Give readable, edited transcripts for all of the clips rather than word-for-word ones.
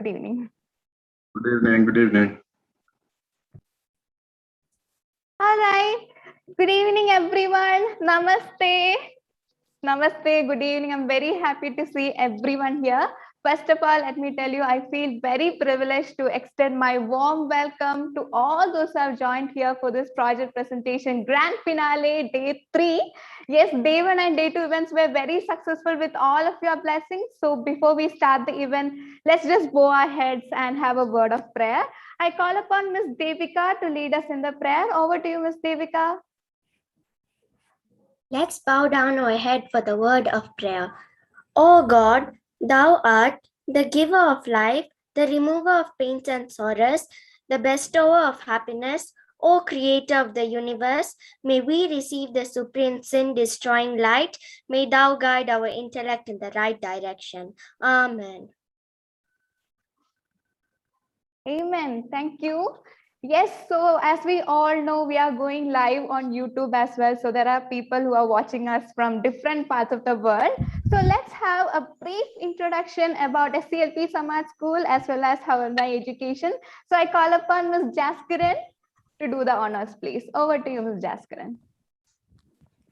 Good evening. Good evening. Good evening. All right. Good evening, everyone. Namaste. Namaste. Good evening. I'm very happy to see everyone here. First of all, let me tell you, I feel very privileged to extend my warm welcome to all those who have joined here for this project presentation, grand finale, day 3. Yes, day 1 and day 2 events were very successful with all of your blessings. So before we start the event, let's just bow our heads and have a word of prayer. I call upon Ms. Devika to lead us in the prayer. Over to you, Ms. Devika. Let's bow down our head for the word of prayer. O God, thou art the giver of life, the remover of pains and sorrows, the bestower of happiness. O creator of the universe, may we receive the supreme sin-destroying light. May thou guide our intellect in the right direction. Amen. Amen. Thank you. Yes, so as we all know, we are going live on YouTube as well. So there are people who are watching us from different parts of the world. So let's have a brief introduction about SCLP Samaj School as well as Havanwai Education. So I call upon Ms. Jaskiran to do the honors, please. Over to you, Ms. Jaskiran.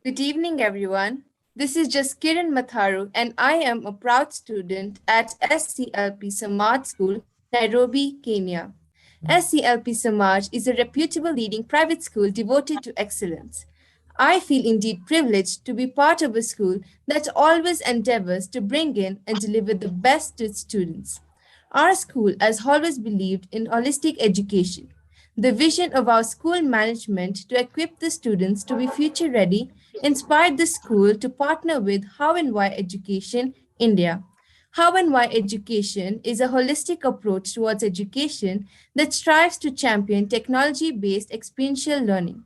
Good evening, everyone. This is Jaskiran Matharu, and I am a proud student at SCLP Samaj School, Nairobi, Kenya. SCLP Samaj is a reputable leading private school devoted to excellence. I feel indeed privileged to be part of a school that always endeavors to bring in and deliver the best to its students. Our school has always believed in holistic education. The vision of our school management to equip the students to be future ready inspired the school to partner with How and Why Education India. How and Why Education is a holistic approach towards education that strives to champion technology-based experiential learning.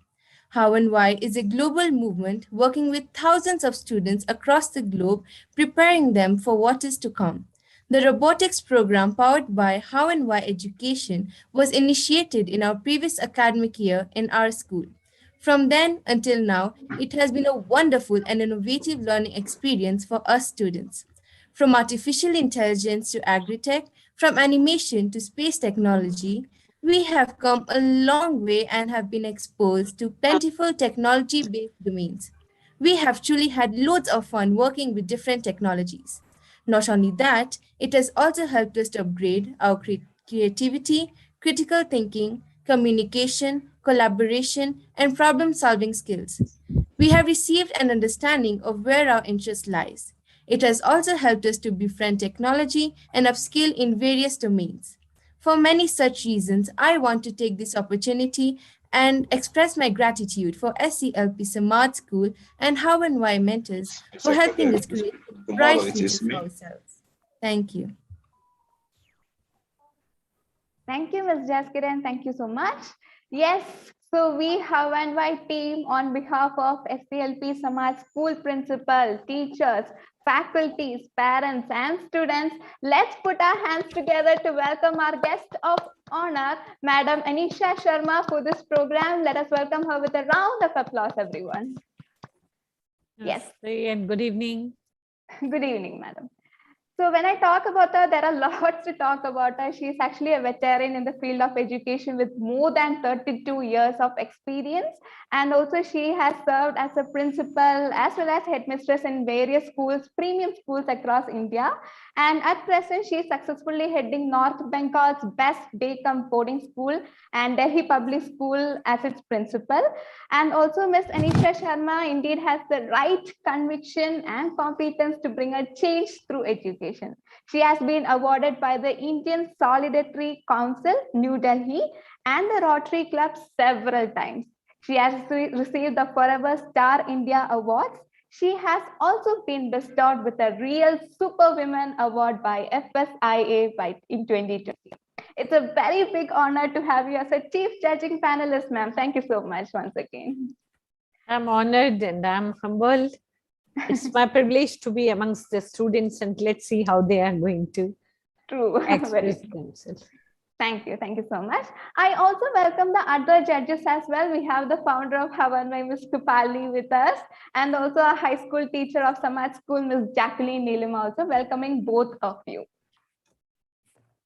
How and Why is a global movement working with thousands of students across the globe, preparing them for what is to come. The robotics program powered by How and Why Education was initiated in our previous academic year in our school. From then until now, it has been a wonderful and innovative learning experience for us students. From artificial intelligence to agri-tech, from animation to space technology, we have come a long way and have been exposed to plentiful technology-based domains. We have truly had loads of fun working with different technologies. Not only that, it has also helped us to upgrade our creativity, critical thinking, communication, collaboration, and problem solving skills. We have received an understanding of where our interest lies. It has also helped us to befriend technology and upskill in various domains. For many such reasons, I want to take this opportunity and express my gratitude for SCLP Samad School and How and Why Mentors for helping us create a bright future for ourselves. Thank you. Thank you, Ms. Jaskiran. Thank you so much. Yes, so we have an invite team on behalf of SCLP Samaj School principal, teachers, faculties, parents, and students. Let's put our hands together to welcome our guest of honor, Madam Anisha Sharma, for this program. Let us welcome her with a round of applause, everyone. Yes. And good evening. Good evening, madam. So when I talk about her, there are lots to talk about her. She's actually a veteran in the field of education with more than 32 years of experience. And also she has served as a principal as well as headmistress in various schools, premium schools across India. And at present, she is successfully heading North Bengal's best day-camp boarding school and Delhi Public School as its principal. And also Ms. Anisha Sharma indeed has the right conviction and competence to bring a change through education. She has been awarded by the Indian Solidarity Council, New Delhi, and the Rotary Club several times. She has received the Forever Star India Awards. She has also been bestowed with a Real Superwoman Award by FSIA in 2020. It's a very big honor to have you as a chief judging panelist, ma'am. Thank you so much once again. I'm honored and I'm humbled. It's my privilege to be amongst the students, and let's see how they are going to express themselves. Thank you. Thank you so much. I also welcome the other judges as well. We have the founder of Havanwai, Ms. Kupali, with us, and also a high school teacher of Samaj School, Ms. Jacqueline Neelam, also welcoming both of you.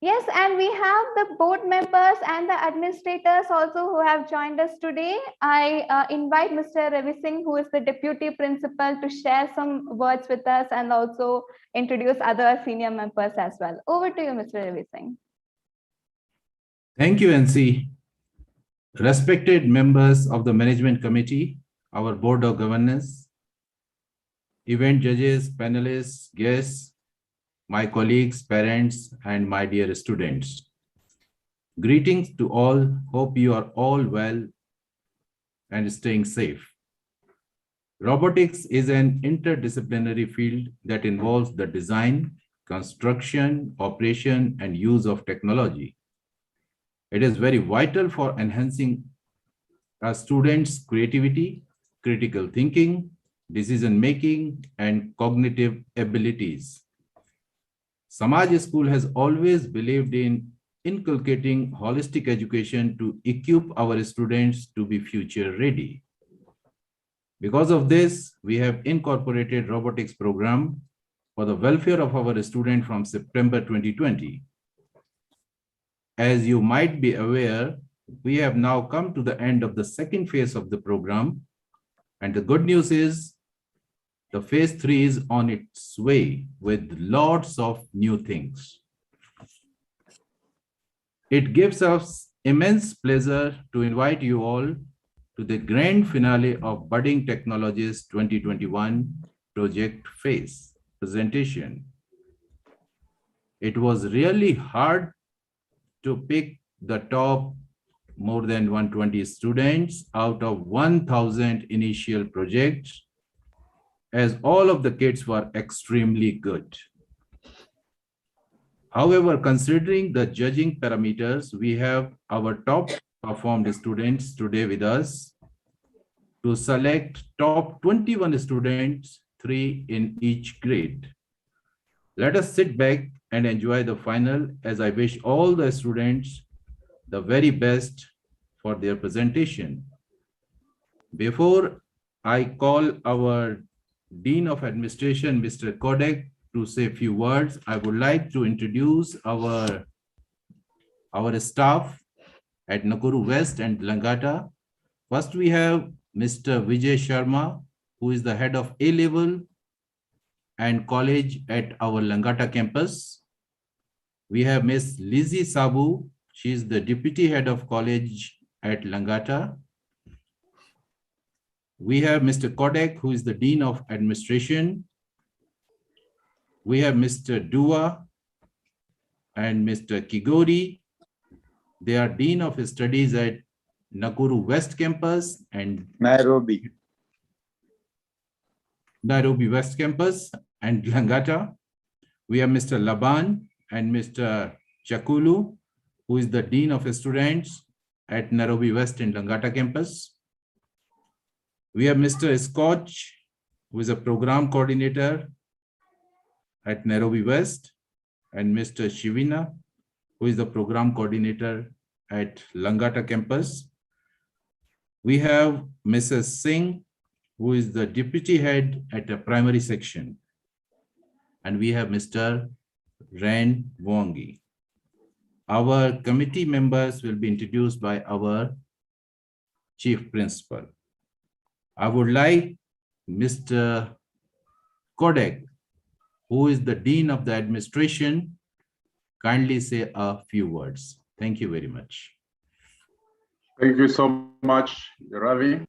Yes, and we have the board members and the administrators also who have joined us today. I invite Mr. Ravi Singh, who is the deputy principal, to share some words with us and also introduce other senior members as well. Over to you, Mr. Ravi Singh. Thank you, NC. Respected members of the management committee, our board of governance, event judges, panelists, guests, my colleagues, parents, and my dear students. Greetings to all. Hope you are all well and staying safe. Robotics is an interdisciplinary field that involves the design, construction, operation, and use of technology. It is very vital for enhancing our students' creativity, critical thinking, decision-making, and cognitive abilities. Samaj School has always believed in inculcating holistic education to equip our students to be future ready. Because of this, we have incorporated robotics program for the welfare of our students from September 2020. As you might be aware, we have now come to the end of the second phase of the program. And the good news is the phase 3 is on its way with lots of new things. It gives us immense pleasure to invite you all to the grand finale of Budding Technologist 2021 project phase presentation. It was really hard to pick the top more than 120 students out of 1,000 initial projects, as all of the kids were extremely good. However, considering the judging parameters, we have our top performed students today with us to select top 21 students, 3 in each grade. Let us sit back and enjoy the final, as I wish all the students the very best for their presentation. Before I call our Dean of Administration, Mr. Kodak, to say a few words, I would like to introduce our staff at Nakuru West and Langata. First, we have Mr. Vijay Sharma, who is the head of A-level and college at our Langata campus. We have Ms. Lizzie Sabu. She is the deputy head of college at Langata. We have Mr. Kodak, who is the dean of administration. We have Mr. Dua and Mr. Kigori. They are dean of studies at Nakuru West campus and Nairobi West campus and Langata. We have Mr. Laban and Mr. Chakulu, who is the dean of students at Nairobi West and Langata campus. We have Mr. Scotch, who is a program coordinator at Nairobi West, and Mr. Shivina, who is the program coordinator at Langata campus. We have Mrs. Singh, who is the deputy head at the primary section. And we have Mr. Ren Wongi. Our committee members will be introduced by our chief principal. I would like Mr. Kodak, who is the dean of the administration, kindly say a few words. Thank you very much. Thank you so much, Ravi.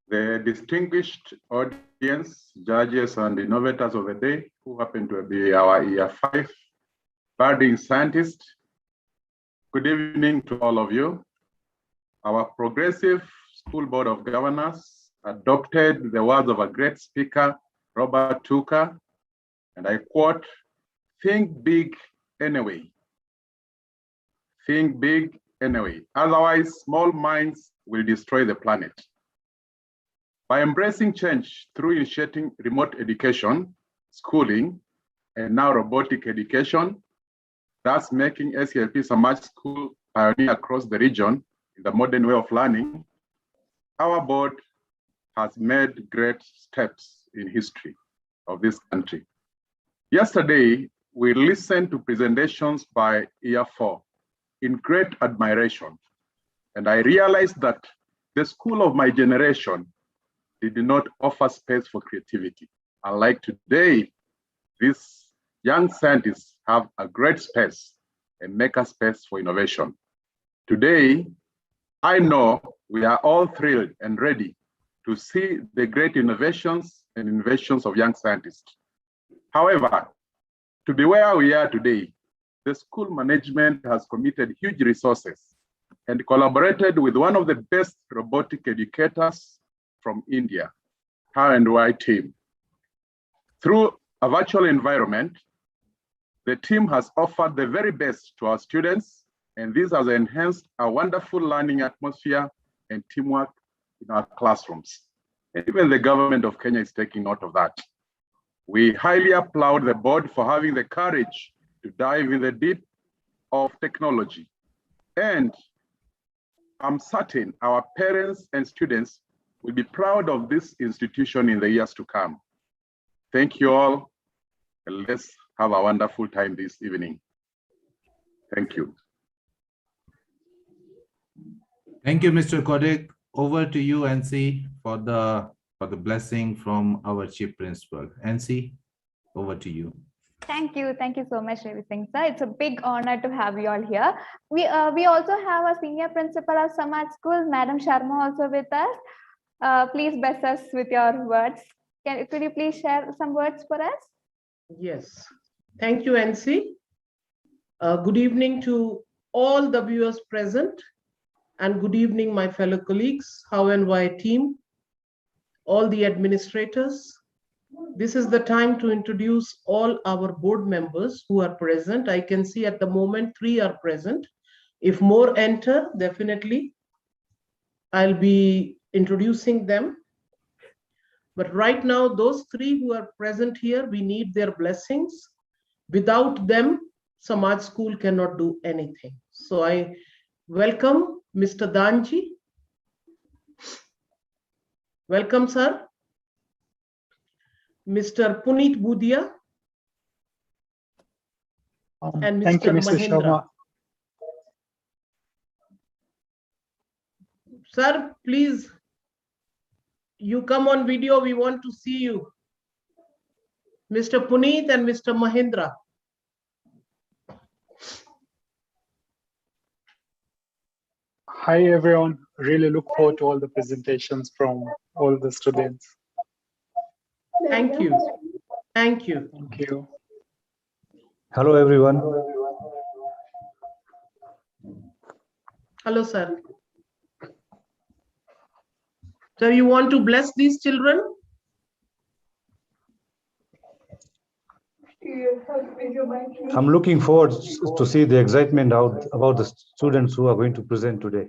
The distinguished audience, judges and innovators of the day, who happen to be our year 5 budding scientists, good evening to all of you. Our progressive school board of governors adopted the words of a great speaker, Robert Tucker, and I quote, "Think big anyway. Think big anyway. Otherwise, small minds will destroy the planet." By embracing change through initiating remote education, schooling, and now robotic education, thus making SELP Samaj School pioneer across the region in the modern way of learning, our board has made great steps in history of this country. Yesterday, we listened to presentations by year 4 in great admiration. And I realized that the school of my generation did not offer space for creativity. Unlike today, these young scientists have a great space and make a space for innovation. Today, I know we are all thrilled and ready to see the great innovations and inventions of young scientists. However, to be where we are today, the school management has committed huge resources and collaborated with one of the best robotic educators from India, her and Y team. Through a virtual environment, the team has offered the very best to our students, and this has enhanced a wonderful learning atmosphere and teamwork in our classrooms. And even the government of Kenya is taking note of that. We highly applaud the board for having the courage to dive in the deep of technology. And I'm certain our parents and students will be proud of this institution in the years to come. Thank you all, and let's have a wonderful time this evening. Thank you. Thank you, Mr. Kodik. Over to you, NC, for the blessing from our chief principal. NC, over to you. Thank you so much, Ravi Singh sir. It's a big honor to have you all here. We also have a senior principal of Samaj School, Madam Sharma, also with us. Please bless us with your words. Could you please share some words for us? Yes, thank you, NC. Good evening to all the viewers present, and good evening, my fellow colleagues, How and Why team, all the administrators. This is the time to introduce all our board members who are present. I can see at the moment 3 are present. If more enter, definitely I'll be introducing them. But right now, those 3 who are present here, we need their blessings. Without them, Samaj School cannot do anything. So I welcome Mr. Danji. Welcome, sir. Mr. Puneet Budia. And Thank you, Mr. Mr. Mahendra. Sharma. Sir, please, you come on video. We want to see you. Mr. Puneet and Mr. Mahendra. Hi, everyone. Really look forward to all the presentations from all the students. Thank you. Thank you. Thank you. Hello, everyone. Hello, sir. Sir, you want to bless these children? I'm looking forward to see the excitement about the students who are going to present today.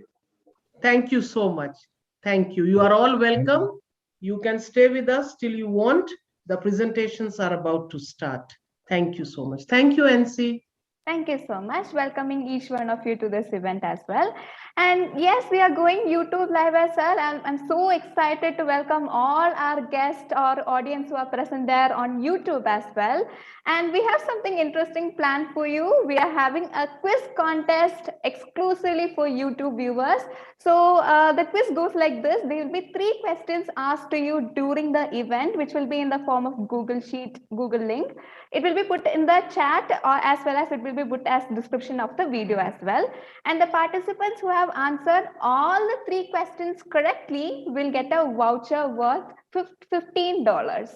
Thank you so much. Thank you. You are all welcome. You can stay with us till you want. The presentations are about to start. Thank you so much. Thank you, NC. Thank you so much. Welcoming each one of you to this event as well. And yes, we are going YouTube live as well. I'm so excited to welcome all our guests or audience who are present there on YouTube as well. And we have something interesting planned for you. We are having a quiz contest exclusively for YouTube viewers. So the quiz goes like this. There will be 3 questions asked to you during the event, which will be in the form of Google Sheet, Google link. It will be put in the chat, or as well as it will be put as description of the video as well. And the participants who have answered all the 3 questions correctly will get a voucher worth $15.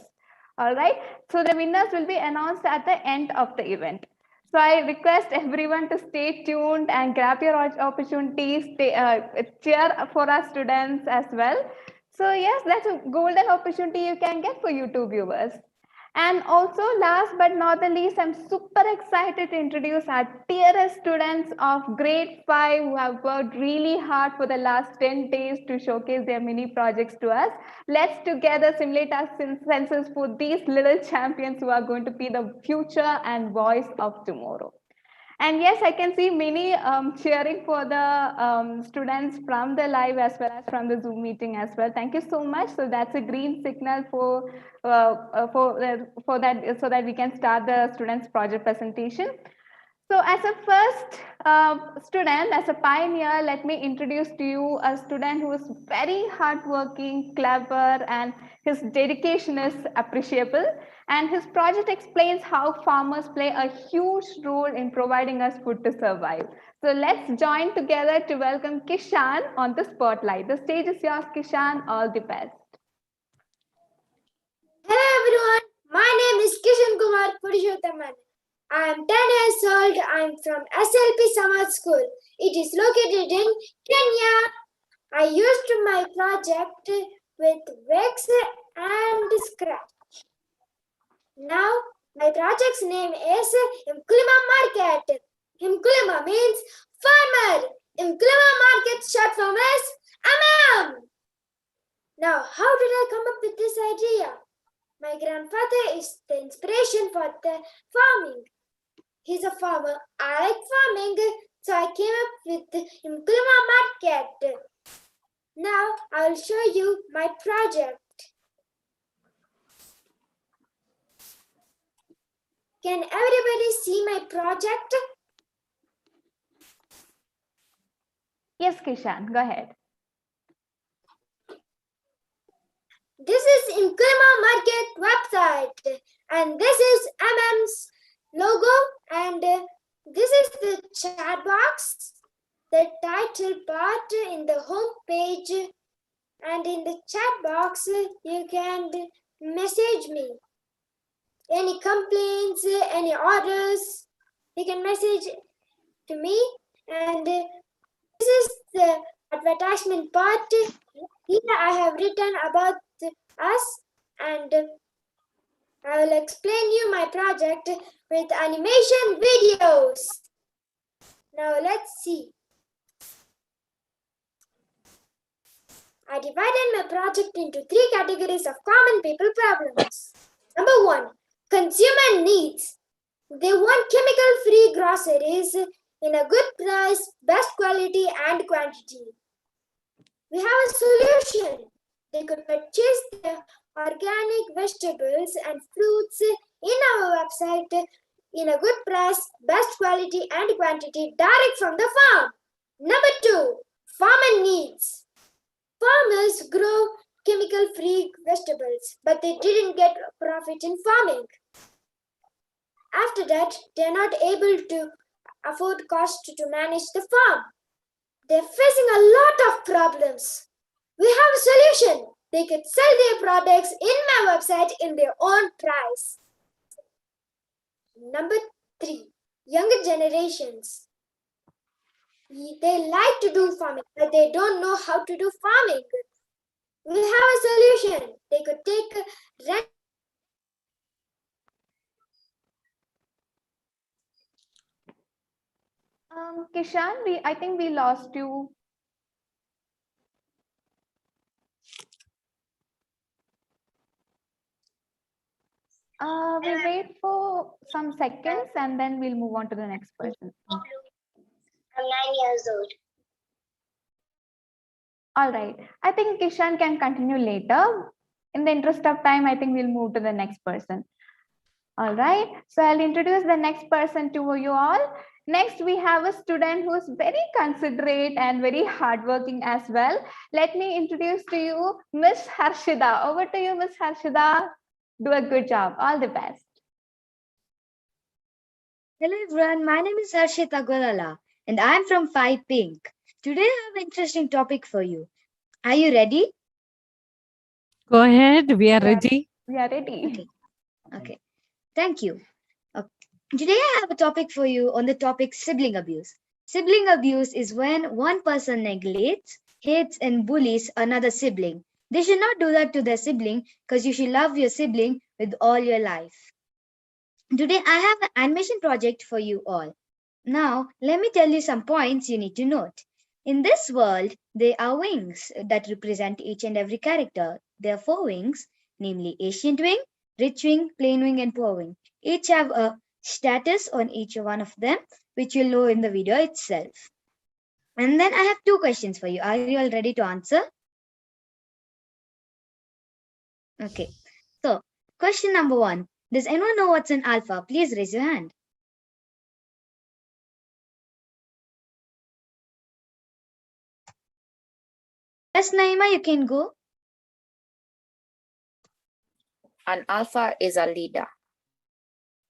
All right. So the winners will be announced at the end of the event. So I request everyone to stay tuned and grab your opportunities, cheer for our students as well. So yes, that's a golden opportunity you can get for YouTube viewers. And also, last but not the least, I'm super excited to introduce our dearest students of grade 5 who have worked really hard for the last 10 days to showcase their mini projects to us. Let's together simulate our senses for these little champions who are going to be the future and voice of tomorrow. And yes, I can see many cheering for the students from the live as well as from the Zoom meeting as well. Thank you so much. So that's a green signal for that, so that we can start the students' project presentation. So as a first student, as a pioneer, let me introduce to you a student who is very hardworking, clever, and his dedication is appreciable. And his project explains how farmers play a huge role in providing us food to survive. So let's join together to welcome Kishan on the spotlight. The stage is yours, Kishan. All the best. Hello everyone, my name is Kishan Kumar Purushothaman. I am 10 years old. I am from SLP Samad School. It is located in Kenya. I used my project with Vex and Scratch. Now, my project's name is Imkulima Market. Imkulima means farmer. Imkulima Market short form is MM. Now, how did I come up with this idea? My grandfather is the inspiration for the farming. He's a farmer. I like farming, so I came up with the Imkulima Market. Now I will show you my project. Can everybody see my project? Yes, Kishan, go ahead. This is Imkulima Market website, and this is MM's logo, and this is the chat box, the title part in the home page, and in the chat box you can message me. Any complaints, any orders, you can message to me, and this is the advertisement part. Here I have written about us, and I will explain you my project with animation videos. Now let's see. I divided my project into 3 categories of common people problems. Number 1, consumer needs. They want chemical-free groceries in a good price, best quality and quantity. We have a solution. They could purchase their organic vegetables and fruits in our website in a good price, best quality and quantity direct from the farm. Number 2, farmer needs. Farmers grow chemical-free vegetables, but they didn't get profit in farming. After that, they are not able to afford cost to manage the farm. They're facing a lot of problems. We have a solution. They could sell their products in my website in their own price. Number 3, younger generations. They like to do farming, but they don't know how to do farming. We have a solution. They could take rent. Kishan, I think we lost you. We'll wait for some seconds and then we'll move on to the next person. I'm 9 years old. All right. I think Kishan can continue later. In the interest of time, I think we'll move to the next person. All right. So I'll introduce the next person to you all. Next, we have a student who is very considerate and very hardworking as well. Let me introduce to you Miss Harshida. Over to you, Miss Harshida. Do a good job. All the best. Hello everyone, my name is Harshita Golala and I am from 5 Pink. Today I have an interesting topic for you. Are you ready? Go ahead, we are ready. We are ready. Okay. Thank you. Today I have a topic for you on the topic sibling abuse. Sibling abuse is when one person neglects, hates and bullies another sibling. They should not do that to their sibling because you should love your sibling with all your life. Today I have an animation project for you all. Now let me tell you some points you need to note. In this world, there are wings that represent each and every character. There are 4 wings, namely ancient wing, rich wing, plain wing and poor wing. Each have a status on each one of them, which you'll know in the video itself. And then I have two questions for you. Are you all ready to answer? Okay. So, question number 1. Does anyone know what's an alpha? Please raise your hand. Yes, Naima, you can go. An alpha is a leader.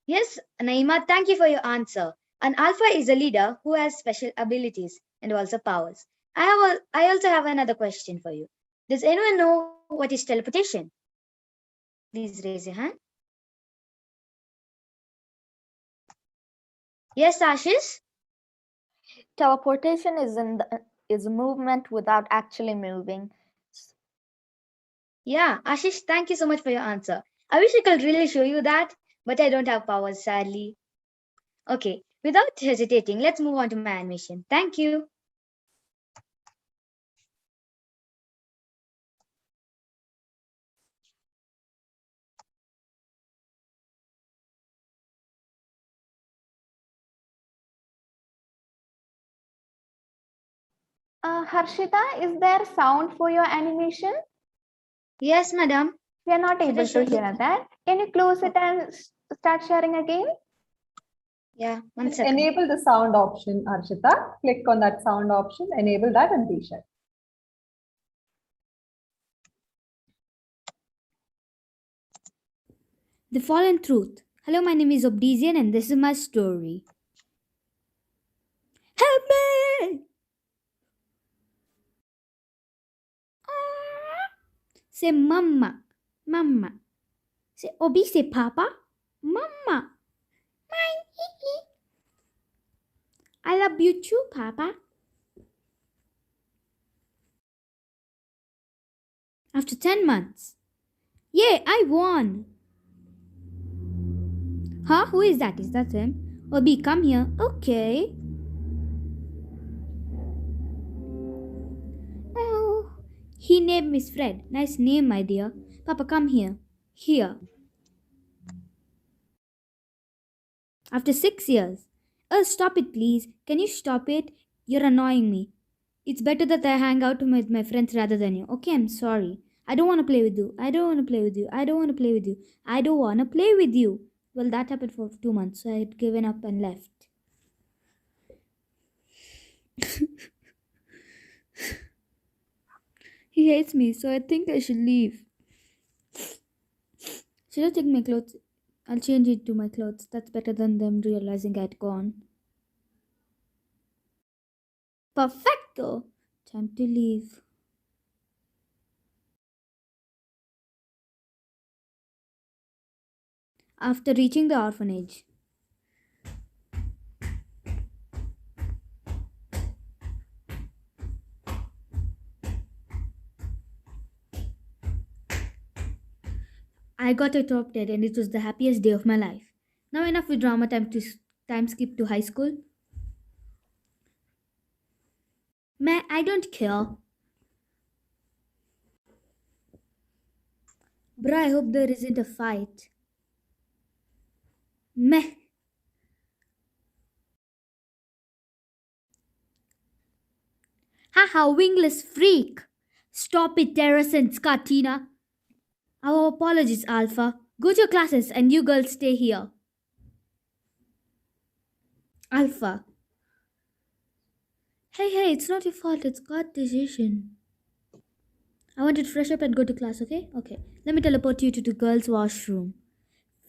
Yes, Naima, thank you for your answer. An alpha is a leader who has special abilities and also powers. I also have another question for you. Does anyone know what is teleportation? Please raise your hand. Yes, Ashish? Teleportation is movement without actually moving. Yeah, Ashish, thank you so much for your answer. I wish I could really show you that, but I don't have powers, sadly. Okay, without hesitating, let's move on to my animation. Thank you. Harshita, is there sound for your animation? Yes, madam. We are not able to hear that. Can you close it and start sharing again? Yeah, one second. Enable the sound option, Archita. Click on that sound option, enable that and reshare. The Fallen Truth. Hello, my name is Obdesian and this is my story. Help me! Say mama, mama. Say Obi, say papa, mama. I love you too, papa. After 10 months. Yay, I won! Huh? Who is that? Is that him? Obi, come here. Okay. Oh, he named Miss Fred. Nice name, my dear. Papa, come here. Here. After 6 years. Oh, stop it, please. Can you stop it? You're annoying me. It's better that I hang out with my friends rather than you. Okay, I'm sorry. I don't want to play with you. I don't want to play with you. I don't want to play with you. I don't want to play with you. Well, that happened for 2 months, so I had given up and left. He hates me, so I think I should leave. Should I take my clothes? I'll change it to my clothes. That's better than them realizing I'd gone. Perfecto! Time to leave. After reaching the orphanage, I got adopted and it was the happiest day of my life. Now enough with drama, time skip to high school. Meh, I don't care. Bruh, I hope there isn't a fight. Meh. Haha, wingless freak. Stop it, Terrace and Scatina. Our apologies, Alpha. Go to your classes and you girls stay here. Alpha. Hey, it's not your fault. It's God's decision. I want to fresh up and go to class, okay? Okay. Let me teleport you to the girls' washroom.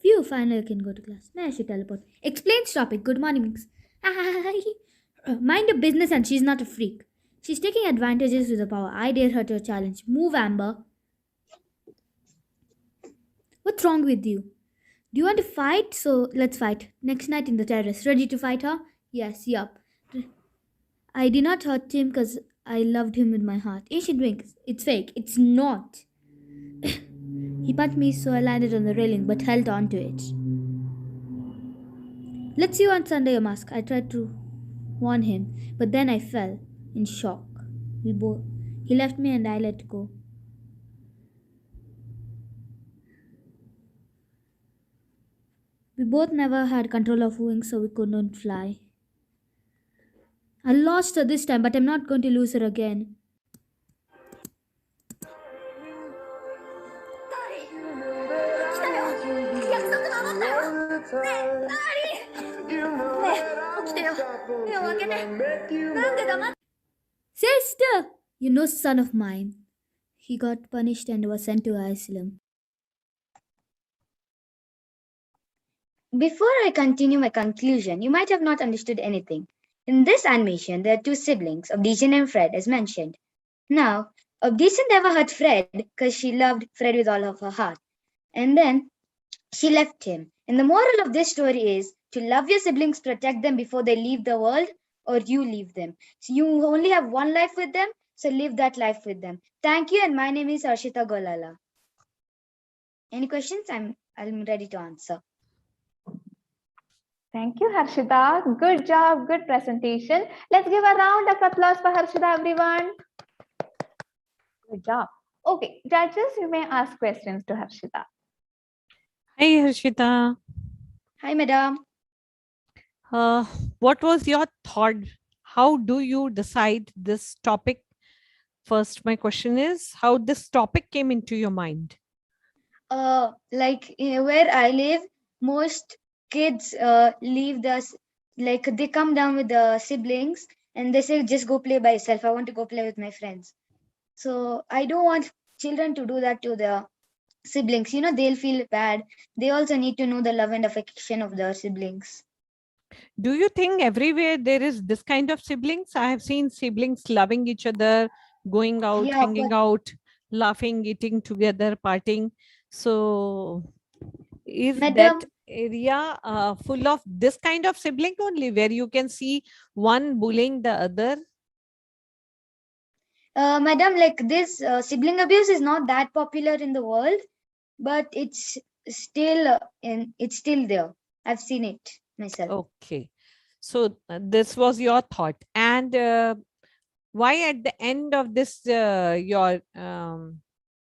Phew, finally I can go to class. May I should teleport? Explain topic. Good morning, Mix. Mind your business and she's not a freak. She's taking advantages with the power. I dare her to a challenge. Move, Amber. What's wrong with you? Do you want to fight? So let's fight. Next night in the terrace. Ready to fight her? Yes, yup. I did not hurt him because I loved him with my heart. Asian drinks. It's fake. It's not. He punched me, so I landed on the railing but held on to it. Let's see you on Sunday, your mask. I tried to warn him, but then I fell in shock. He left me and I let go. We We both never had control of wings, so we couldn't fly. I lost her this time, but I'm not going to lose her again. Sister! You know, son of mine. He got punished and was sent to asylum. Before I continue my conclusion, you might have not understood anything. In this animation, there are two siblings, Obdician and Fred, as mentioned. Now, Obdician never hurt Fred because she loved Fred with all of her heart. And then she left him. And the moral of this story is to love your siblings, protect them before they leave the world, or you leave them. So you only have one life with them, so live that life with them. Thank you, and my name is Arshita Golala. Any questions? I'm ready to answer. Thank you, Harshita. Good job, good presentation. Let's give a round of applause for Harshita, everyone. Good job. Okay, judges, you may ask questions to Harshita. Hi, Harshita. Hi, madam. What was your thought? How do you decide this topic? First, my question is how this topic came into your mind? Like where I live, most kids leave they come down with the siblings and they say, just go play by yourself. I want to go play with my friends. So I don't want children to do that to their siblings. You know, they'll feel bad. They also need to know the love and affection of their siblings. Do you think everywhere there is this kind of siblings? I have seen siblings loving each other, going out, hanging out, laughing, eating together, partying. So is Madam, that area full of this kind of sibling only, where you can see one bullying the other? Madam, like this sibling abuse is not that popular in the world, but it's still it's still there. I've seen it myself. Okay. So this was your thought. And why at the end of this, your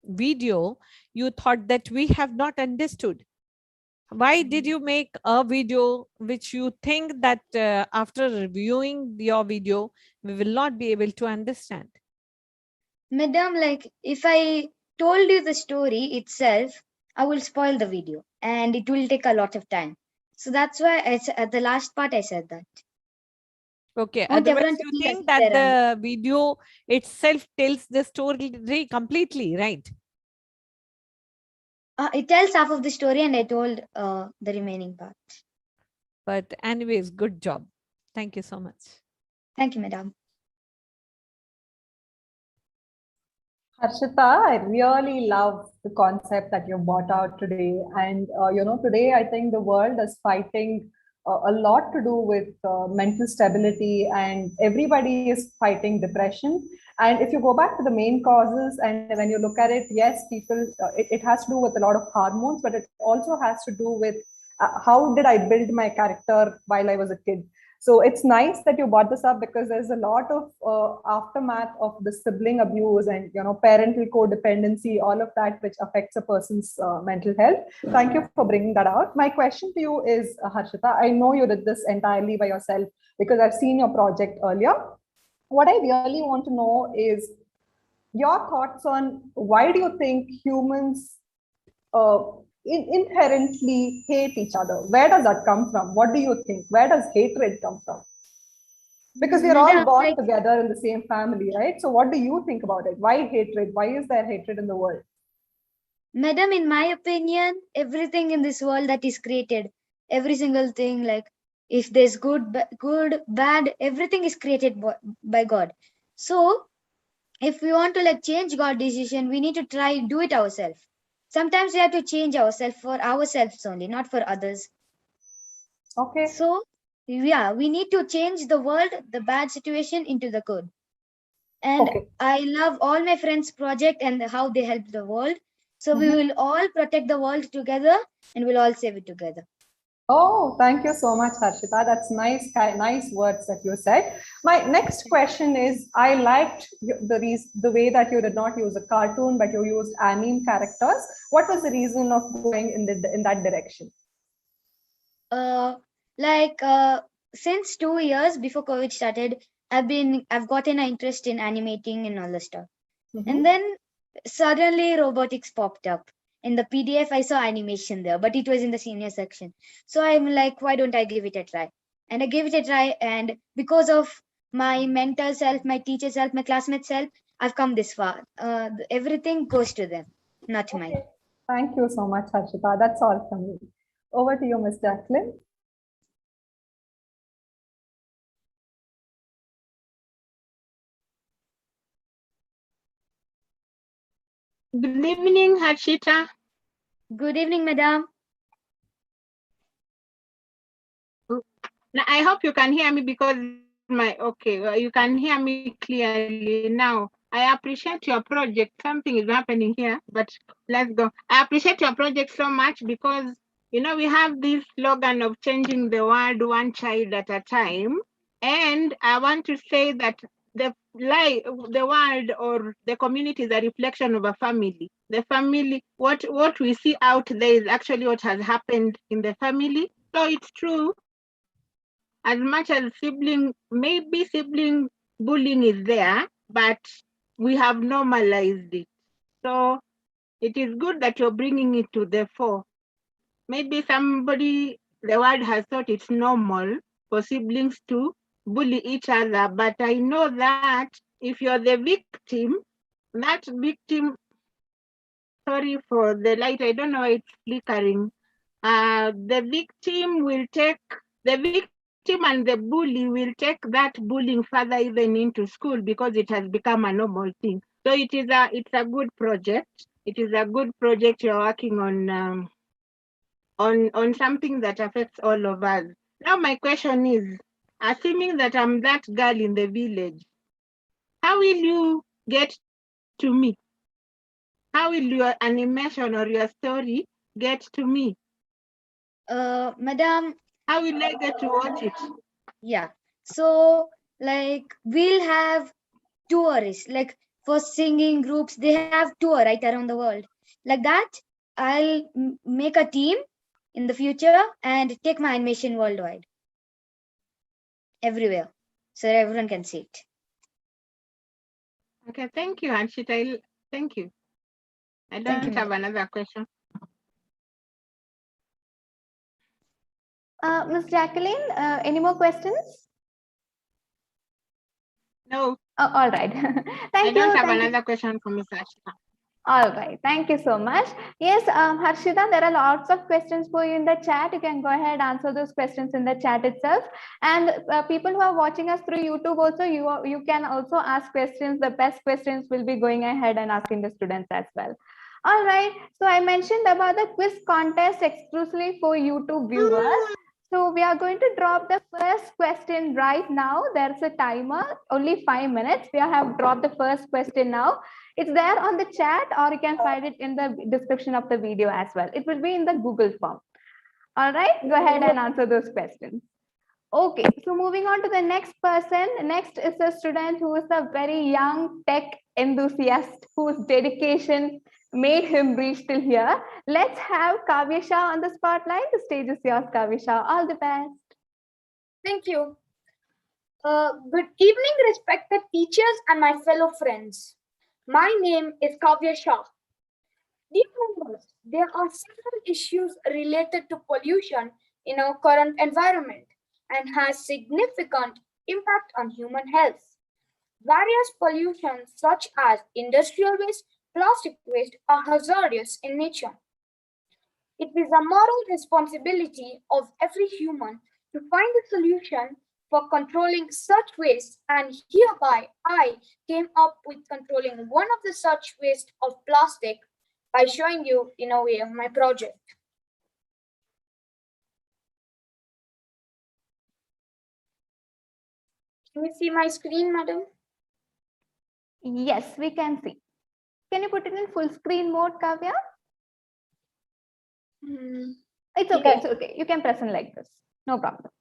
video, you thought that we have not understood? Why did you make a video which you think that after reviewing your video, we will not be able to understand? Madam, like if I told you the story itself, I will spoil the video and it will take a lot of time. So that's why at the last part I said that. Okay, I want otherwise everyone to you feel as think if that they're the video itself tells the story completely, right? it tells half of the story and I told the remaining part. But anyways, good job. Thank you so much. Thank you, madam. Harshita, I really love the concept that you brought out today. And, today I think the world is fighting a lot to do with mental stability, and everybody is fighting depression. And if you go back to the main causes and when you look at it, yes, people, it has to do with a lot of hormones, but it also has to do with how did I build my character while I was a kid. So it's nice that you brought this up because there's a lot of aftermath of the sibling abuse and parental codependency, all of that which affects a person's mental health. Thank you for bringing that out. My question to you is, Harshita, I know you did this entirely by yourself because I've seen your project earlier. What I really want to know is your thoughts on why do you think humans inherently hate each other? Where does that come from? What do you think? Where does hatred come from? Because we are all born together in the same family, right? So what do you think about it? Why hatred? Why is there hatred in the world? Madam, in my opinion, everything in this world that is created, every single thing, like if there's good, bad, everything is created by God. So if we want to like change God's decision, we need to try do it ourselves. Sometimes we have to change ourselves for ourselves only, not for others. Okay. So yeah, we need to change the world, the bad situation into the good. And I love all my friends' project and how they help the world. So we will all protect the world together and we'll all save it together. Oh, thank you so much, Harshita. That's nice words that you said. My next question is, I liked the way that you did not use a cartoon, but you used anime characters. What was the reason of going in that direction? Since 2 years before COVID started, I've gotten an interest in animating and all the stuff. And then suddenly robotics popped up. In the PDF, I saw animation there, but it was in the senior section. So I'm like, why don't I give it a try? And I gave it a try, and because of my mentor's help, my teacher's help, my classmates' help, I've come this far. Everything goes to them, not mine. Thank you so much, Harshita. That's all from me. Over to you, Ms. Jacqueline. Good evening, Harshita. Good evening, madam. Now, I hope you can hear me because you can hear me clearly now. I appreciate your project. Something is happening here, but let's go. I appreciate your project so much because, we have this slogan of changing the world one child at a time. And I want to say that the world or the community is a reflection of a family. The family, what we see out there is actually what has happened in the family. So it's true. As much as sibling bullying is there, but we have normalized it. So it is good that you're bringing it to the fore. Maybe the world has thought it's normal for siblings to bully each other, but I know that if you're the victim, that victim, sorry for the light, I don't know why it's flickering. The victim and the bully will take that bullying further even into school because it has become a normal thing. So it's a good project. It is a good project you're working on something that affects all of us. Now my question is, assuming that I'm that girl in the village, how will you get to me? How will your animation or your story get to me? Madam. How will I get to watch it? Yeah. So, we'll have tourists, for singing groups, they have tour right around the world. Like that, I'll make a team in the future and take my animation worldwide. Everywhere. So everyone can see it. Okay, thank you, Harshita. Thank you. I don't have another question. Ms. Jacqueline, any more questions? No. Oh, all right. I don't have another question from Ms. Harshita. All right. Thank you so much. Yes, Harshita, there are lots of questions for you in the chat. You can go ahead and answer those questions in the chat itself. And people who are watching us through YouTube also, you can also ask questions. The best questions will be going ahead and asking the students as well. All right. So I mentioned about the quiz contest exclusively for YouTube viewers. So we are going to drop the first question right now. There's a timer, only 5 minutes. We have dropped the first question now. It's there on the chat, or you can find it in the description of the video as well. It will be in the Google form. All right, go ahead and answer those questions. Okay, so moving on to the next person. Next is a student who is a very young tech enthusiast whose dedication made him reach till here. Let's have Kavya Shah on the spotlight. The stage is yours, Kavya Shah. All the best. Thank you. Good evening, respected teachers and my fellow friends. My name is Kavya Shah. Dear members, there are several issues related to pollution in our current environment and has significant impact on human health. Various pollutions such as industrial waste, plastic waste are hazardous in nature. It is a moral responsibility of every human to find a solution for controlling such waste, and hereby I came up with controlling one of the such waste of plastic by showing you in a way my project. Can you see my screen, madam? Yes, we can see. Can you put it in full screen mode, Kavya? It's okay, it's okay. You can present like this. No problem.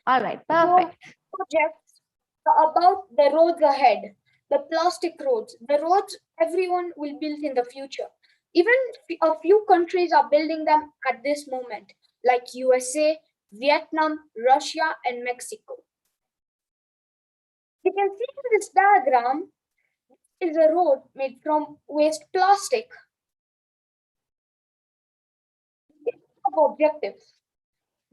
All right, perfect. Projects about the roads ahead, the plastic roads. The roads everyone will build in the future. Even a few countries are building them at this moment, like USA, Vietnam, Russia, and Mexico. You can see in this diagram is a road made from waste plastic. Objectives.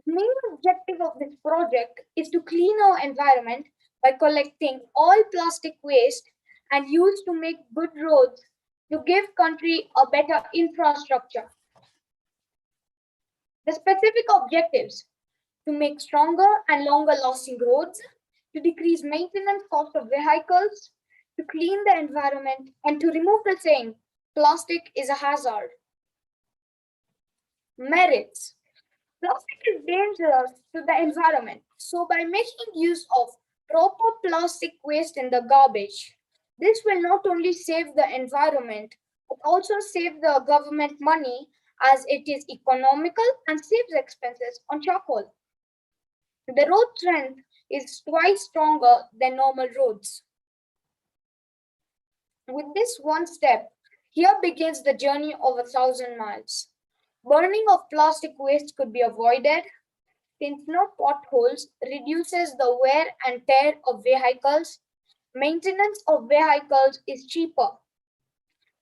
The main objective of this project is to clean our environment by collecting all plastic waste and use to make good roads to give country a better infrastructure. The specific objectives: to make stronger and longer lasting roads, to decrease maintenance cost of vehicles, to clean the environment, and to remove the saying, plastic is a hazard. Merits. Plastic is dangerous to the environment. So by making use of proper plastic waste in the garbage, this will not only save the environment, but also save the government money as it is economical and saves expenses on charcoal. The road strength is twice stronger than normal roads. With this one step, here begins the journey of 1,000 miles. Burning of plastic waste could be avoided, since no potholes reduces the wear and tear of vehicles. Maintenance of vehicles is cheaper.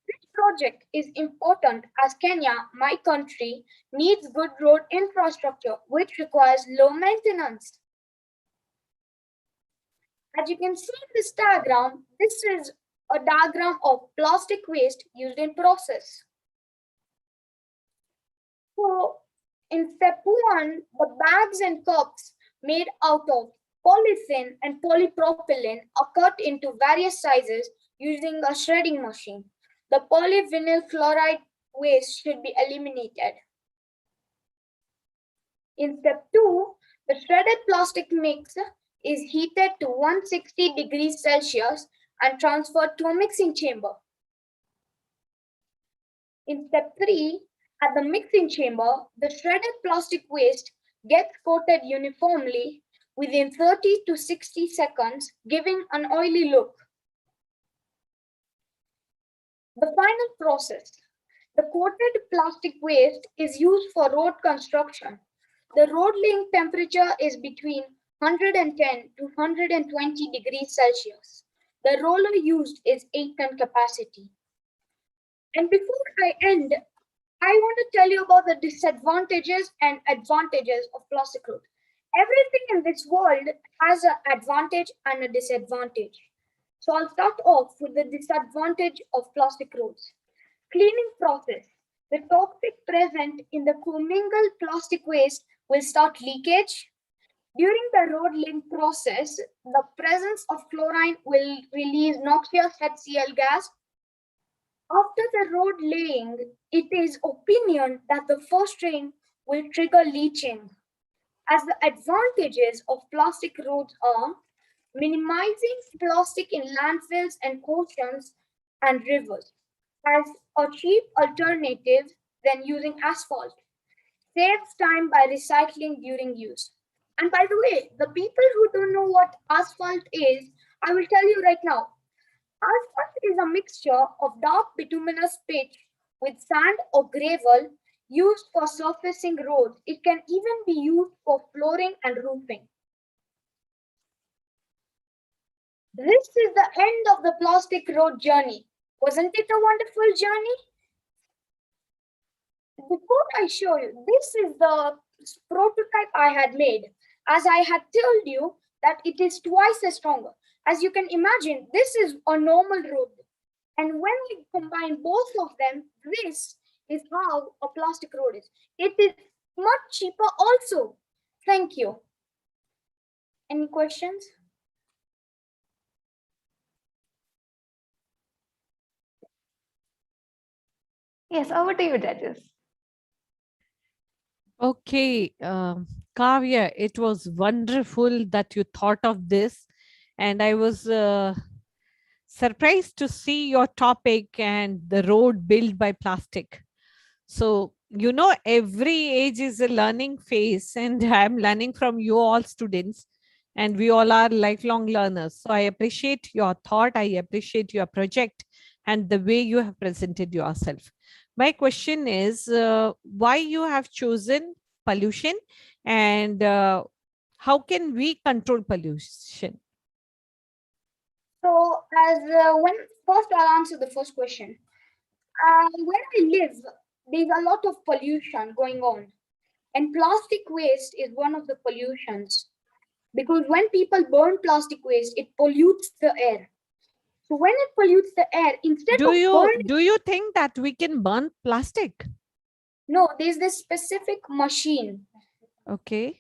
This project is important as Kenya, my country, needs good road infrastructure, which requires low maintenance. As you can see in this diagram, this is a diagram of plastic waste used in process. So in step 1, the bags and cups made out of polythene and polypropylene are cut into various sizes using a shredding machine. The polyvinyl chloride waste should be eliminated. In step 2, the shredded plastic mix is heated to 160 degrees Celsius and transferred to a mixing chamber. In step 3, at the mixing chamber, the shredded plastic waste gets coated uniformly within 30 to 60 seconds, giving an oily look. The final process. The coated plastic waste is used for road construction. The road laying temperature is between 110 to 120 degrees Celsius. The roller used is 8-ton capacity. And before I end, I want to tell you about the disadvantages and advantages of plastic roads. Everything in this world has an advantage and a disadvantage. So I'll start off with the disadvantage of plastic roads. Cleaning process. The toxic present in the commingled plastic waste will start leakage. During the road laying process, the presence of chlorine will release noxious HCl gas. After the road laying, it is opinion that the first rain will trigger leaching. As the advantages of plastic roads are minimizing plastic in landfills and oceans and rivers as a cheap alternative than using asphalt. Saves time by recycling during use. And by the way, the people who don't know what asphalt is, I will tell you right now. Asphalt is a mixture of dark bituminous pitch with sand or gravel used for surfacing roads. It can even be used for flooring and roofing. This is the end of the plastic road journey. Wasn't it a wonderful journey? Before I show you, this is the prototype I had made. As I had told you that it is twice as stronger. As you can imagine, this is a normal road. And when we combine both of them, this is how a plastic road is. It is much cheaper also. Thank you. Any questions? Yes, over to you, judges. Okay, Kavya, it was wonderful that you thought of this. And I was surprised to see your topic and the road built by plastic. So, you know, every age is a learning phase, and I'm learning from you all students, and we all are lifelong learners. So I appreciate your thought. I appreciate your project. and the way you have presented yourself. My question is, why you have chosen pollution, and how can we control pollution? So, first I'll answer the first question. Where I live, there's a lot of pollution going on, and plastic waste is one of the pollutions. Because when people burn plastic waste, it pollutes the air. So when it pollutes the air, instead Do of you burning, think that we can burn plastic? no, there's this specific machine. Okay.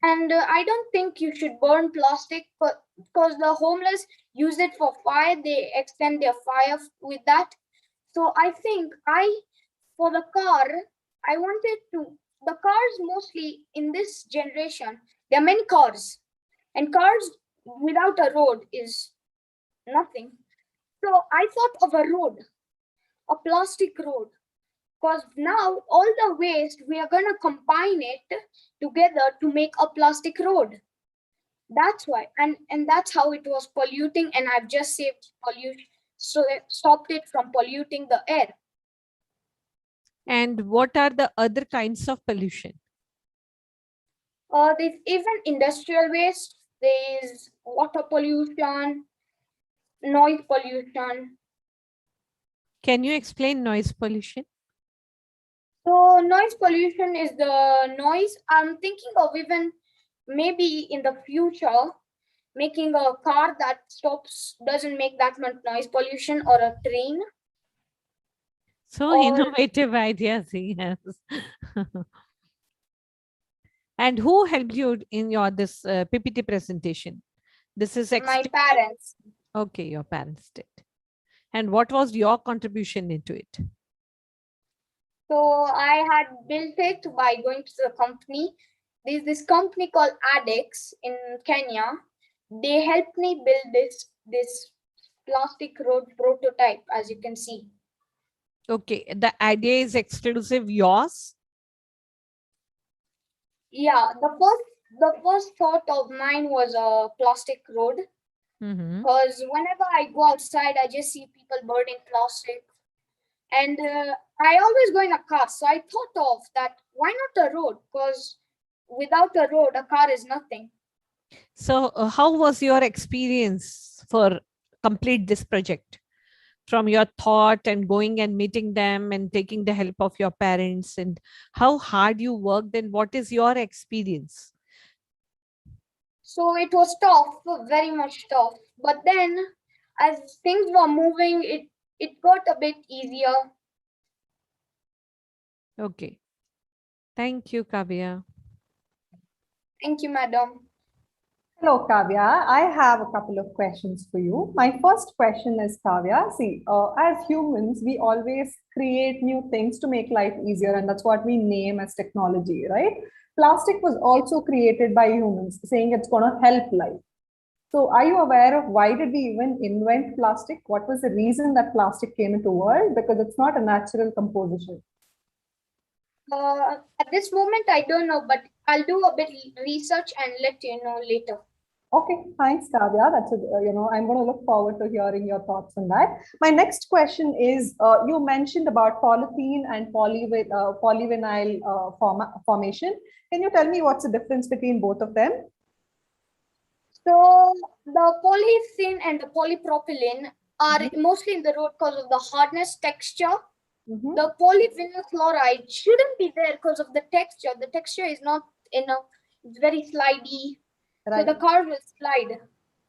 And I don't think you should burn plastic, because the homeless use it for fire. They extend their fire with that. So I think for the car, I wanted to, the cars mostly in this generation, there are many cars, and cars without a road is nothing. So I thought of a road, a plastic road, because now all the waste, we are going to combine it together to make a plastic road. That's why, and that's how it was polluting, and I've just saved pollution, so it stopped it from polluting the air. And what are the other kinds of pollution? There's even industrial waste, there's water pollution, noise pollution. Can you explain noise pollution? So noise pollution is the noise. I'm thinking of even maybe in the future, making a car that doesn't make that much noise pollution, or a train. So innovative ideas he has. And who helped you in your this PPT presentation? This is My parents. Okay, your parents did. And what was your contribution into it? So I had built it by going to the company. There's this company called Adex in Kenya. They helped me build this plastic road prototype, as you can see. Okay, the idea is exclusive yours? Yeah, the first thought of mine was a plastic road. Because whenever I go outside, I just see people burning plastic. And I always go in a car. So I thought of that, why not a road? Because without a road, a car is nothing. So how was your experience for complete this project? From your thought and going and meeting them and taking the help of your parents, and how hard you worked, and what is your experience? So it was tough, very much tough. But then as things were moving, it got a bit easier. Okay. Thank you, Kavya. Thank you, madam. Hello, Kavya. I have a couple of questions for you. My first question is, Kavya, see, as humans, we always create new things to make life easier, and that's what we name as technology, right? Plastic was also created by humans, saying it's going to help life. So are you aware of why did we even invent plastic? What was the reason that plastic came into the world? Because it's not a natural composition. At this moment, I don't know, but I'll do a bit research and let you know later. Okay, thanks, Kavya. That's I'm going to look forward to hearing your thoughts on that. My next question is, you mentioned about polythene and polyvinyl formation. Can you tell me what's the difference between both of them? So the polythene and the polypropylene are mostly in the road because of the hardness texture. The polyvinyl chloride shouldn't be there because of the texture. The texture is not enough. It's very slidey. Right. So the car will slide.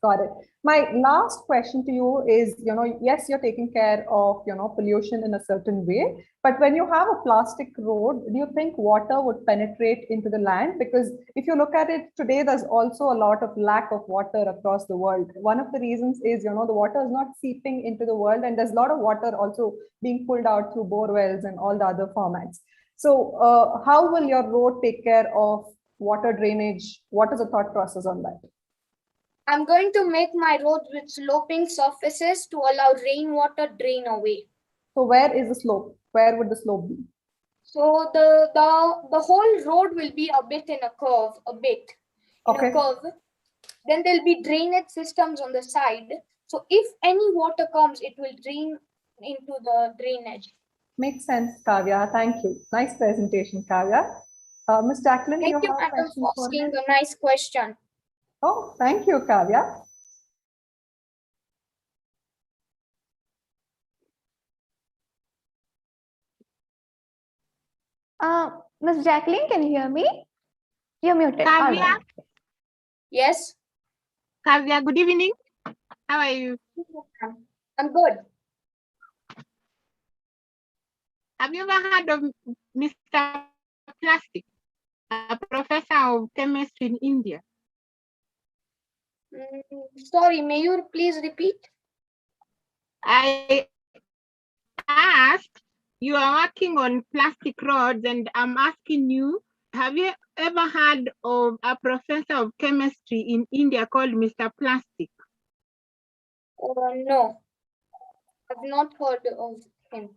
Got it. My last question to you is, yes, you're taking care of, pollution in a certain way, but when you have a plastic road, do you think water would penetrate into the land? Because if you look at it today, there's also a lot of lack of water across the world. One of the reasons is, the water is not seeping into the world, and there's a lot of water also being pulled out through bore wells and all the other formats. So how will your road take care of water drainage? What is the thought process on that? I'm going to make my roads with sloping surfaces to allow rainwater drain away. So where is the slope? Where would the slope be? So the whole road will be a bit in a curve, a curve. Then there'll be drainage systems on the side. So if any water comes, it will drain into the drainage. Makes sense, Kavya. Thank you. Nice presentation, Kavya. Ms. Jacqueline, Thank you you, have madam, questions for for asking him? a nice question. Oh, thank you, Kavya. Ms. Jacqueline, can you hear me? You're muted. All Kavya, right. Yes. Kavya, good evening. How are you? I'm good. Have you ever heard of Mr. Plastic, a professor of chemistry in India? Sorry, may you please repeat? I asked, you are working on plastic rods, and I'm asking you, have you ever heard of a professor of chemistry in India called Mr. Plastic? No, I've not heard of him.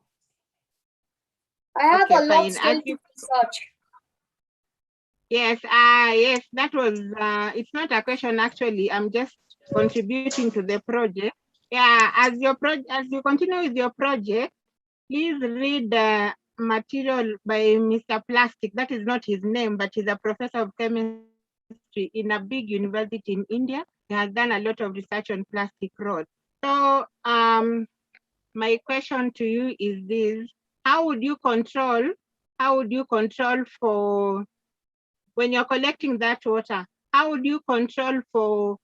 I have Okay, a lot fine. still to research. Yes, yes, that was, it's not a question actually. I'm just contributing to the project. Yeah, as you continue with your project, please read the material by Mr. Plastic. That is not his name, but he's a professor of chemistry in a big university in India. He has done a lot of research on plastic rods. So my question to you is this: how would you control for when you're collecting that water? How would you control for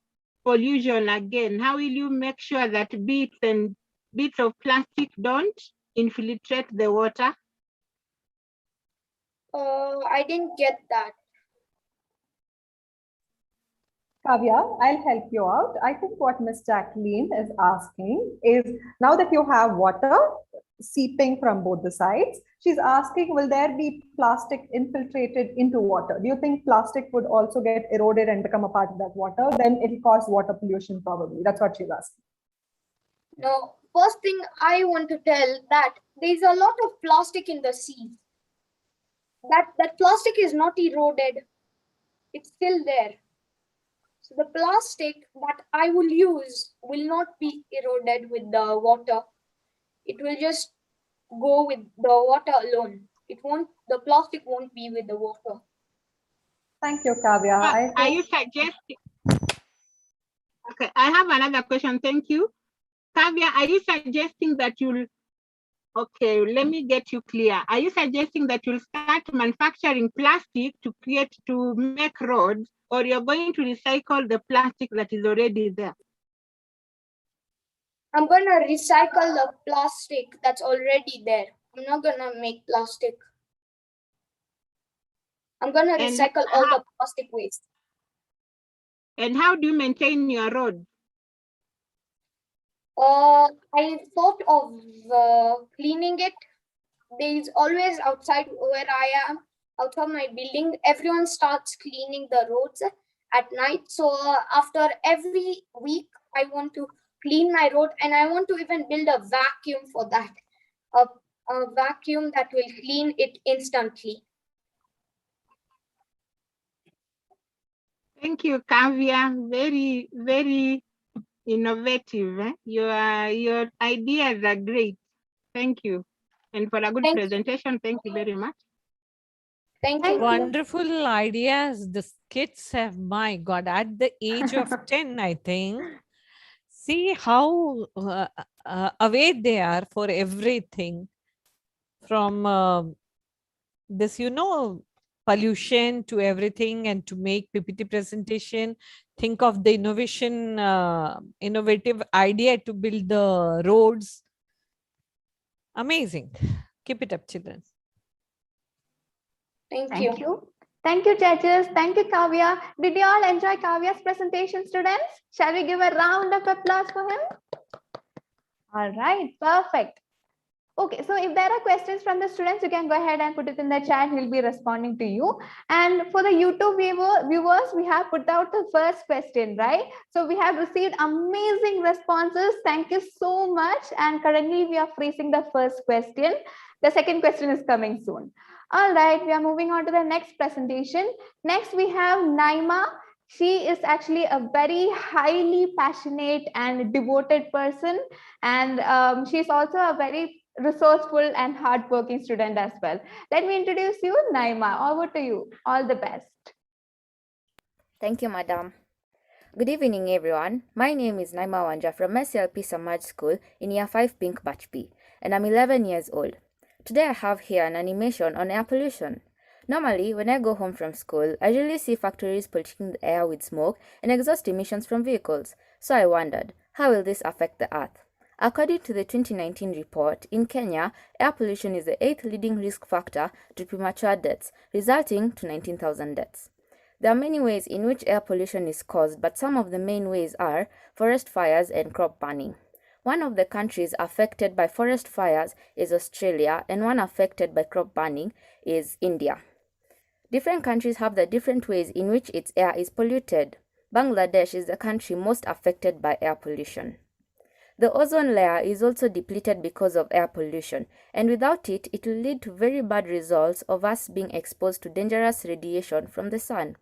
pollution again? How will you make sure that bits of plastic don't infiltrate the water? I didn't get that. Kavya, I'll help you out. I think what Ms. Jacqueline is asking is, now that you have water seeping from both the sides, she's asking, will there be plastic infiltrated into water? Do you think plastic would also get eroded and become a part of that water? Then it'll cause water pollution probably. That's what she's asking. No, first thing I want to tell that there's a lot of plastic in the sea. That plastic is not eroded. It's still there. So the plastic that I will use will not be eroded with the water. It will just go with the water alone. The plastic won't be with the water. Thank you, Kavya. Are you suggesting? Okay, I have another question. Thank you. Kavya, are you suggesting that you'll, okay, let me get you clear. Are you suggesting that you'll start manufacturing plastic to make roads, or you're going to recycle the plastic that is already there? I'm gonna recycle the plastic that's already there. I'm not gonna make plastic. I'm gonna recycle all the plastic waste. And how do you maintain your road? I thought of cleaning it. There's always outside where I am, outside my building, everyone starts cleaning the roads at night. So after every week, I want to clean my road, and I want to even build a vacuum for that. A vacuum that will clean it instantly. Thank you, Kavya. Very, very innovative. Eh? Your ideas are great. Thank you. And for a good presentation, thank you very much. Thank you. Wonderful ideas. The kids have, my God, at the age of 10, I think. See how aware they are for everything from this, pollution to everything, and to make PPT presentation, think of the innovative idea to build the roads. Amazing. Keep it up, children. Thank you. Thank you, judges. Thank you, Kavya. Did you all enjoy Kavya's presentation, students? Shall we give a round of applause for him? All right, perfect. Okay, so if there are questions from the students, you can go ahead and put it in the chat. He'll be responding to you. And for the YouTube viewers, we have put out the first question, right? So we have received amazing responses. Thank you so much. And currently we are freezing the first question. The second question is coming soon. All right, we are moving on to the next presentation. Next, we have Naima. She is actually a very highly passionate and devoted person, and she's also a very resourceful and hardworking student as well. Let me introduce you, Naima. Over to you. All the best. Thank you, Madam. Good evening, everyone. My name is Naima Wanja from SLP Samaj School in Year 5 Pink Batch B, and I'm 11 years old. Today I have here an animation on air pollution. Normally, when I go home from school, I usually see factories polluting the air with smoke and exhaust emissions from vehicles. So I wondered, how will this affect the earth? According to the 2019 report, in Kenya, air pollution is the 8th leading risk factor to premature deaths, resulting to 19,000 deaths. There are many ways in which air pollution is caused, but some of the main ways are forest fires and crop burning. One of the countries affected by forest fires is Australia, and one affected by crop burning is India. Different countries have the different ways in which its air is polluted. Bangladesh is the country most affected by air pollution. The ozone layer is also depleted because of air pollution, and without it, it will lead to very bad results of us being exposed to dangerous radiation from the sun.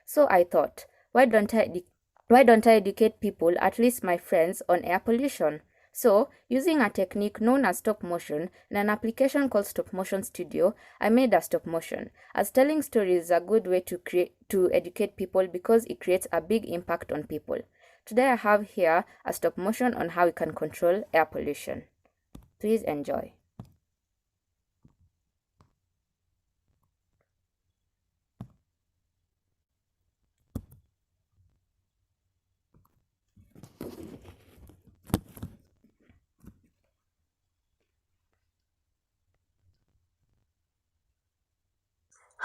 So I thought, why don't I educate people, at least my friends, on air pollution? So, using a technique known as stop motion and an application called Stop Motion Studio, I made a stop motion, as telling stories is a good way to educate people because it creates a big impact on people. Today I have here a stop motion on how we can control air pollution. Please enjoy.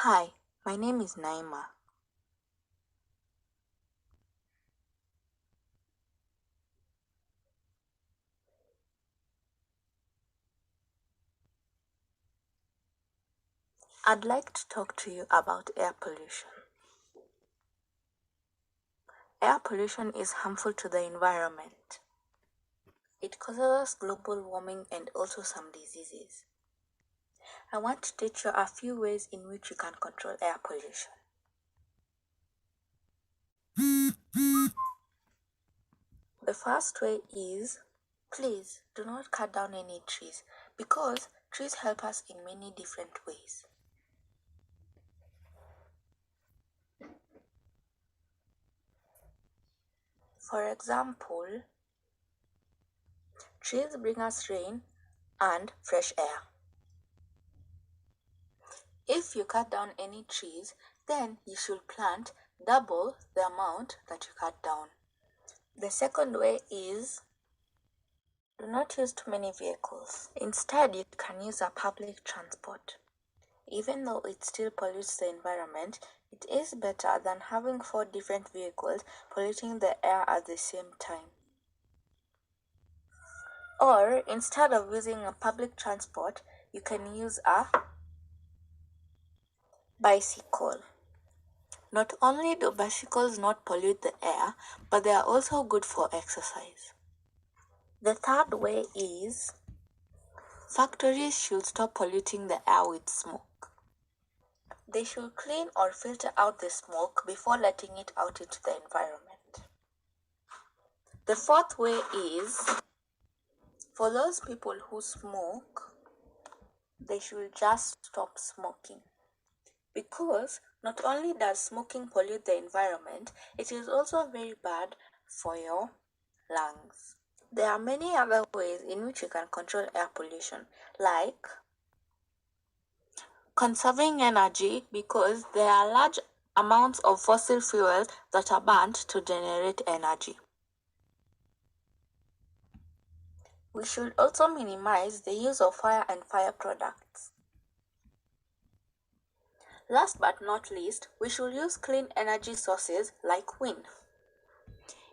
Hi, my name is Naima. I'd like to talk to you about air pollution. Air pollution is harmful to the environment. It causes global warming and also some diseases. I want to teach you a few ways in which you can control air pollution. The first way is, please do not cut down any trees because trees help us in many different ways. For example, trees bring us rain and fresh air. If you cut down any trees, then you should plant double the amount that you cut down. The second way is, do not use too many vehicles. Instead, you can use a public transport. Even though it still pollutes the environment, it is better than having 4 different vehicles polluting the air at the same time. Or, instead of using a public transport, you can use a bicycle. Not only do bicycles not pollute the air, but they are also good for exercise. The third way is, factories should stop polluting the air with smoke. They should clean or filter out the smoke before letting it out into the environment. The fourth way is, for those people who smoke, they should just stop smoking. Because not only does smoking pollute the environment, it is also very bad for your lungs. There are many other ways in which you can control air pollution, like conserving energy, because there are large amounts of fossil fuels that are burned to generate energy. We should also minimize the use of fire and fire products. Last but not least, we should use clean energy sources like wind.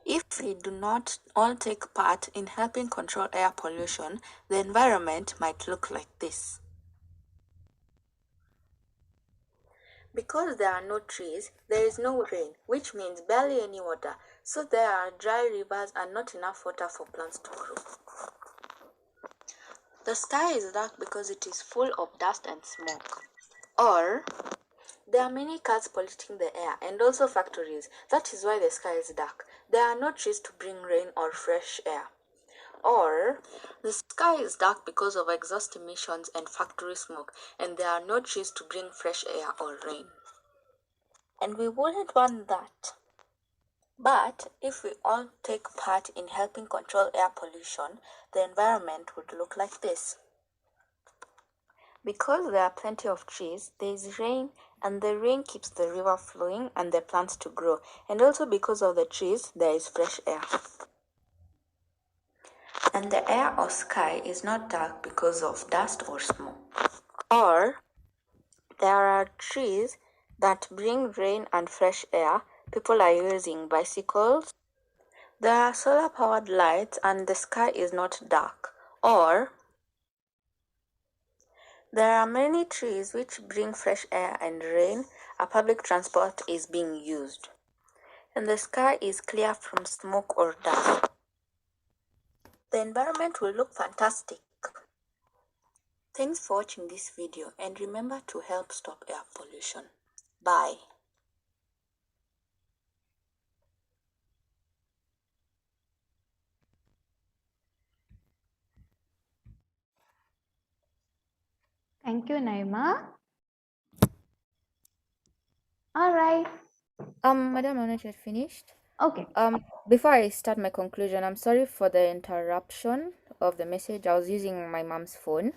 If we do not all take part in helping control air pollution, the environment might look like this. Because there are no trees, there is no rain, which means barely any water, so there are dry rivers and not enough water for plants to grow. The sky is dark because it is full of dust and smoke. Or, There are many cars polluting the air and also factories. That is why the sky is dark. There are no trees to bring rain or fresh air. Or the sky is dark because of exhaust emissions and factory smoke, and there are no trees to bring fresh air or rain. And we wouldn't want that. But if we all take part in helping control air pollution, the environment would look like this. Because there are plenty of trees, there is rain, and the rain keeps the river flowing and the plants to grow. And also because of the trees, there is fresh air. And the air or sky is not dark because of dust or smoke. Or there are trees that bring rain and fresh air. People are using bicycles. There are solar powered lights and the sky is not dark. Or there are many trees which bring fresh air and rain. A public transport is being used. And the sky is clear from smoke or dust. The environment will look fantastic. Thanks for watching this video and remember to help stop air pollution. Bye. Thank you, Naima. All right. Madam, I'm not yet finished. Okay. Before I start my conclusion, I'm sorry for the interruption of the message. I was using my mom's phone.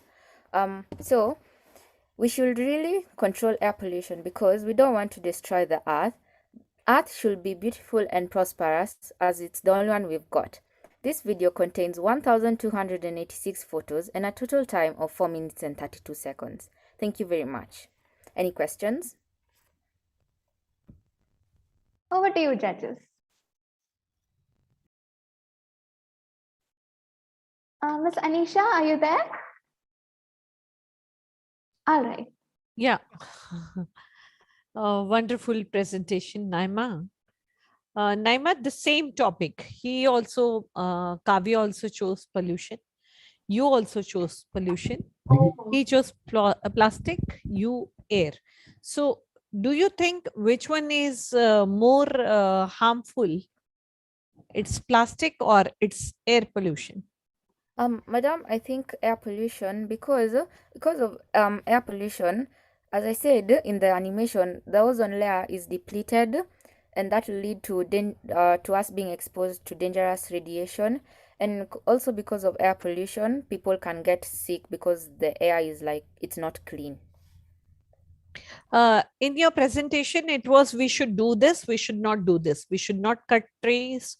So we should really control air pollution because we don't want to destroy the earth. Earth should be beautiful and prosperous as it's the only one we've got. This video contains 1,286 photos and a total time of 4 minutes and 32 seconds. Thank you very much. Any questions? Over to you, judges. Miss Anisha, are you there? All right. Yeah. Wonderful presentation, Naima. Naima, the same topic. He also, Kavya also chose pollution. You also chose pollution. He chose plastic, you air. So do you think which one is more harmful? It's plastic or it's air pollution? Madam, I think air pollution because of air pollution, as I said in the animation, the ozone layer is depleted, and that will lead to us being exposed to dangerous radiation. And also because of air pollution, people can get sick because the air is like it's not clean. In your presentation, it was we should do this, we should not do this, we should not cut trees,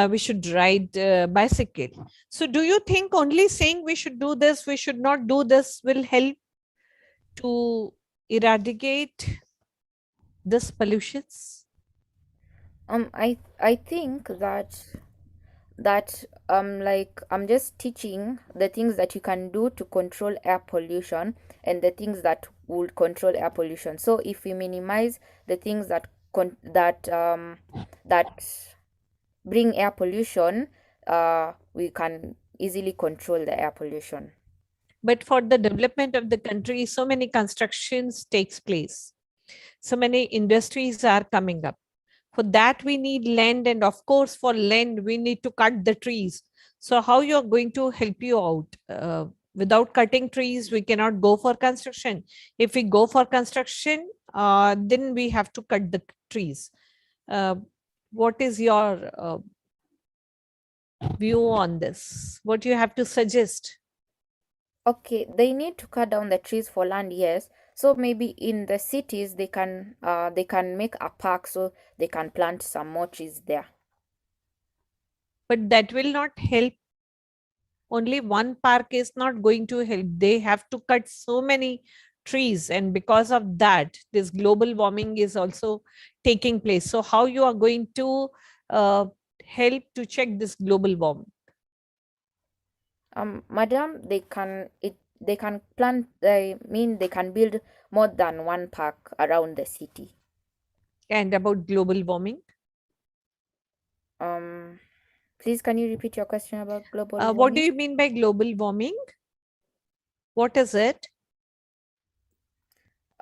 we should ride bicycle. So do you think only saying we should do this, we should not do this will help to eradicate this pollutions? I think that like I'm just teaching the things that you can do to control air pollution and the things that will control air pollution. So if we minimize the things that bring air pollution, we can easily control the air pollution. But for the development of the country, so many constructions takes place. So many industries are coming up. For that, we need land. And of course, for land, we need to cut the trees. So how you're going to help you out? Without cutting trees, we cannot go for construction. If we go for construction, then we have to cut the trees. What is your view on this? What do you have to suggest? Okay, they need to cut down the trees for land, yes. So maybe in the cities they can make a park so they can plant some more trees there. But that will not help. Only one park is not going to help. They have to cut so many trees, and because of that, this global warming is also taking place. So how you are going to help to check this global warming? Madam, they can plant. They can build more than one park around the city. And about global warming? Please, can you repeat your question about global warming? What do you mean by global warming? What is it?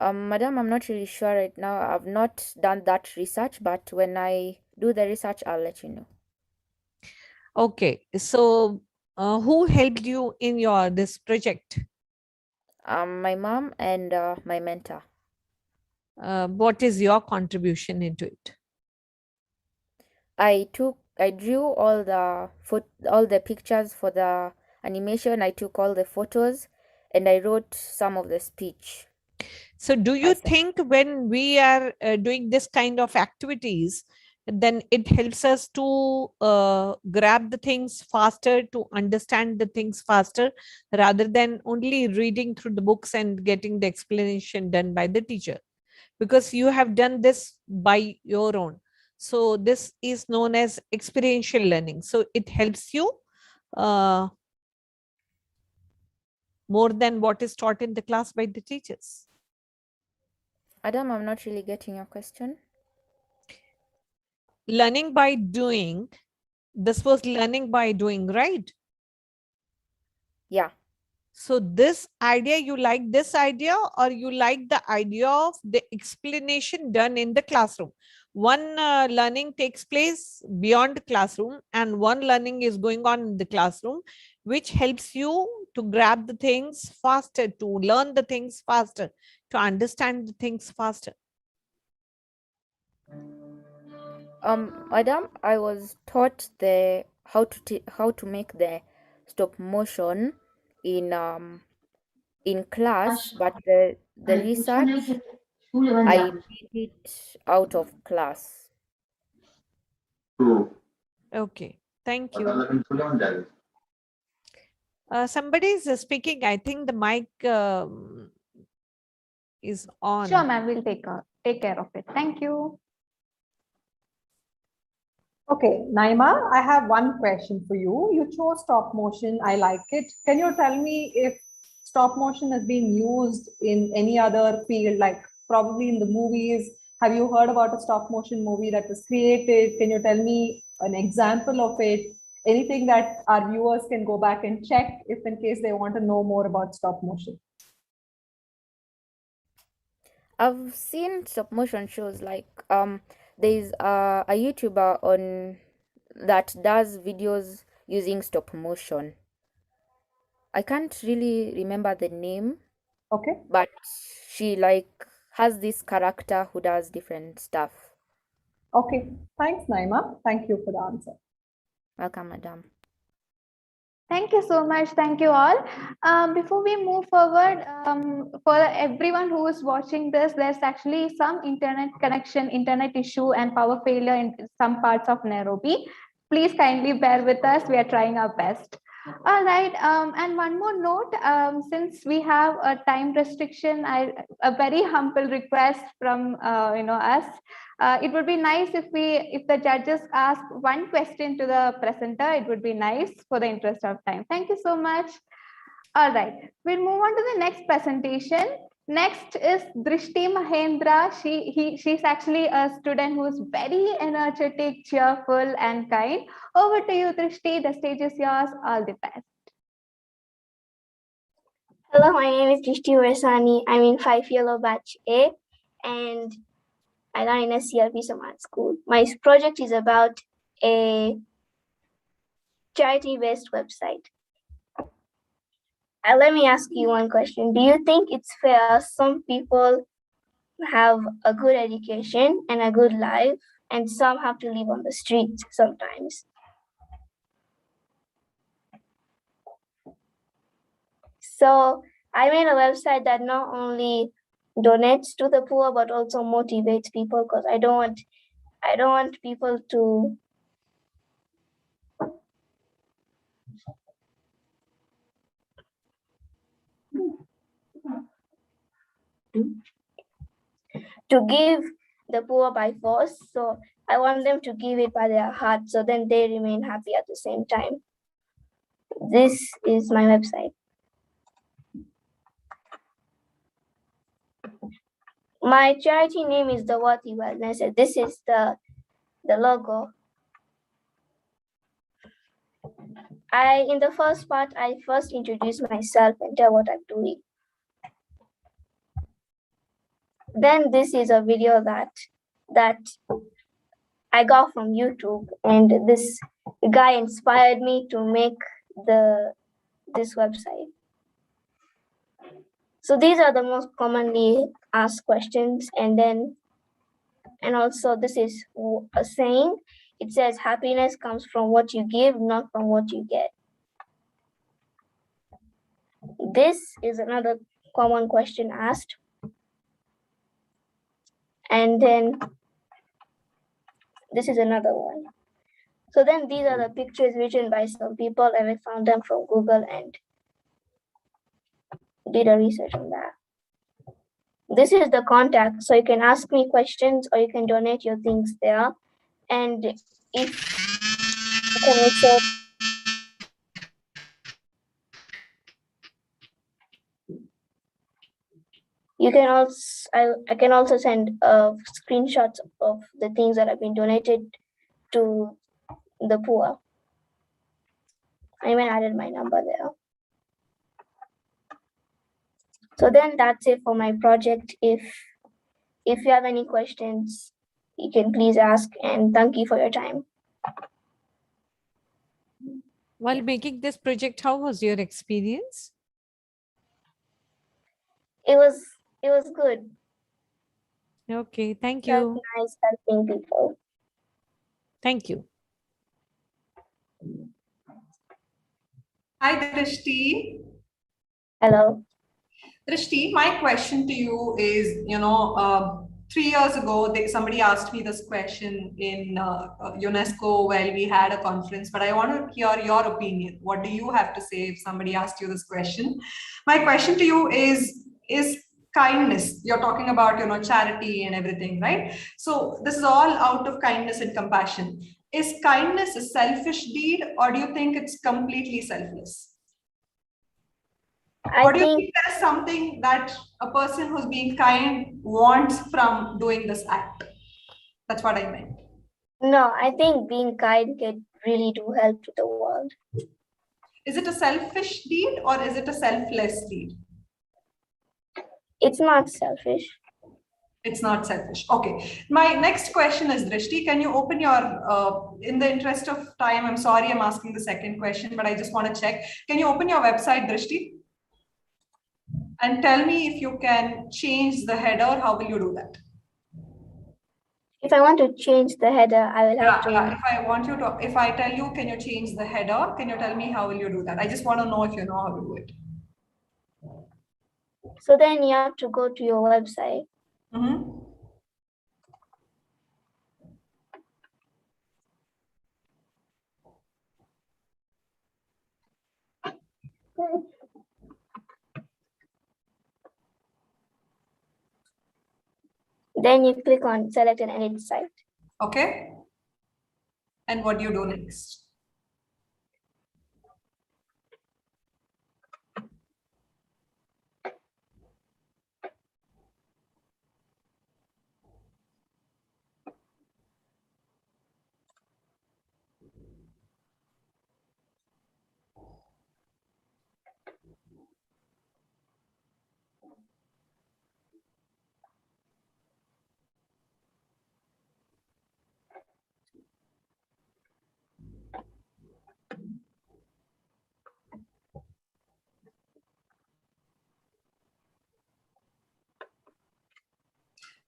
Madam, I'm not really sure right now. I've not done that research, but when I do the research, I'll let you know. Okay, so who helped you in your this project? My mom and my mentor. What is your contribution into it? I drew all the pictures for the animation. I took all the photos, and I wrote some of the speech. So do you think when we are doing this kind of activities, then it helps us to grab the things faster, to understand the things faster, rather than only reading through the books and getting the explanation done by the teacher? Because you have done this by your own. So this is known as experiential learning. So it helps you more than what is taught in the class by the teachers. Adam, I'm not really getting your question. Learning by doing, this was learning by doing, right? Yeah. So this idea, you like this idea, or you like the idea of the explanation done in the classroom? One learning takes place beyond classroom, and one learning is going on in the classroom, which helps you to grab the things faster, to learn the things faster, to understand the things faster. Madam, I was taught how to make the stop motion in class, but the research I did it out of class. Okay, thank you. Somebody is speaking. I think the mic is on. Sure, ma'am. We'll take care of it. Thank you. Okay, Naima, I have one question for you. You chose stop motion. I like it. Can you tell me if stop motion has been used in any other field, like probably in the movies? Have you heard about a stop motion movie that was created? Can you tell me an example of it? Anything that our viewers can go back and check if in case they want to know more about stop motion? I've seen stop motion shows like there's a YouTuber on that does videos using stop motion. I can't really remember the name. Okay. But she like has this character who does different stuff. Okay. Thanks, Naima. Thank you for the answer. Welcome, madam. Thank you so much. Thank you all. Before we move forward, for everyone who is watching this, there's actually some internet issue and power failure in some parts of Nairobi. Please kindly bear with us. We are trying our best. All right. And one more note, since we have a time restriction, a very humble request from us. It would be nice if the judges ask one question to the presenter. It would be nice for the interest of time. Thank you so much. All right, we'll move on to the next presentation. Next is Drishti Mahendra. She's actually a student who's very energetic, cheerful, and kind. Over to you, Drishti. The stage is yours. All the best. Hello, my name is Drishti Versani. I'm in 5 Yellow Batch A, and I learn in SCLP Samad School. My project is about a charity-based website. Let me ask you one question. Do you think it's fair some people have a good education and a good life, and some have to live on the streets sometimes? So I made a website that not only donates to the poor but also motivates people, because I don't want people to give the poor by force. So I want them to give it by their heart, so then they remain happy at the same time. This is my website. My charity name is the Worthy Wellness. This is the logo. In the first part, I first introduce myself and tell what I'm doing. Then this is a video that I got from YouTube, and this guy inspired me to make this website. So these are the most commonly asked questions, and also this is a saying. It says happiness comes from what you give, not from what you get. This is another common question asked. And then this is another one. So then these are the pictures written by some people, and I found them from Google and did a research on that. This is the contact, so you can ask me questions or you can donate your things there. And if you can also I can also send screenshots of the things that have been donated to the poor. I even added my number there. So then that's it for my project. If you have any questions, you can please ask, and thank you for your time. While making this project, how was your experience? It was good. Okay, thank Felt you. nice helping people. Thank you. Hi, Drishti. Hello. Drishti, my question to you is, 3 years ago, somebody asked me this question in UNESCO while we had a conference, but I want to hear your opinion. What do you have to say if somebody asked you this question? My question to you is kindness. You're talking about, charity and everything, right? So this is all out of kindness and compassion. Is kindness a selfish deed, or do you think it's completely selfless? Or do you think there's something that a person who's being kind wants from doing this act? That's what I meant. No, I think being kind can really do help to the world. Is it a selfish deed or is it a selfless deed? It's not selfish. It's not selfish. Okay. My next question is, Drishti, can you open your, in the interest of time, I'm sorry I'm asking the second question, but I just want to check. Can you open your website, Drishti? And tell me if you can change the header, how will you do that? If I want to change the header, I will have to. If I tell you, can you change the header? Can you tell me how will you do that? I just want to know if you know how to do it. So then you have to go to your website. Mm-hmm. Then you click on select an edit site. Okay. And what do you do next?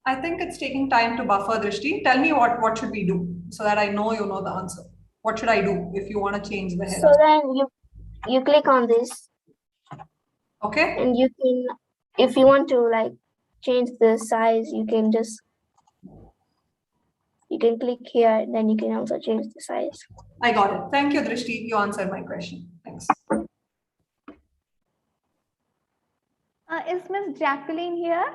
I think it's taking time to buffer, Drishti. Tell me what should we do so that I know you know the answer. What should I do if you want to change the header? So then you click on this. Okay. And you can, if you want to like change the size, you can click here, then you can also change the size. I got it. Thank you, Drishti. You answered my question. Thanks. Is Miss Jacqueline here?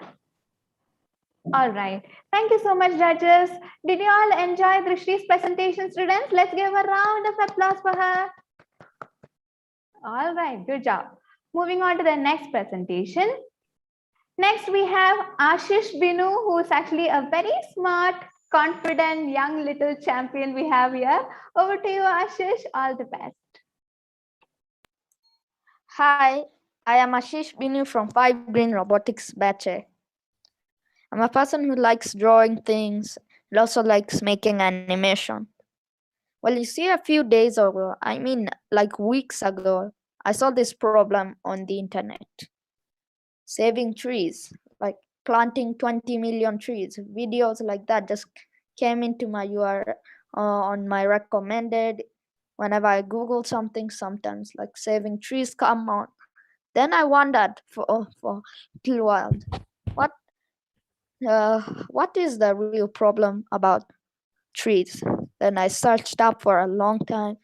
All right. Thank you so much, judges. Did you all enjoy Drishti's presentation, students? Let's give a round of applause for her. All right, good job. Moving on to the next presentation. Next, we have Ashish Binu, who is actually a very smart, confident, young little champion we have here. Over to you, Ashish. All the best. Hi, I am Ashish Binu from 5 Green Robotics Batch. I'm a person who likes drawing things and also likes making animation. Well, you see, a few days ago, I mean, like weeks ago, I saw this problem on the internet. Saving trees, like planting 20 million trees. Videos like that just came into my URL on my recommended. Whenever I Google something, sometimes like saving trees come on. Then I wondered for a little while, what what is the real problem about trees? Then I searched up for a long time,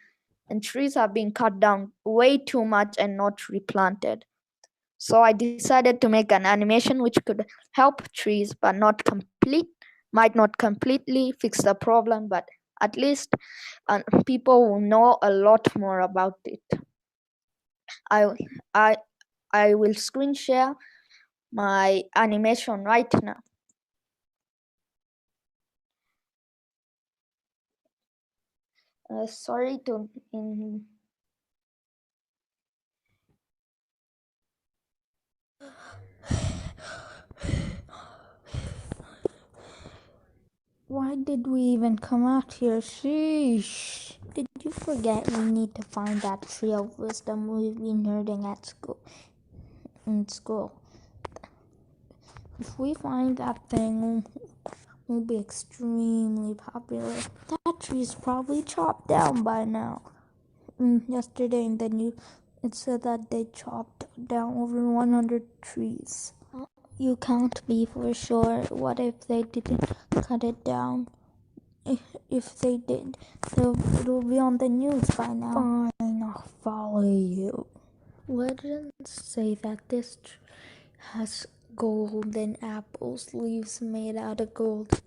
and trees have been cut down way too much and not replanted. So I decided to make an animation which could help trees, but might not completely fix the problem, but at least people will know a lot more about it. I will screen share my animation right now. Sorry to Why did we even come out here? Sheesh. Did you forget we need to find that tree of wisdom we've been nerding at school? In school. If we find that thing, we'll be extremely popular. That tree's probably chopped down by now. Yesterday in the news, it said that they chopped down over 100 trees. You can't be for sure. What if they didn't cut it down? If they did, it'll be on the news by now. Fine, I'll follow you. Legends say that this tree has golden apples, leaves made out of gold.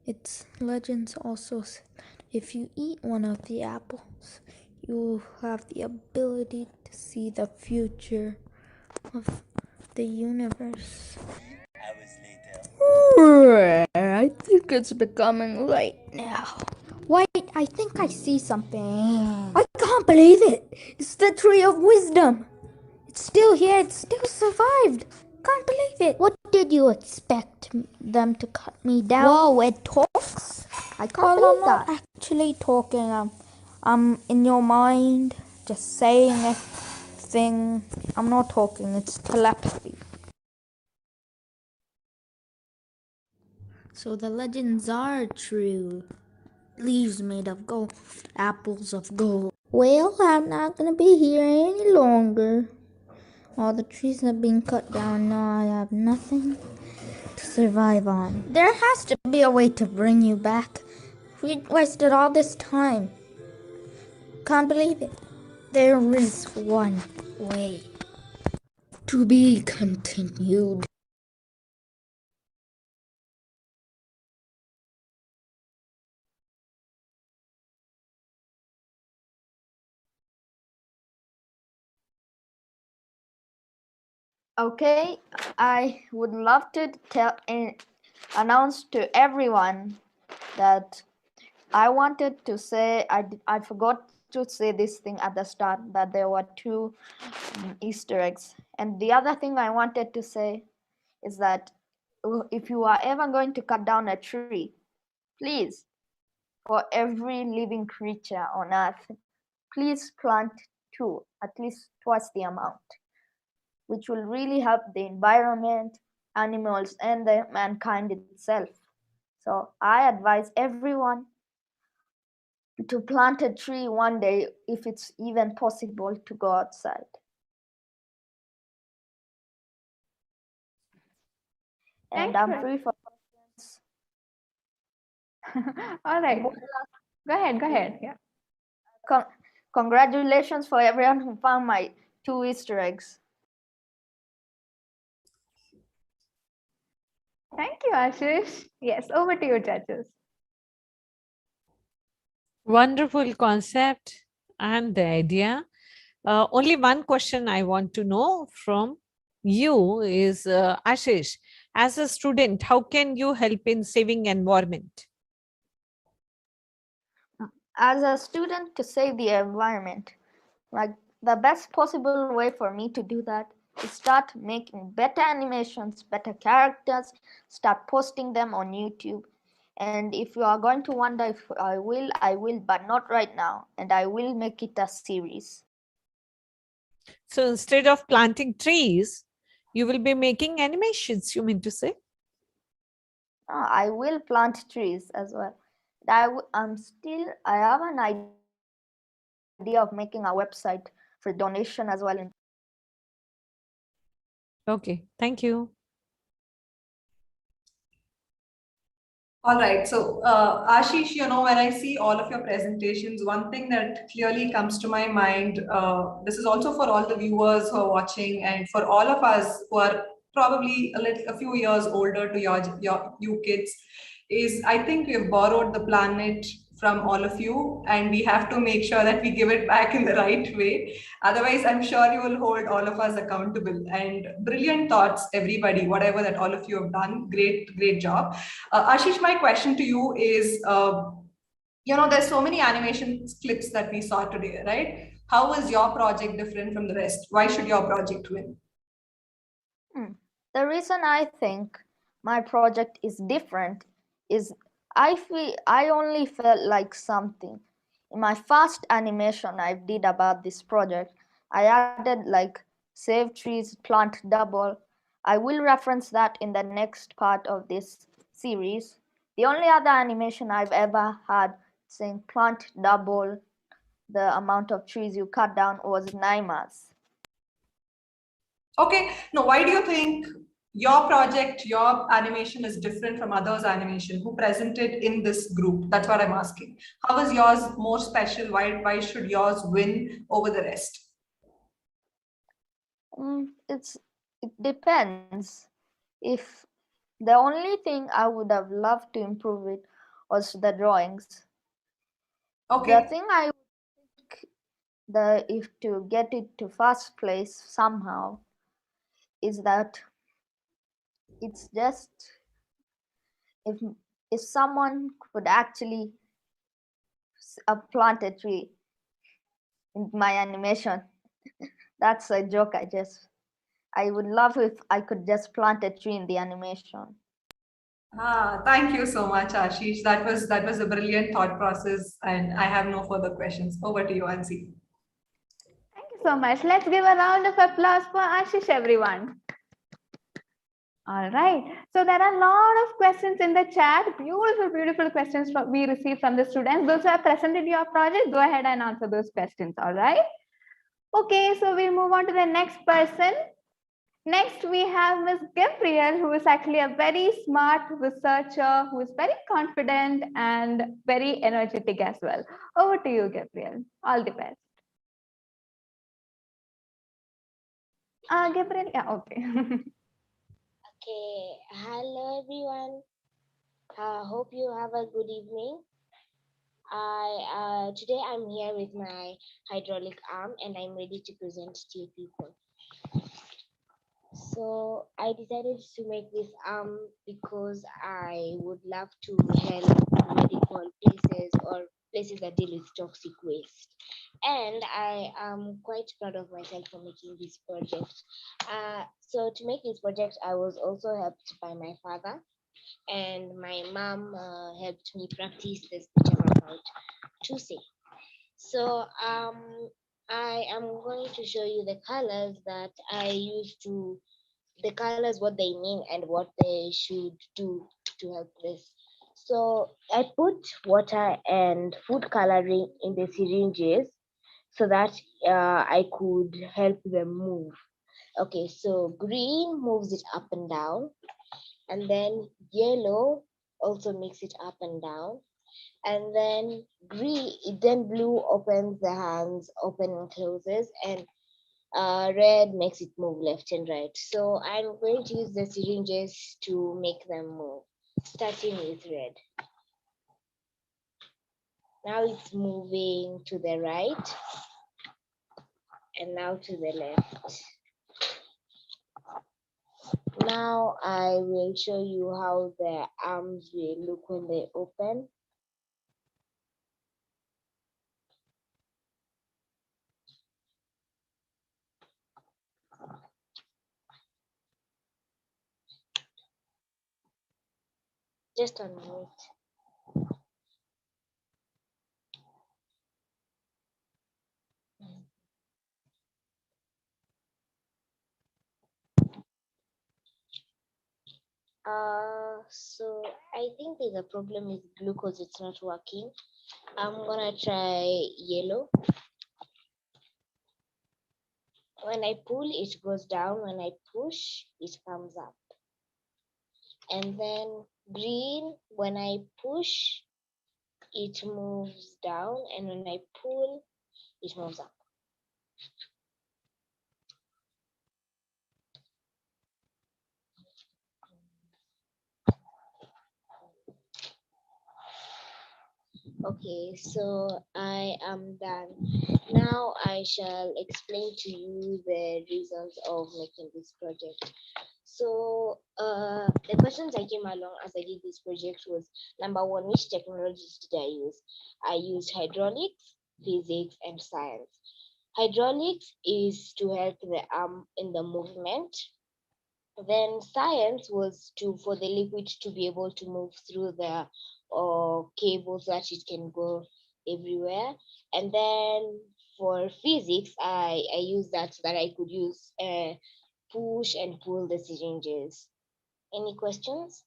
Its legends also say that if you eat one of the apples, you will have the ability to see the future of the universe. I think it's becoming late now. Wait, I think I see something. I can't believe it. It's the tree of wisdom. It's still here. It still survived. Can't believe it. What did you expect them to cut me down? Whoa, it talks? I can't believe that. I'm not actually talking. I'm in your mind, just saying a thing. I'm not talking. It's telepathy. So the legends are true. Leaves made of gold, apples of gold. Well, I'm not gonna be here any longer. All the trees have been cut down. Now I have nothing to survive on. There has to be a way to bring you back. We wasted all this time. Can't believe it. There is one way. To be continued. Okay, I would love to announce to everyone that I wanted to say, I forgot to say this thing at the start, that there were two Easter eggs. And the other thing I wanted to say is that if you are ever going to cut down a tree, please, for every living creature on earth, please plant two, at least twice the amount, which will really help the environment, animals, and the mankind itself. So I advise everyone to plant a tree one day if it's even possible to go outside. And I'm free for questions. All right. Go ahead. Yeah. Congratulations for everyone who found my two Easter eggs. Thank you, Ashish. Yes, over to you, judges. Wonderful concept and the idea. Only one question I want to know from you is, Ashish, as a student, how can you help in saving environment? As a student, to save the environment, like the best possible way for me to do that Start making better animations, better characters, start posting them on YouTube. And if you are going to wonder if I will, but not right now. And I will make it a series. So instead of planting trees, you will be making animations, you mean to say? I will plant trees as well. I have an idea of making a website for donation as well. Okay, thank you. All right. So, Ashish, when I see all of your presentations, one thing that clearly comes to my mind, this is also for all the viewers who are watching and for all of us who are probably a few years older to you kids, is I think we've borrowed the planet from all of you, and we have to make sure that we give it back in the right way. Otherwise, I'm sure you will hold all of us accountable. And brilliant thoughts, everybody, whatever that all of you have done. Great, great job. Ashish, my question to you is, there's so many animation clips that we saw today, right? How is your project different from the rest? Why should your project win? The reason I think my project is different is I only felt like something. In my first animation I did about this project, I added like save trees, plant double. I will reference that in the next part of this series. The only other animation I've ever had saying plant double the amount of trees you cut down was Naima's. Okay, now why do you think your project, your animation is different from others' animation who presented in this group? That's what I'm asking. How is yours more special? Why should yours win over the rest? It depends. If the only thing I would have loved to improve it was the drawings. Okay. The thing I think if to get it to first place somehow is that it's just if someone could actually plant a tree in my animation. That's a joke. I would love if I could just plant a tree in the animation. Thank you so much, Ashish. That was a brilliant thought process, and I have no further questions. Over to you, Ansi. Thank you so much. Let's give a round of applause for Ashish, everyone. All right. So there are a lot of questions in the chat. Beautiful, beautiful questions we received from the students. Those who have presented your project, go ahead and answer those questions. All right. Okay. So we'll move on to the next person. Next, we have Ms. Gabrielle, who is actually a very smart researcher, who is very confident and very energetic as well. Over to you, Gabrielle. All the best. Gabrielle, yeah, okay. Okay, hello everyone. Hope you have a good evening. Today I'm here with my hydraulic arm and I'm ready to present to you people. So I decided to make this arm because I would love to help medical places or places that deal with toxic waste. And I am quite proud of myself for making this project. So to make this project, I was also helped by my father, and my mom helped me practice the speech I'm about to say. So I am going to show you the colors that I used to, the colors, what they mean and what they should do to help this. So I put water and food coloring in the syringes so that I could help them move. Okay, so green moves it up and down, and then yellow also makes it up and down, and then blue opens the hands, open and closes, and red makes it move left and right. So I'm going to use the syringes to make them move, starting with red. Now it's moving to the right and now to the left. Now I will show you how the arms will look when they open. Just a minute. So I think there's a problem with glucose. It's not working. I'm gonna try yellow. When I pull, it goes down. When I push, it comes up. And then green, when I push, it moves down. And when I pull, it moves up. Okay, so I am done. Now I shall explain to you the reasons of making this project. So the questions I came along as I did this project was, number one, which technologies did I use? I used hydraulics, physics, and science. Hydraulics is to help the arm in the movement. Then science was for the liquid to be able to move through the cables so that it can go everywhere. And then for physics, I used that so that I could use push and pull the syringes. Any questions?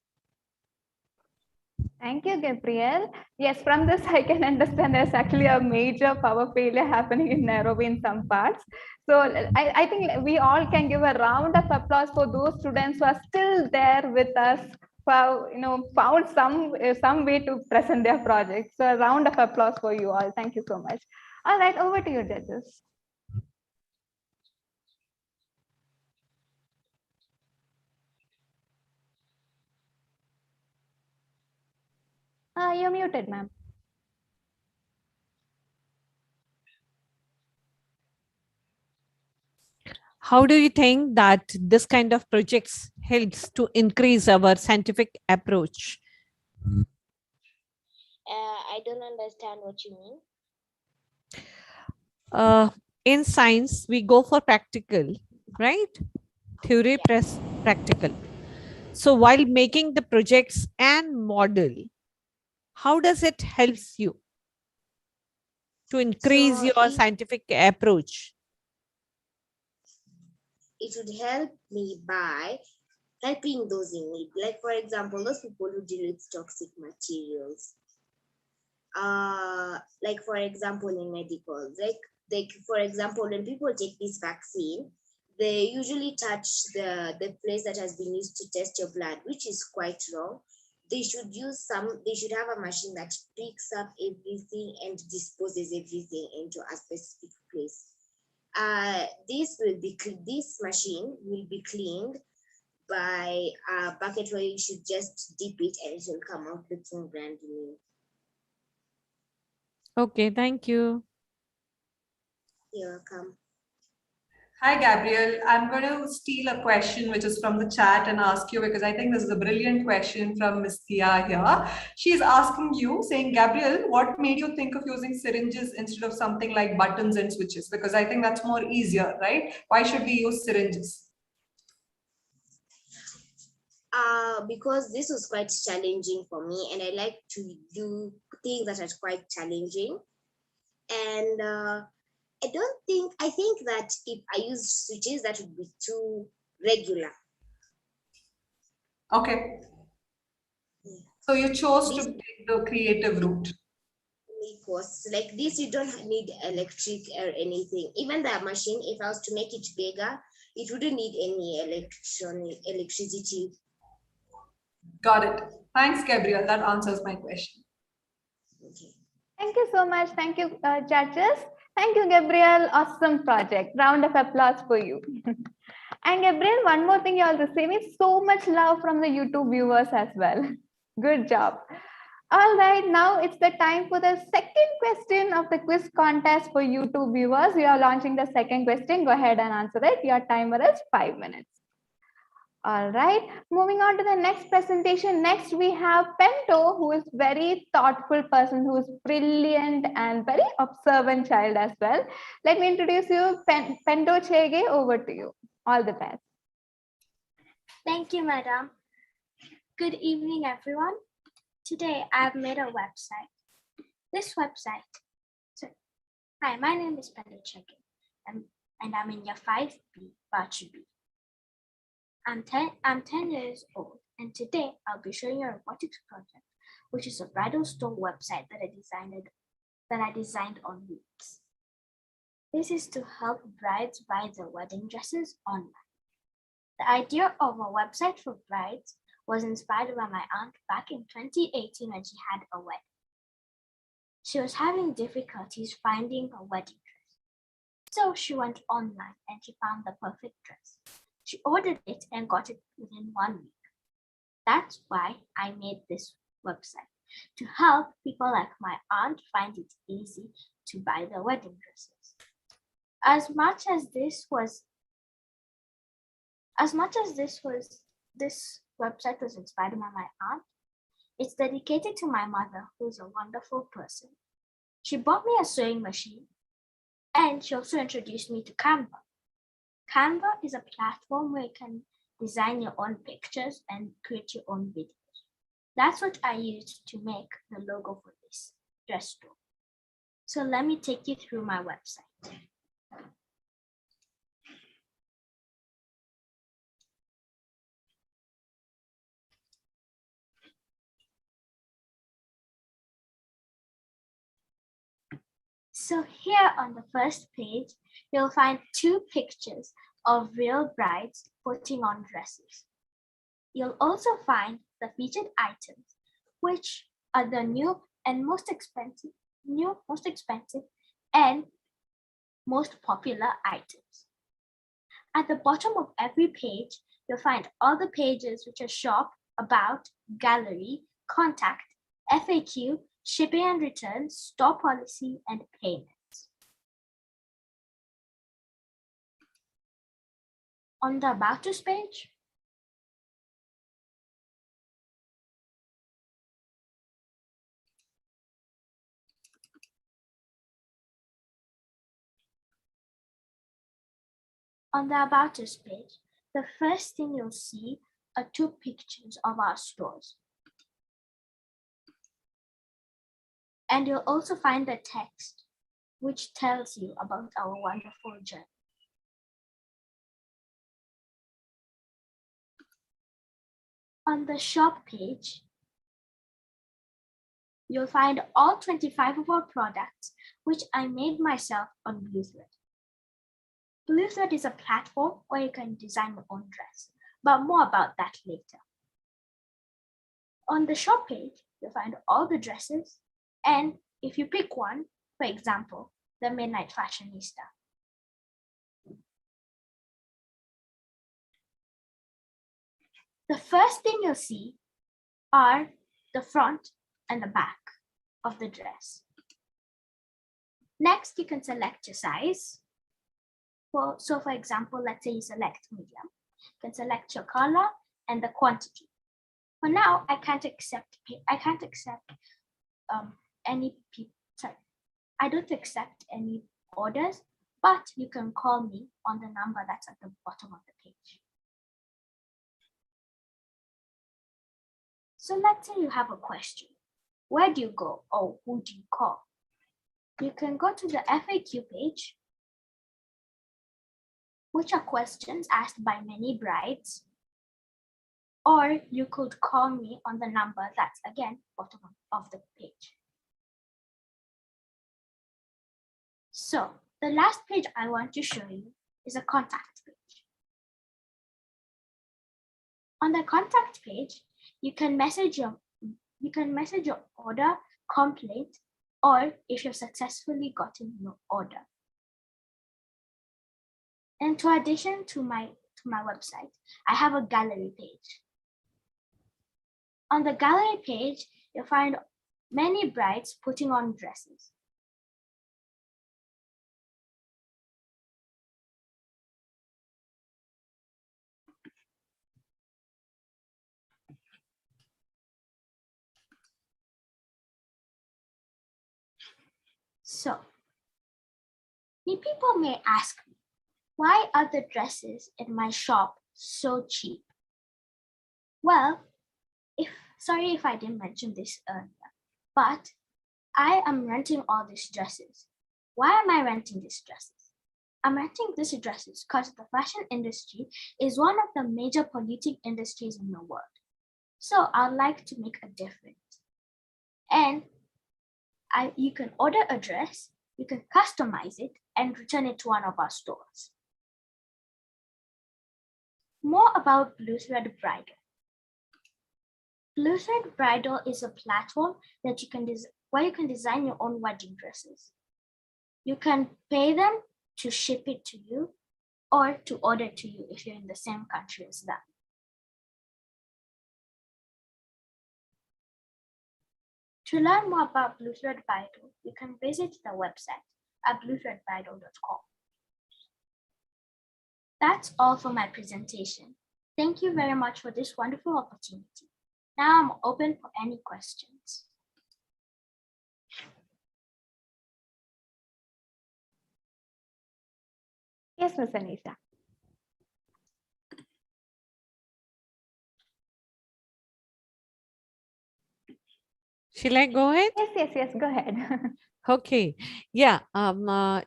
Thank you, Gabriel. Yes, from this I can understand there's actually a major power failure happening in Nairobi in some parts. So I think we all can give a round of applause for those students who are still there with us, who have, found some way to present their project. So a round of applause for you all. Thank you so much. All right, over to you, judges. You're muted, ma'am. How do you think that this kind of projects helps to increase our scientific approach? I don't understand what you mean. In science, we go for practical, right? Theory plus practical. So while making the projects and model, how does it helps you to increase So your scientific approach? it would help me by helping those in need. Like, for example, those people who deal with toxic materials. Like, for example, in medical, like for example, when people take this vaccine, they usually touch the place that has been used to test your blood, which is quite wrong. They should have a machine that picks up everything and disposes everything into a specific place. This machine will be cleaned by a bucket where you should just dip it and it will come out looking brand new. Okay, thank you. You're welcome. Hi, Gabriel. I'm going to steal a question which is from the chat and ask you, because I think this is a brilliant question from Ms. Tia here. She's asking you, saying, Gabriel, what made you think of using syringes instead of something like buttons and switches? Because I think that's more easier, right? Why should we use syringes? Because this was quite challenging for me, and I like to do things that are quite challenging. And I think that if I use switches, that would be too regular. Okay. So you chose to take the creative route. Because like this, you don't need electric or anything. Even the machine, if I was to make it bigger, it wouldn't need any electricity. Got it. Thanks, Gabriel. That answers my question. Okay. Thank you so much. Thank you, judges. Thank you, Gabriel. Awesome project. Round of applause for you. And Gabriel, one more thing, you are receiving so much love from the YouTube viewers as well. Good job. All right, now it's the time for the second question of the quiz contest for YouTube viewers. We are launching the second question. Go ahead and answer it. Your timer is 5 minutes. All right, moving on to the next presentation. Next, we have Pento, who is very thoughtful person, who is brilliant and very observant child as well. Let me introduce you, Pento Chege, over to you. All the best. Thank you, madam. Good evening, everyone. Today I've made a website. This website. So, hi, my name is Pandit and I'm in year 5B, batch B. I'm 10 years old, and today I'll be showing you a robotics project, which is a bridal store website that I designed on Wix. This is to help brides buy their wedding dresses online. The idea of a website for brides was inspired by my aunt back in 2018 when she had a wedding. She was having difficulties finding a wedding dress. So she went online and she found the perfect dress. She ordered it and got it within 1 week. That's why I made this website, to help people like my aunt find it easy to buy their wedding dresses. As much as this website was inspired by my aunt, it's dedicated to my mother, who's a wonderful person. She bought me a sewing machine, and she also introduced me to Canva. Canva is a platform where you can design your own pictures and create your own videos. That's what I used to make the logo for this dress store. So let me take you through my website. So here on the first page, you'll find 2 pictures of real brides putting on dresses. You'll also find the featured items, which are the new and most expensive and most popular items. At the bottom of every page, you'll find all the pages which are shop, about, gallery, contact, FAQ, shipping and returns, store policy, and payments. On the About Us page, the first thing you'll see are 2 pictures of our stores. And you'll also find the text, which tells you about our wonderful journey. On the shop page, you'll find all 25 of our products, which I made myself on Bluethread. Bluethread is a platform where you can design your own dress, but more about that later. On the shop page, you'll find all the dresses, and if you pick one, for example, the Midnight Fashionista. The first thing you'll see are the front and the back of the dress. Next, you can select your size. So for example, let's say you select medium. You can select your color and the quantity. For now, I don't accept any orders, but you can call me on the number that's at the bottom of the page. So let's say you have a question. Where do you go, or who do you call? You can go to the FAQ page, which are questions asked by many brides, or you could call me on the number that's again bottom of the page. So the last page I want to show you is a contact page. On the contact page, you can message your order, complaint, or if you've successfully gotten your order. And to addition to my website, I have a gallery page. On the gallery page, you'll find many brides putting on dresses. So, people may ask me, why are the dresses in my shop so cheap? Well, if sorry if I didn't mention this earlier, but I am renting all these dresses. Why am I renting these dresses? I'm renting these dresses because the fashion industry is one of the major polluting industries in the world. So I'd like to make a difference. And you can order a dress, you can customize it, and return it to one of our stores. More about Blue Thread Bridal. Blue Thread Bridal is a platform that where you can design your own wedding dresses. You can pay them to ship it to you or to order to you if you're in the same country as them. To learn more about Blue Thread Bridal, you can visit the website at bluethreadbridal.com. That's all for my presentation. Thank you very much for this wonderful opportunity. Now I'm open for any questions. Yes, Ms. Anisha. Shall I go ahead? Yes, go ahead. Okay. Yeah.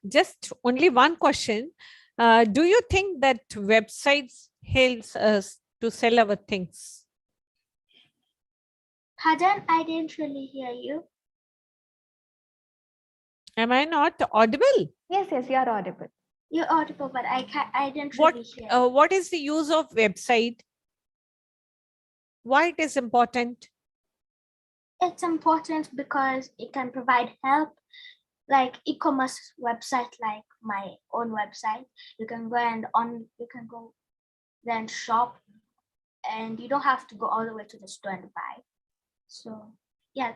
Just only one question. Do you think that websites helps us to sell our things? Pardon, I didn't really hear you. Am I not audible? Yes, you are audible. You're audible, but I didn't really hear you. What is the use of website? Why it is important? It's important because it can provide help, like e-commerce website, like my own website. You can go then shop, and you don't have to go all the way to the store and buy. So yeah,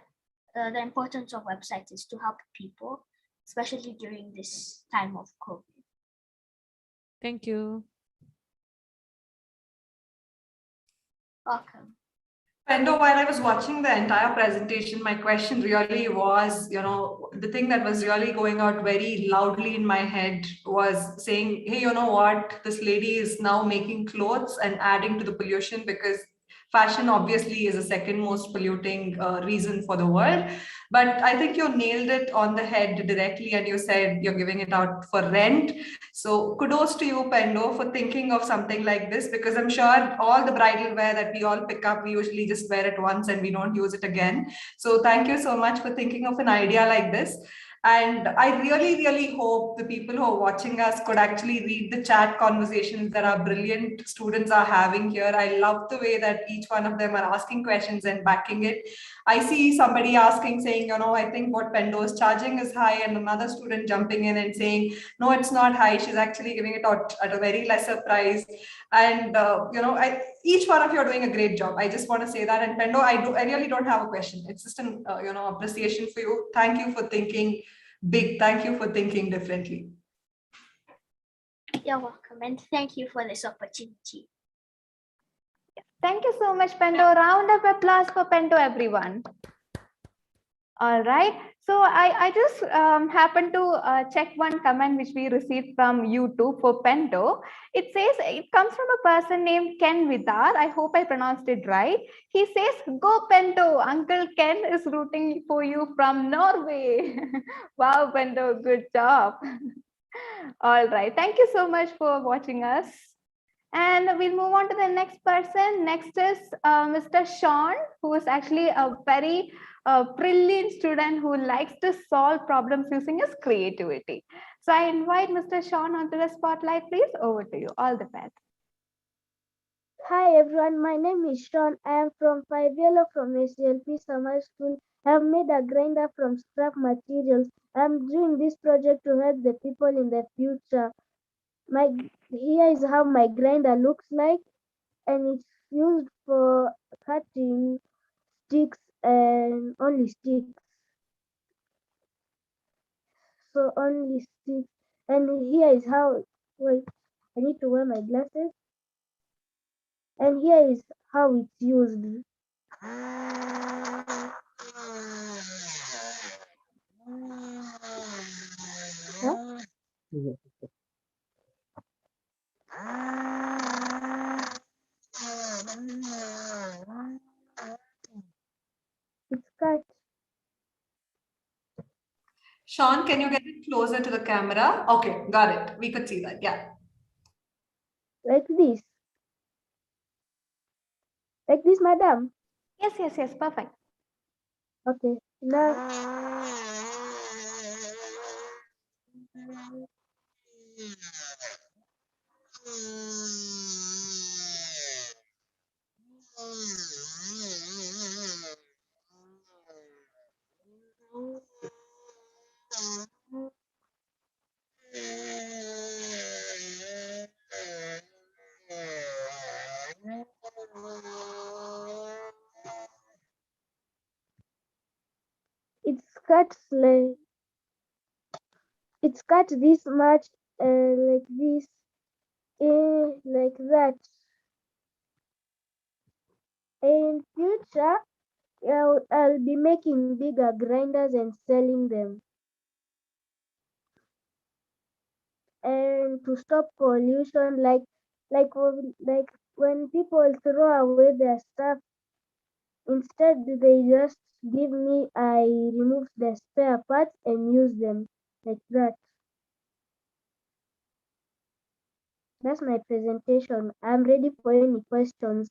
the importance of websites is to help people, especially during this time of COVID. Thank you. Welcome. Pendo, while I was watching the entire presentation, my question really was, the thing that was really going out very loudly in my head was saying, hey, you know what? This lady is now making clothes and adding to the pollution, because fashion obviously is the second most polluting reason for the world. But I think you nailed it on the head directly, and you said you're giving it out for rent. So kudos to you, Pendo, for thinking of something like this, because I'm sure all the bridal wear that we all pick up, we usually just wear it once and we don't use it again. So thank you so much for thinking of an idea like this. And I really, really hope the people who are watching us could actually read the chat conversations that our brilliant students are having here. I love the way that each one of them are asking questions and backing it. I see somebody asking, saying, I think what Pendo is charging is high, and another student jumping in and saying, no, it's not high. She's actually giving it out at a very lesser price. And, each one of you are doing a great job. I just want to say that. And Pendo, I really don't have a question. It's just an, appreciation for you. Thank you for thinking big. Thank you for thinking differently. You're welcome, and thank you for this opportunity. Thank you so much, Pendo. Round of applause for Pendo, everyone. All right. So I just happened to check one comment which we received from YouTube for Pendo. It says it comes from a person named Ken Vidar. I hope I pronounced it right. He says, "Go Pendo, Uncle Ken is rooting for you from Norway." Wow, Pendo, good job. All right. Thank you so much for watching us. And we'll move on to the next person. Next is Mr. Sean, who is actually a very brilliant student who likes to solve problems using his creativity. So I invite Mr. Sean onto the spotlight, please. Over to you. All the best. Hi everyone, my name is Sean. I am from 5 Yellow from SLP Summer School. I have made a grinder from scrap materials. I am doing this project to help the people in the future. Here is how my grinder looks like, and it's used for cutting sticks and only sticks. So only sticks. And here is how, wait, I need to wear my glasses. And here is how it's used. Huh? cut. Sean, can you get it closer to the camera? Okay, got it. We could see that. Yeah. Like this. Like this, madam. Yes, yes, yes, perfect. Okay. Now it's cut like it's cut this much, like this, like that. In future, I'll be making bigger grinders and selling them. And to stop pollution, like when people throw away their stuff, instead they just give me, I remove the spare parts and use them like that. That's my presentation. I'm ready for any questions.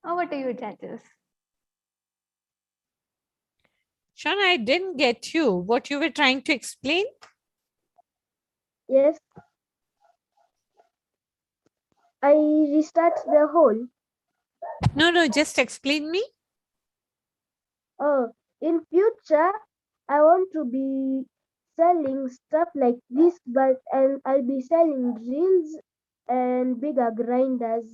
Over to you, judges. Sean, I didn't get you. What you were trying to explain? Yes. I restart the hole. No, just explain me. Oh, in future, I want to be selling stuff like this, and I'll be selling drills and bigger grinders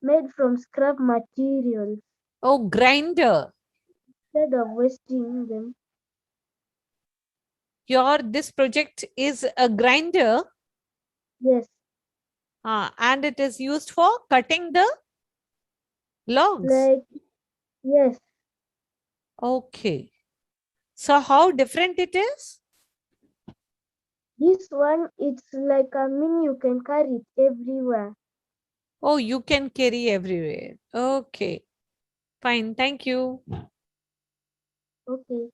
made from scrap materials Oh, grinder. instead of wasting them. This project is a grinder. Yes. And it is used for cutting the logs. Like, yes. Okay. So how different it is? This one, it's like a mini, you can carry it everywhere. Oh, you can carry everywhere. Okay. Fine. Thank you. Okay.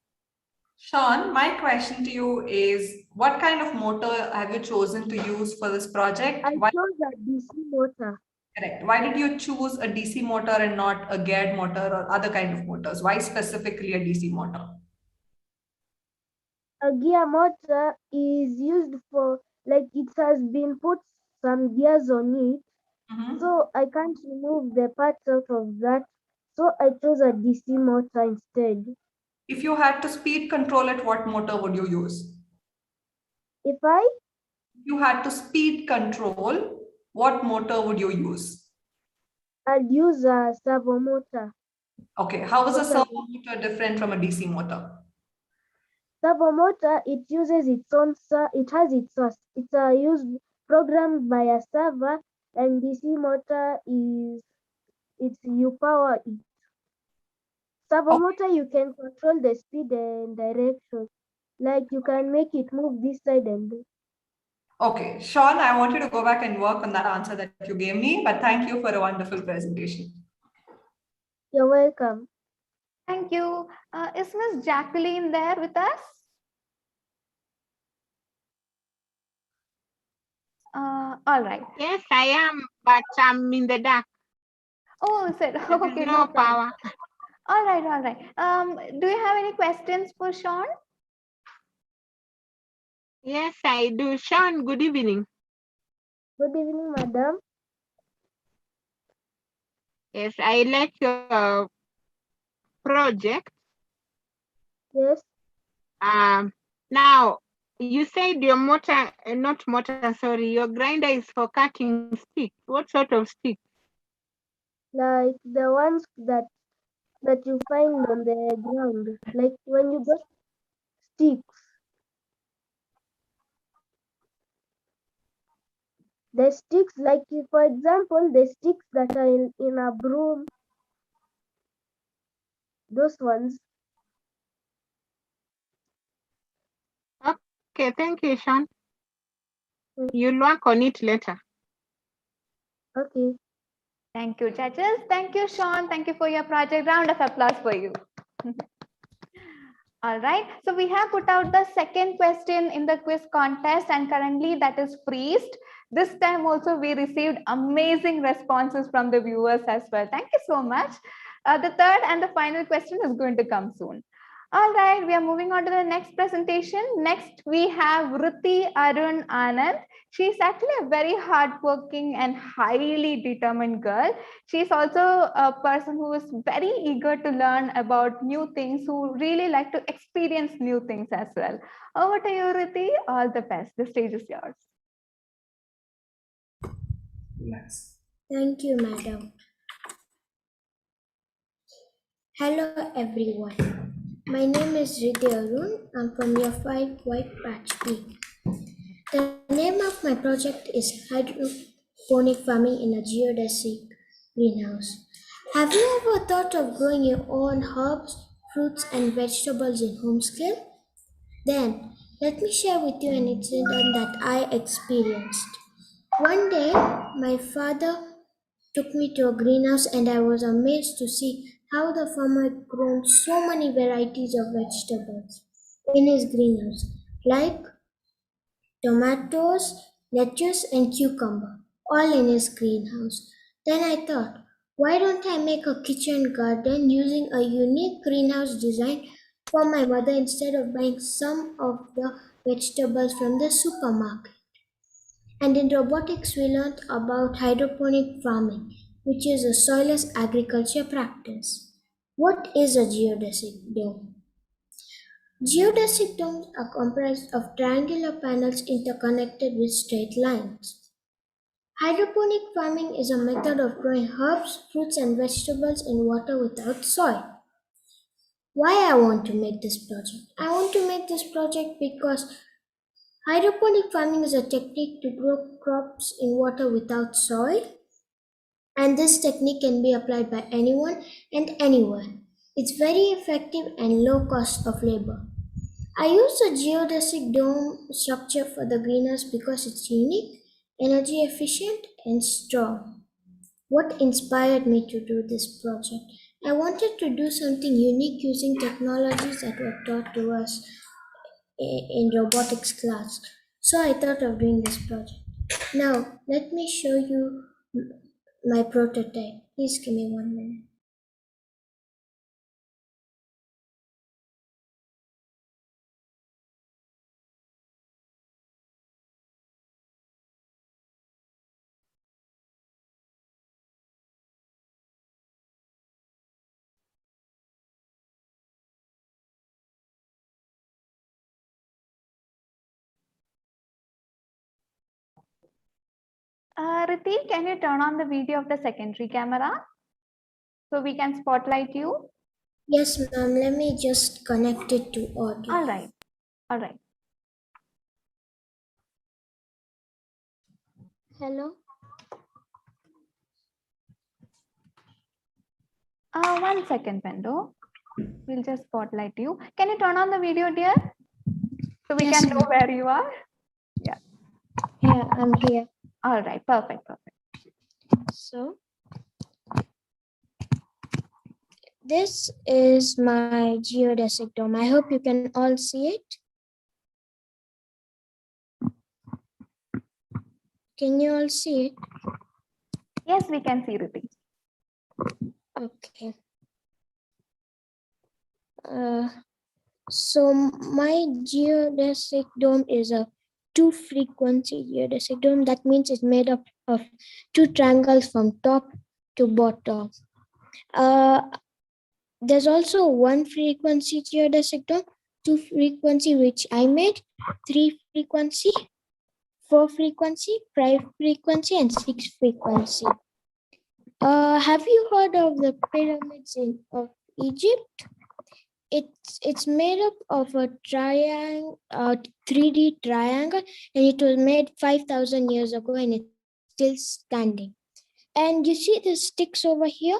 Sean, my question to you is, what kind of motor have you chosen to use for this project? I chose a DC motor. Correct. Why did you choose a DC motor and not a geared motor or other kind of motors? Why specifically a DC motor? A gear motor is used for, like, it has been put some gears on it, so I can't remove the parts out of that. So I chose a DC motor instead. If you had to speed control it, what motor would you use? If you had to speed control, what motor would you use? I'd use a servo motor. Okay, how is a servo motor different from a DC motor? Servo motor, it uses its own, it has its source. It's used programmed by a server, and DC motor you power it. Servo motor, you can control the speed and direction. Like you can make it move this side and this. Okay, Sean, I want you to go back and work on that answer that you gave me, but thank you for a wonderful presentation. You're welcome. Thank you. Is Miss Jacqueline there with us? All right. Yes, I am, but I'm in the dark. Oh, sir. Okay, no problem. power. All right, all right. Do you have any questions for Sean? Yes, I do. Sean, good evening. Good evening, madam. Yes, I like your project. Yes. Now, you said your motor, not motor, sorry, your grinder is for cutting sticks. What sort of stick? Like the ones that you find on the ground. Like when you got sticks. The sticks, like for example, the sticks that are in a broom. Those ones. Okay, thank you, Sean. You'll work on it later. Okay. Thank you, judges. Thank you, Sean. Thank you for your project. Round of applause for you. All right. So we have put out the second question in the quiz contest, and currently that is freezed. This time also we received amazing responses from the viewers as well. Thank you so much. The third and the final question is going to come soon. All right, we are moving on to the next presentation. Next, we have Ruti Arun Anand. She's actually a very hardworking and highly determined girl. She's also a person who is very eager to learn about new things, who really like to experience new things as well. Over to you, Ruti. All the best. The stage is yours. Thank you, madam. Hello, everyone. My name is Riddhi Arun. I'm from Year 5 White Patch B. The name of my project is Hydroponic Farming in a Geodesic Greenhouse. Have you ever thought of growing your own herbs, fruits, and vegetables in home scale? Then, let me share with you an incident that I experienced. One day, my father took me to a greenhouse and I was amazed to see how the farmer had grown so many varieties of vegetables in his greenhouse, like tomatoes, lettuce, and cucumber, all in his greenhouse. Then I thought, why don't I make a kitchen garden using a unique greenhouse design for my mother instead of buying some of the vegetables from the supermarket? And in robotics, we learned about hydroponic farming, which is a soilless agriculture practice. What is a geodesic dome? Geodesic domes are comprised of triangular panels interconnected with straight lines. Hydroponic farming is a method of growing herbs, fruits, and vegetables in water without soil. Why I want to make this project? I want to make this project because hydroponic farming is a technique to grow crops in water without soil, and this technique can be applied by anyone and anywhere. It's very effective and low cost of labor. I use a geodesic dome structure for the greenhouse because it's unique, energy efficient, and strong. What inspired me to do this project? I wanted to do something unique using technologies that were taught to us in robotics class. So I thought of doing this project. Now, let me show you my prototype. Please give me 1 minute. Ritik, can you turn on the video of the secondary camera so we can spotlight you? Yes, ma'am. Let me just connect it to audio. All right. All right. Hello. 1 second, Pendo. We'll just spotlight you. Can you turn on the video, dear? So we Yes, can know ma'am. where you are. Yeah. Yeah, I'm here. All right. Perfect. Perfect. So, this is my geodesic dome. I hope you can all see it. Can you all see it? Yes, we can see, Ritik. Okay. So my geodesic dome is a 2-frequency geodesic dome. That means it's made up of 2 triangles from top to bottom. There's also 1-frequency geodesic dome, 2-frequency which I made, 3-frequency, 4-frequency, 5-frequency, and 6-frequency. Have you heard of the pyramids of Egypt? It's made up of a triangle, 3D triangle, and it was made 5,000 years ago, and it's still standing. And you see the sticks over here?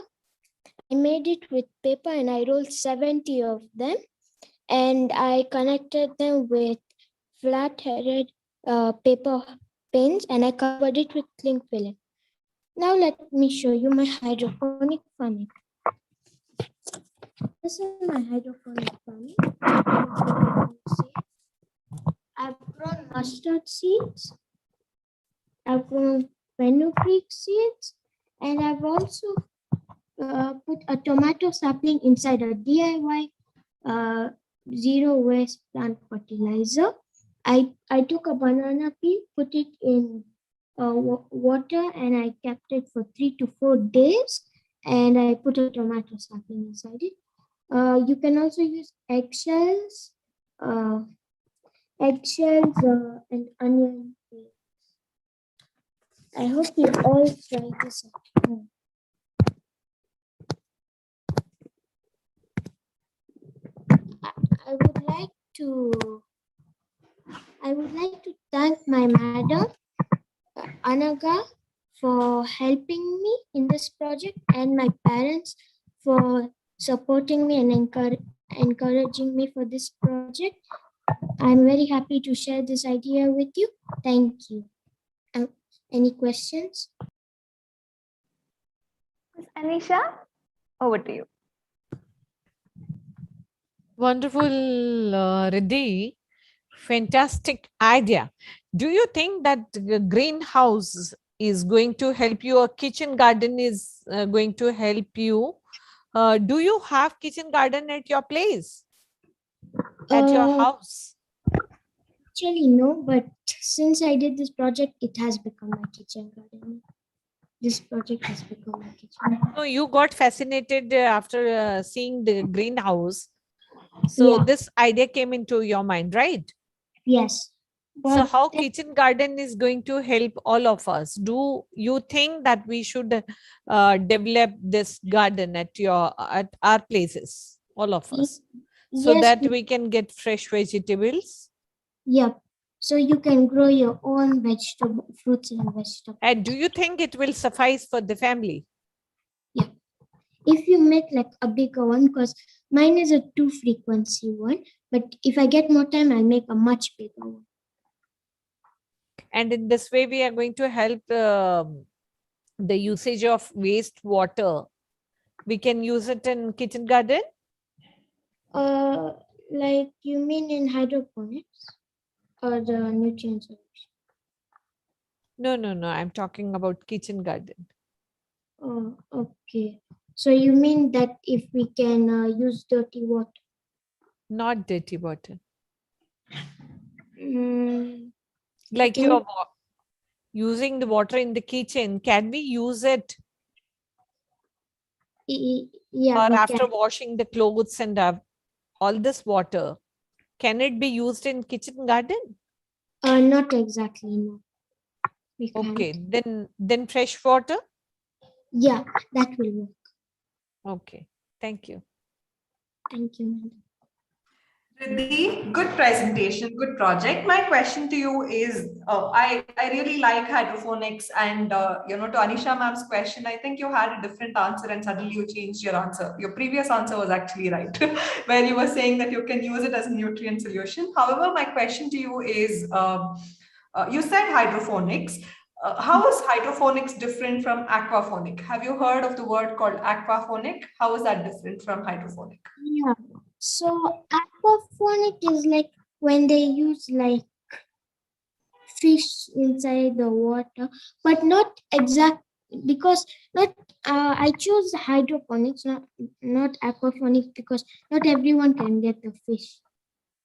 I made it with paper, and I rolled 70 of them, and I connected them with flat-headed paper pins, and I covered it with cling film. Now let me show you my hydroponic farming. This is my hydroponic farming. I've grown mustard seeds, I've grown fenugreek seeds, and I've also put a tomato sapling inside a DIY zero waste plant fertilizer. I took a banana peel, put it in water, and I kept it for 3 to 4 days, and I put a tomato sapling inside it. You can also use eggshells, and onion peels. I hope you all try this at home. I would like to thank my madam Anaga for helping me in this project, and my parents for supporting me and encouraging me for this project. I'm very happy to share this idea with you. Thank you. Any questions? Ms. Anisha, over to you. Wonderful, Riddhi. Fantastic idea. Do you think that the greenhouse is going to help you, or kitchen garden is going to help you? Do you have kitchen garden at your place, at your house? Actually, no, but since I did this project, it has become my kitchen garden. This project has become my kitchen. No, you got fascinated after seeing the greenhouse. So Yeah. this idea came into your mind, right? Yes. So But how kitchen garden is going to help all of us? Do you think that we should develop this garden at our places, all of us, so yes, that we can get fresh vegetables? Yep. So you can grow your own vegetable fruits and vegetables. And do you think it will suffice for the family? Yeah. If you make like a bigger one, because mine is a 2 frequency one, but if I get more time, I'll make a much bigger one. And in this way, we are going to help the usage of wastewater. We can use it in kitchen garden. Like you mean in hydroponics or the nutrients? No, no, no. I'm talking about kitchen garden. Oh, okay. So you mean that if we can use dirty water? Not dirty water. Like you're using the water in the kitchen, can we use it? Yeah, or we after can. washing the clothes and all this water, can it be used in kitchen garden? Not exactly, no. We Okay, can't. then fresh water? Yeah, that will work. Okay, thank you. Thank you. Riddhi, good presentation, good project. My question to you is, I really like hydroponics, and to Anisha ma'am's question, I think you had a different answer and suddenly you changed your answer. Your previous answer was actually right, where you were saying that you can use it as a nutrient solution. However, my question to you is, you said hydroponics. How is hydroponics different from aquaponic? Have you heard of the word called aquaponic? How is that different from hydroponic? Yeah. So aquaponic is like when they use like fish inside the water, but not exact because not I choose hydroponics, not aquaponics, because not everyone can get the fish.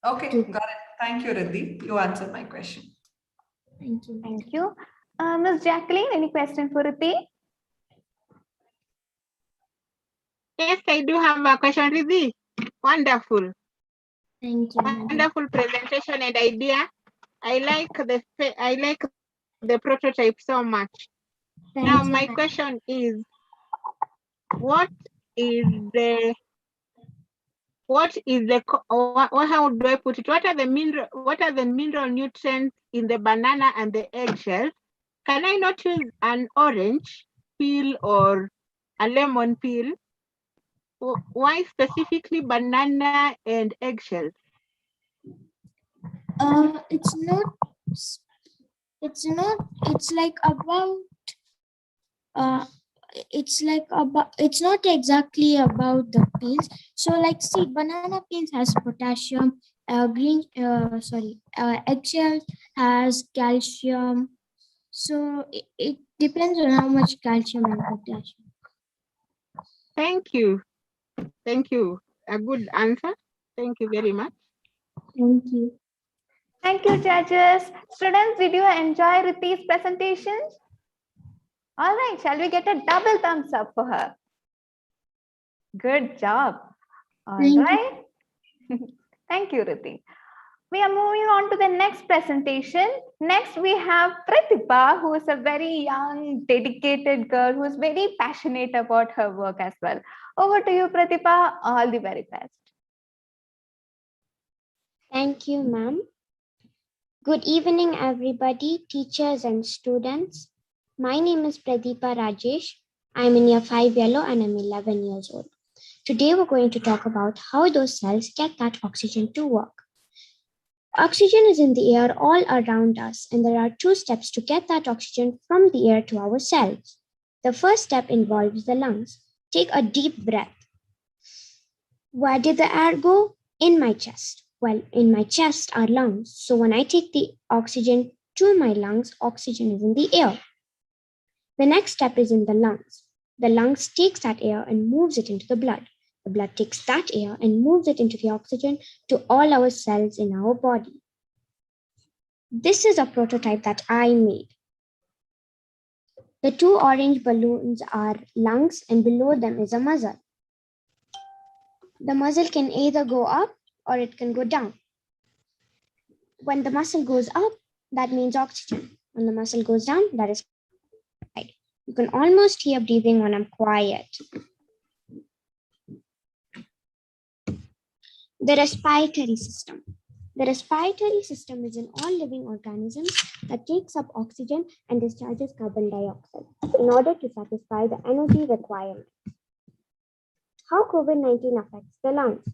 Okay, got it. Thank you, Riddhi. You answered my question. Thank you. Thank you. Ms. Jacqueline, any question for Riddhi? Yes, I do have a question, Riddhi. Wonderful. Thank you. Wonderful presentation and idea. I like the prototype so much. Now my question is, how do I put it? What are the mineral nutrients in the banana and the eggshell? Can I not use an orange peel or a lemon peel? Why specifically banana and eggshell? It's like about it's like about, it's not exactly about the peels. So like see, banana peels has potassium, eggshell has calcium. So it depends on how much calcium and potassium. Thank you. Thank you. A good answer. Thank you very much. Thank you. Thank you, judges. Students, did you enjoy Riti's presentations? All right, shall we get a double thumbs up for her? Good job. All right. Thank you, Riti. We are moving on to the next presentation. Next, we have Pratibha, who is a very young, dedicated girl who is very passionate about her work as well. Over to you, Pratibha. All the very best. Thank you, ma'am. Good evening, everybody, teachers and students. My name is Pradeepa Rajesh. I'm in year 5 yellow and I'm 11 years old. Today, we're going to talk about how those cells get that oxygen to work. Oxygen is in the air all around us, and there are 2 steps to get that oxygen from the air to our cells. The first step involves the lungs. Take a deep breath. Where did the air go? In my chest. Well, in my chest are lungs. So when I take the oxygen to my lungs, oxygen is in the air. The next step is in the lungs. The lungs takes that air and moves it into the blood. The blood takes that air and moves it into the oxygen to all our cells in our body. This is a prototype that I made. The 2 orange balloons are lungs, and below them is a muzzle. The muzzle can either go up or it can go down. When the muscle goes up, that means oxygen. When the muscle goes down, that is carbon. You can almost hear breathing when I'm quiet. The respiratory system. The respiratory system is in all living organisms that takes up oxygen and discharges carbon dioxide in order to satisfy the energy requirement. How COVID-19 affects the lungs.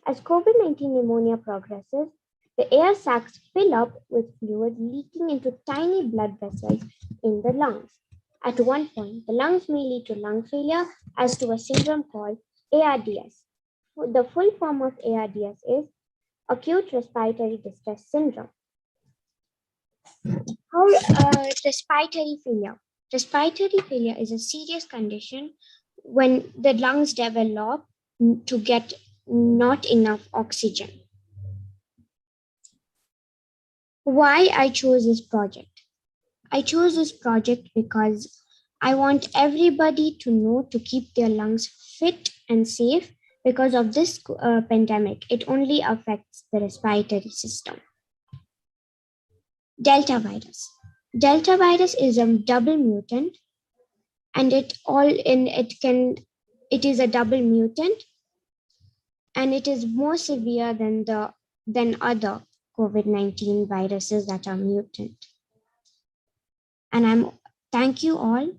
As COVID-19 pneumonia progresses, the air sacs fill up with fluid leaking into tiny blood vessels in the lungs. At one point, the lungs may lead to lung failure as to a syndrome called ARDS. The full form of ARDS is acute respiratory distress syndrome. Respiratory failure. Respiratory failure is a serious condition when the lungs develop to get not enough oxygen. Why I chose this project? I chose this project because I want everybody to know to keep their lungs fit and safe because of this pandemic. It only affects the respiratory system. Delta virus. Delta virus is a double mutant, and it is a double mutant, and it is more severe than other COVID-19 viruses that are mutant. And thank you all,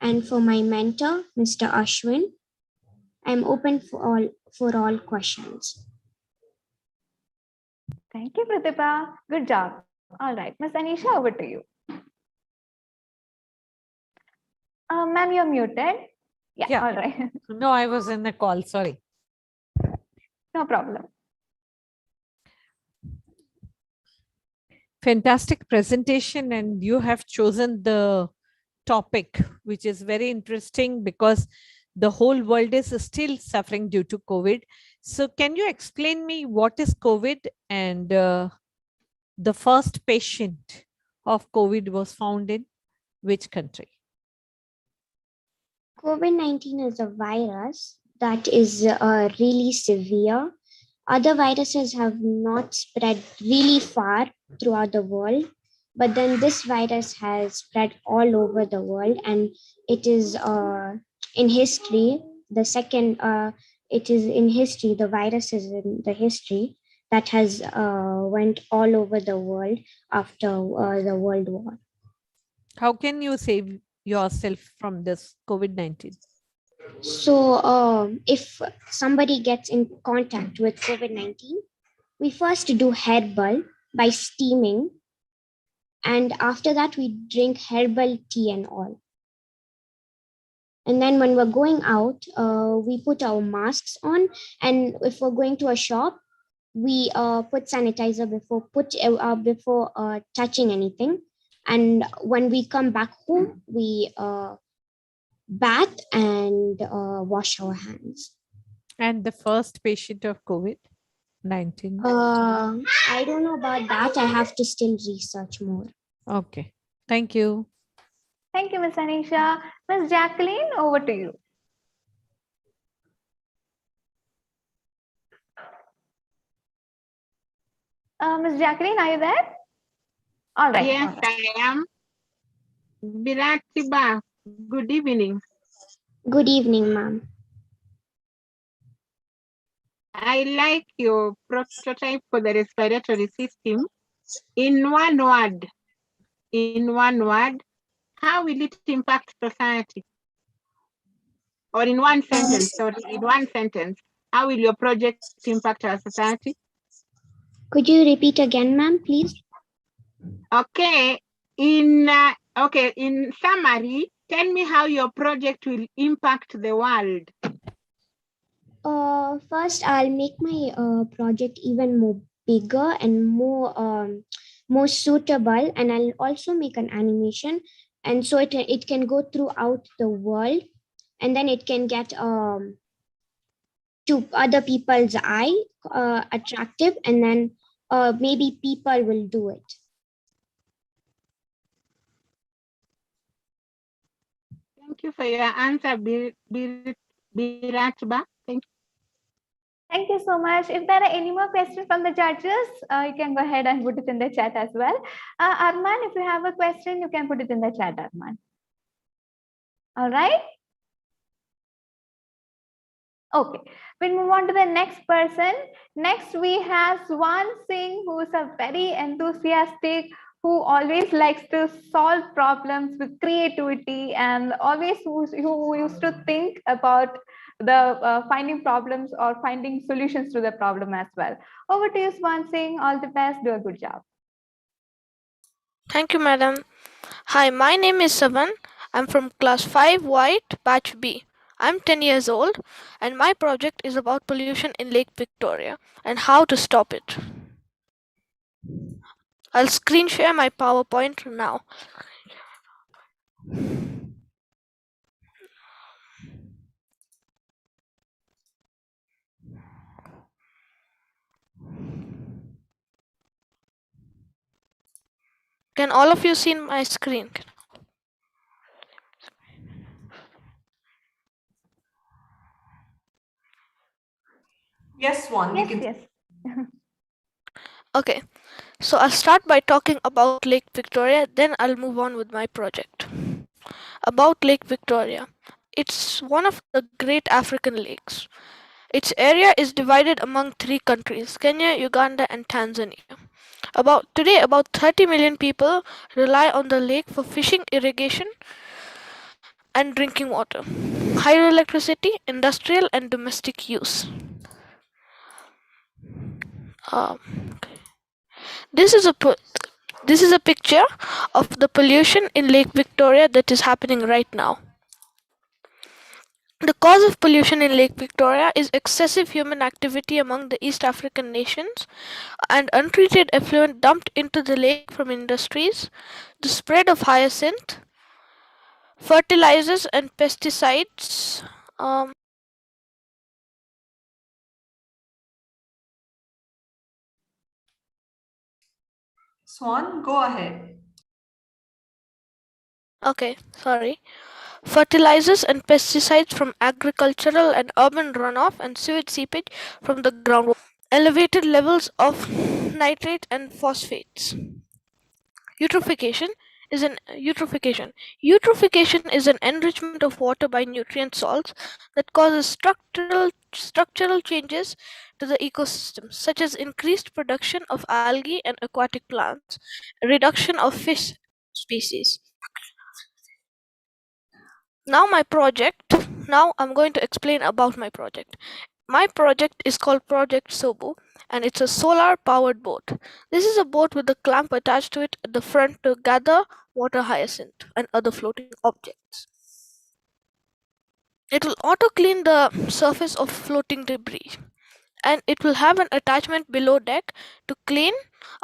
and for my mentor, Mr. Ashwin, I'm open for all questions. Thank you, Pratibha. Good job. All right, Ms. Anisha, over to you. Ma'am, you're muted. Yeah, all right. No, I was in the call, sorry. No problem. Fantastic presentation, and you have chosen the topic, which is very interesting because the whole world is still suffering due to COVID. So can you explain me what is COVID, and the first patient of COVID was found in which country? COVID-19 is a virus that is really severe. Other viruses have not spread really far throughout the world, but then this virus has spread all over the world, and it is in history, the virus is in the history that has went all over the world after the World War. How can you save yourself from this COVID-19? So if somebody gets in contact with COVID-19, we first do herbal by steaming, and after that we drink herbal tea and all. And then when we're going out, we put our masks on. And if we're going to a shop, we put sanitizer before touching anything. And when we come back home, we bath and wash our hands. And the first patient of COVID-19? I don't know about that. I have to still research more. Okay. Thank you. Thank you, Ms. Anisha. Ms. Jacqueline, over to you. Ms. Jacqueline, are you there? All right. Yes, I am. Biratiba, good evening. Good evening, ma'am. I like your prototype for the respiratory system. In one word, how will it impact society? Or in one sentence, how will your project impact our society? Could you repeat again, ma'am, please? Okay, in summary, tell me how your project will impact the world. First, I'll make my project even more bigger and more suitable, and I'll also make an animation, and so it can go throughout the world, and then it can get to other people's eye attractive, and then maybe people will do it. Thank you for your answer, Biratba. Thank you. Thank you so much. If there are any more questions from the judges, you can go ahead and put it in the chat as well. Arman, if you have a question, you can put it in the chat, Arman. All right. Okay, we'll move on to the next person. Next, we have Swan Singh, who is a very enthusiastic, who always likes to solve problems with creativity and always who used to think about the finding problems or finding solutions to the problem as well. Over to you, Swan Singh. All the best. Do a good job. Thank you, madam. Hi, my name is Saban. I'm from class 5 White, batch B. I'm 10 years old, and my project is about pollution in Lake Victoria and how to stop it. I'll screen share my PowerPoint now. Can all of you see my screen? Yes, Swan. Yes. Okay, so I'll start by talking about Lake Victoria, then I'll move on with my project. About Lake Victoria. It's one of the great African lakes. Its area is divided among 3 countries, Kenya, Uganda, and Tanzania. Today, about 30 million people rely on the lake for fishing, irrigation, and drinking water, hydroelectricity, industrial, and domestic use. This is a picture of the pollution in Lake Victoria that is happening right now. The cause of pollution in Lake Victoria is excessive human activity among the East African nations and untreated effluent dumped into the lake from industries, the spread of hyacinth, fertilizers and pesticides. Swan, go ahead. Okay, sorry. Fertilizers and pesticides from agricultural and urban runoff and sewage seepage from the groundwater. Elevated levels of nitrate and phosphates. Eutrophication is an enrichment of water by nutrient salts that causes structural changes to the ecosystem, such as increased production of algae and aquatic plants, reduction of fish species. Now I'm going to explain about my project. My project is called Project Sobo, and it's a solar powered boat. This is a boat with a clamp attached to it at the front to gather water hyacinth and other floating objects. It will auto clean the surface of floating debris, and it will have an attachment below deck to clean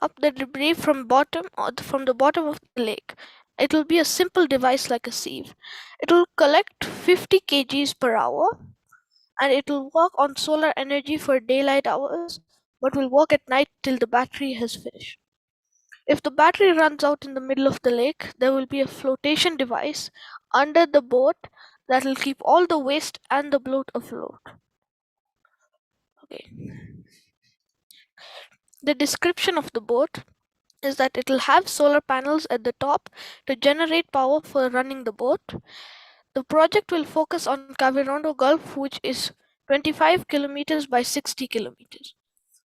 up the debris from the bottom of the lake. It will be a simple device like a sieve. It will collect 50 kgs per hour, and it will work on solar energy for daylight hours, but will work at night till the battery has finished. If the battery runs out in the middle of the lake, there will be a flotation device under the boat that will keep all the waste and the bloat afloat. Okay. The description of the boat is that it will have solar panels at the top to generate power for running the boat. The project will focus on Kavirondo Gulf, which is 25 kilometers by 60 kilometers.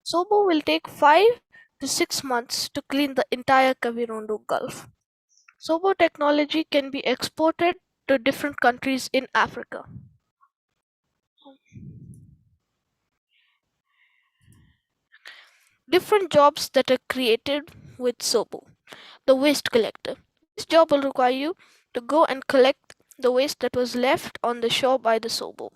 Sobo will take 5 to 6 months to clean the entire Kavirondo Gulf. Sobo technology can be exported to different countries in Africa. Different jobs that are created with Sobo. The waste collector. This job will require you to go and collect the waste that was left on the shore by the Sobo.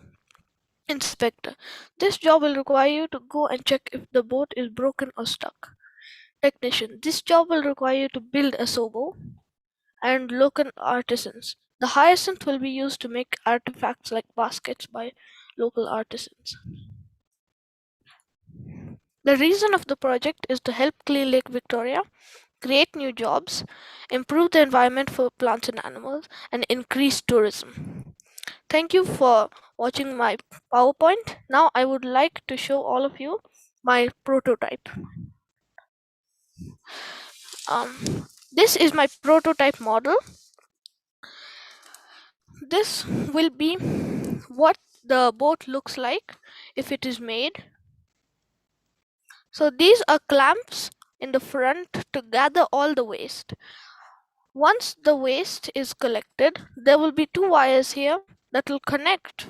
Inspector. This job will require you to go and check if the boat is broken or stuck. Technician. This job will require you to build a Sobo. And local artisans. The hyacinth will be used to make artifacts like baskets by local artisans. The reason of the project is to help clean Lake Victoria, create new jobs, improve the environment for plants and animals, and increase tourism. Thank you for watching my PowerPoint. Now I would like to show all of you my prototype. This is my prototype model. This will be what the boat looks like if it is made. So these are clamps in the front to gather all the waste. Once the waste is collected, there will be two wires here that will connect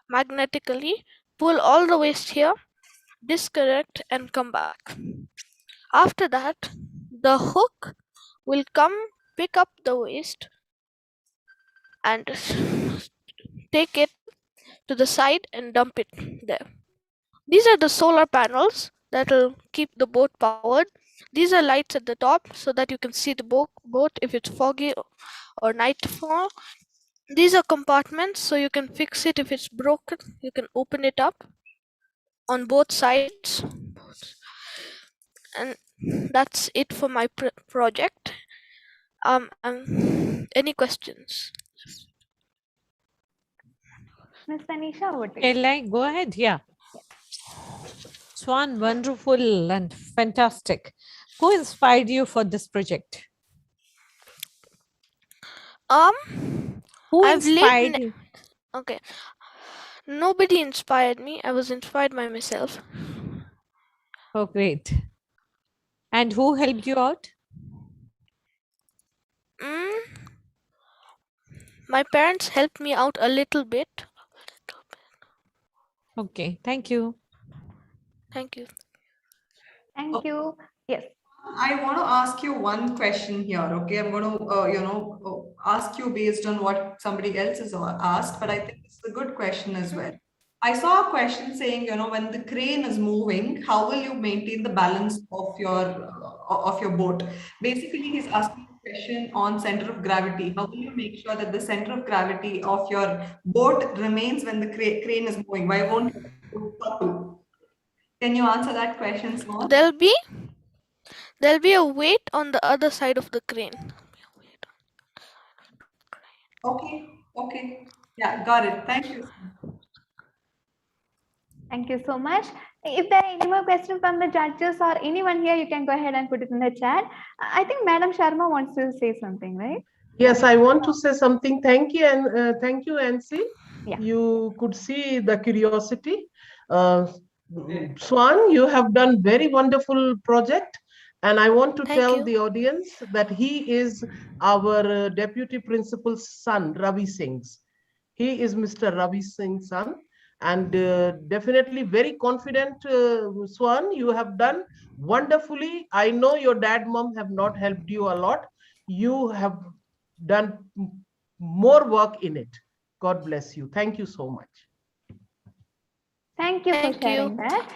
magnetically, pull all the waste here, disconnect and come back. After that, the hook will come pick up the waste and take it to the side and dump it there. These are the solar panels that will keep the boat powered. These are lights at the top so that you can see the boat if it's foggy or nightfall. These are compartments so you can fix it if it's broken. You can open it up on both sides. And that's it for my project. Any questions? Miss Tanisha, over to you. Shall I go ahead? Yeah. Swan, wonderful and fantastic. Who inspired you for this project? Who I've inspired lived. you? Okay. Nobody inspired me. I was inspired by myself. Oh, great. And who helped you out? My parents helped me out a little bit. Okay, thank you. Thank you. Thank you. Yes. I want to ask you one question here. Okay, I'm going to, ask you based on what somebody else has asked, but I think it's a good question as well. I saw a question saying, when the crane is moving, how will you maintain the balance of your boat? Basically, he's asking a question on center of gravity. How will you make sure that the center of gravity of your boat remains when the crane is moving? Why won't you topple? Can you answer that question, Swan? There'll be a weight on the other side of the crane. Okay. Yeah, got it. Thank you. Thank you so much. If there are any more questions from the judges or anyone here, you can go ahead and put it in the chat. I think Madam Sharma wants to say something, right? Yes, I want to say something. Thank you, and thank you, Nancy. Yeah. You could see the curiosity. Uh, Swan, you have done very wonderful project, and I want to tell the audience that he is our deputy principal's son, Ravi Singh's. He is Mr. Ravi Singh's son, and definitely very confident. Swan, you have done wonderfully. I know your dad, mom have not helped you a lot. You have done more work in it. God bless you. Thank you so much. Thank you for Thank you. sharing that.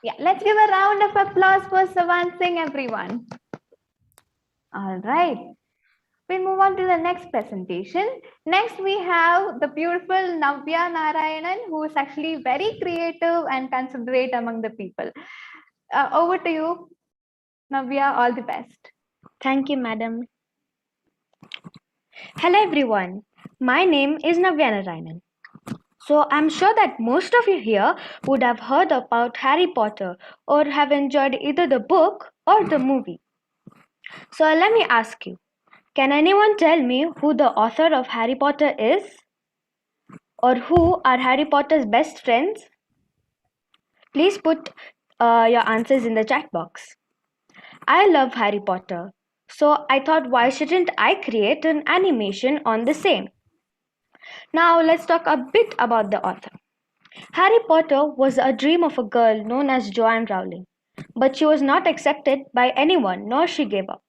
Yeah, let's give a round of applause for Savan Singh, everyone. All right. We'll move on to the next presentation. Next, we have the beautiful Navya Narayanan, who is actually very creative and considerate among the people. Over to you, Navya. All the best. Thank you, madam. Hello, everyone. My name is Navya Narayanan. So, I'm sure that most of you here would have heard about Harry Potter or have enjoyed either the book or the movie. So, let me ask you, can anyone tell me who the author of Harry Potter is? Or who are Harry Potter's best friends? Please put your answers in the chat box. I love Harry Potter, so I thought, why shouldn't I create an animation on the same? Now let's talk a bit about the author. Harry Potter was a dream of a girl known as Joanne Rowling, but she was not accepted by anyone, nor she gave up.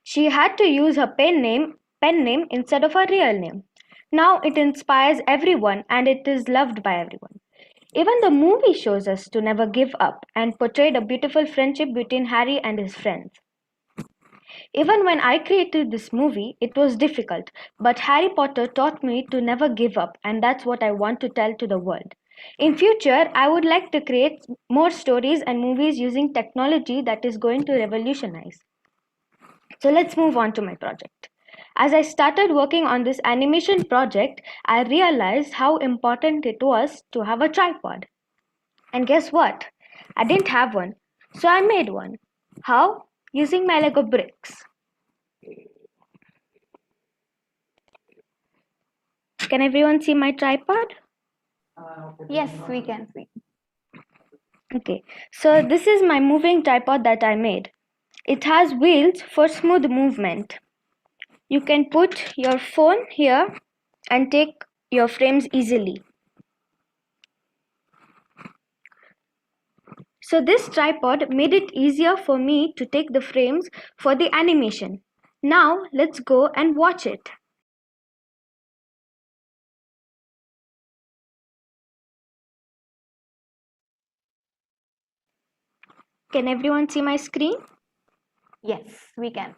She had to use her pen name instead of her real name. Now it inspires everyone and it is loved by everyone. Even the movie shows us to never give up and portrayed a beautiful friendship between Harry and his friends. Even when I created this movie, it was difficult, but Harry Potter taught me to never give up, and that's what I want to tell to the world. In future, I would like to create more stories and movies using technology that is going to revolutionize. So let's move on to my project. As I started working on this animation project, I realized how important it was to have a tripod. And guess what? I didn't have one, so I made one. How? Using my Lego bricks. Can everyone see my tripod? Yes, we can see. Okay, so this is my moving tripod that I made. It has wheels for smooth movement. You can put your phone here and take your frames easily. So this tripod made it easier for me to take the frames for the animation. Now let's go and watch it. Can everyone see my screen? Yes, we can.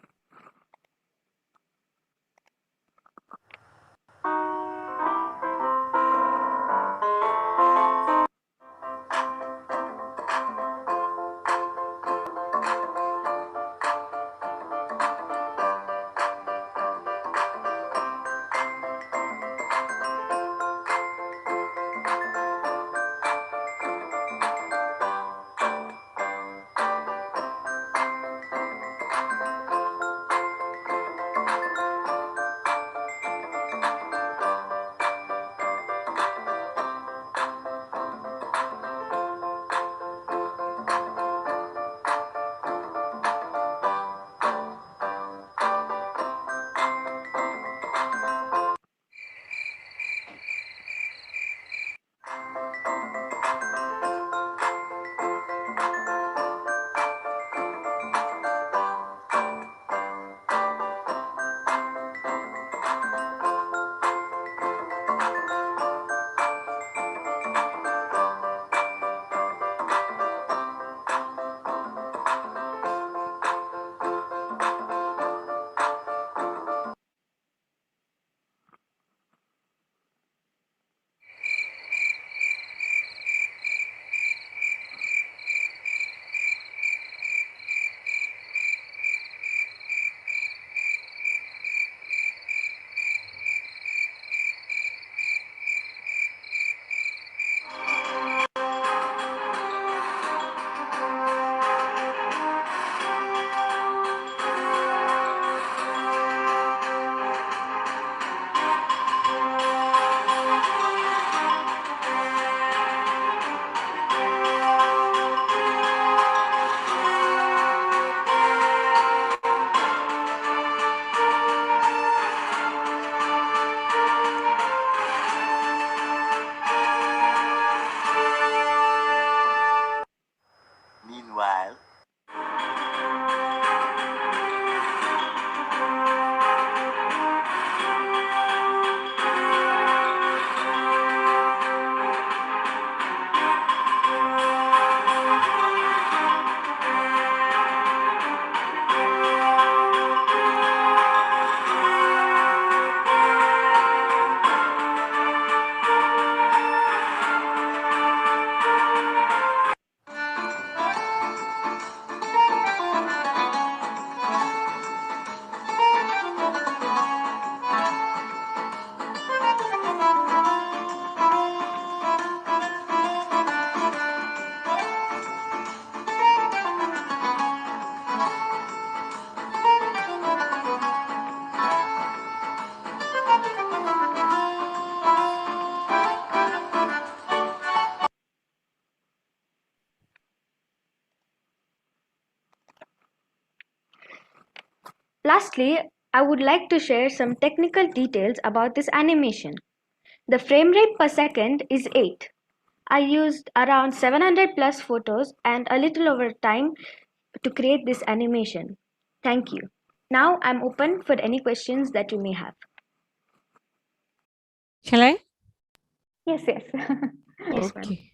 Lastly, I would like to share some technical details about this animation. The frame rate per second is 8. I used around 700 plus photos and a little over time to create this animation. Thank you. Now I'm open for any questions that you may have. Shall I? Yes, yes. Yes, ma'am. Okay.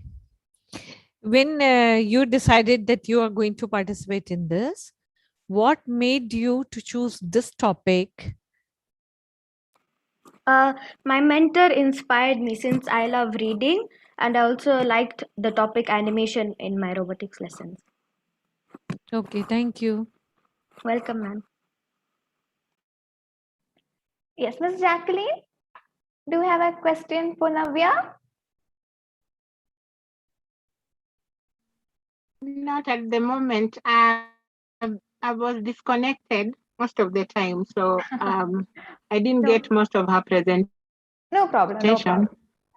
When you decided that you are going to participate in this, what made you to choose this topic? My mentor inspired me since I love reading and I also liked the topic animation in my robotics lessons. Okay, thank you. Welcome, ma'am. Yes, Ms. Jacqueline, do you have a question for Navya? Not at the moment. I was disconnected most of the time, so I didn't No. get most of her presentation. No problem, no problem.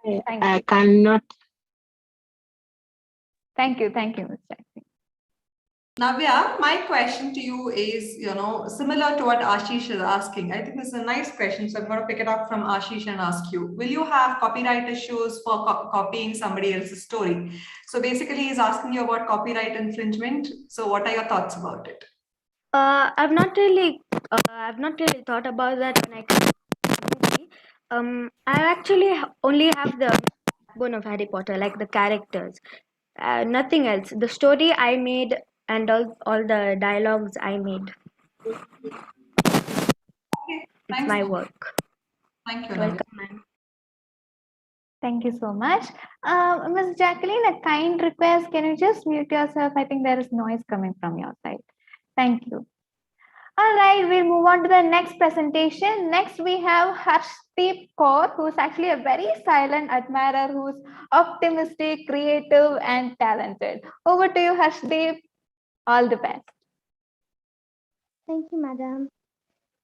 Thank I you. cannot. Thank you, Ms. Jacqueline. Navya, my question to you is, similar to what Ashish is asking. I think this is a nice question, so I'm going to pick it up from Ashish and ask you: will you have copyright issues for copying somebody else's story? So basically, he's asking you about copyright infringement. So, what are your thoughts about it? I've not really thought about that when I come to the movie. I actually only have the backbone of Harry Potter, like the characters, nothing else. The story I made and all the dialogues I made. Okay, It's thanks. my work. Thank you, Navya. Welcome, ma'am. Thank you so much. Ms. Jacqueline, a kind request. Can you just mute yourself? I think there is noise coming from your side. Thank you. All right, we'll move on to the next presentation. Next, we have Harshdeep Kaur, who's actually a very silent admirer, who's optimistic, creative, and talented. Over to you, Harshdeep. All the best. Thank you, madam.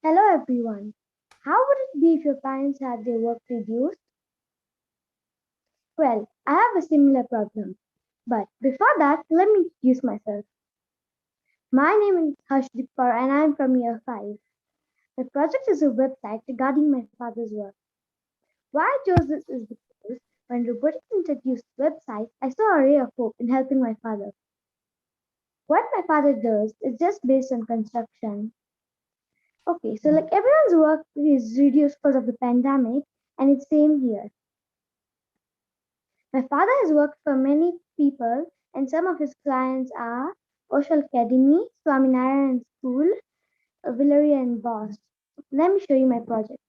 Hello, everyone. How would it be if your parents had their work reduced? Well, I have a similar problem. But before that, let me introduce myself. My name is Harshdeep Kaur and I am from year 5. My project is a website regarding my father's work. Why I chose this is because when robotics introduced websites, I saw a ray of hope in helping my father. What my father does is just based on construction. Okay, so like everyone's work is reduced because of the pandemic, and it's same here. My father has worked for many people, and some of his clients are Oshal Academy, Swaminarayan School, Villery and Boss. Let me show you my project.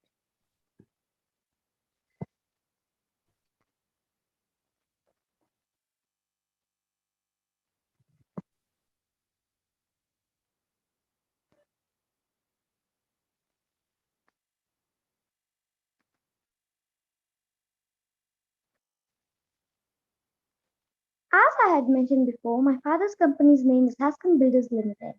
As I had mentioned before, my father's company's name is Haskin Builders Limited.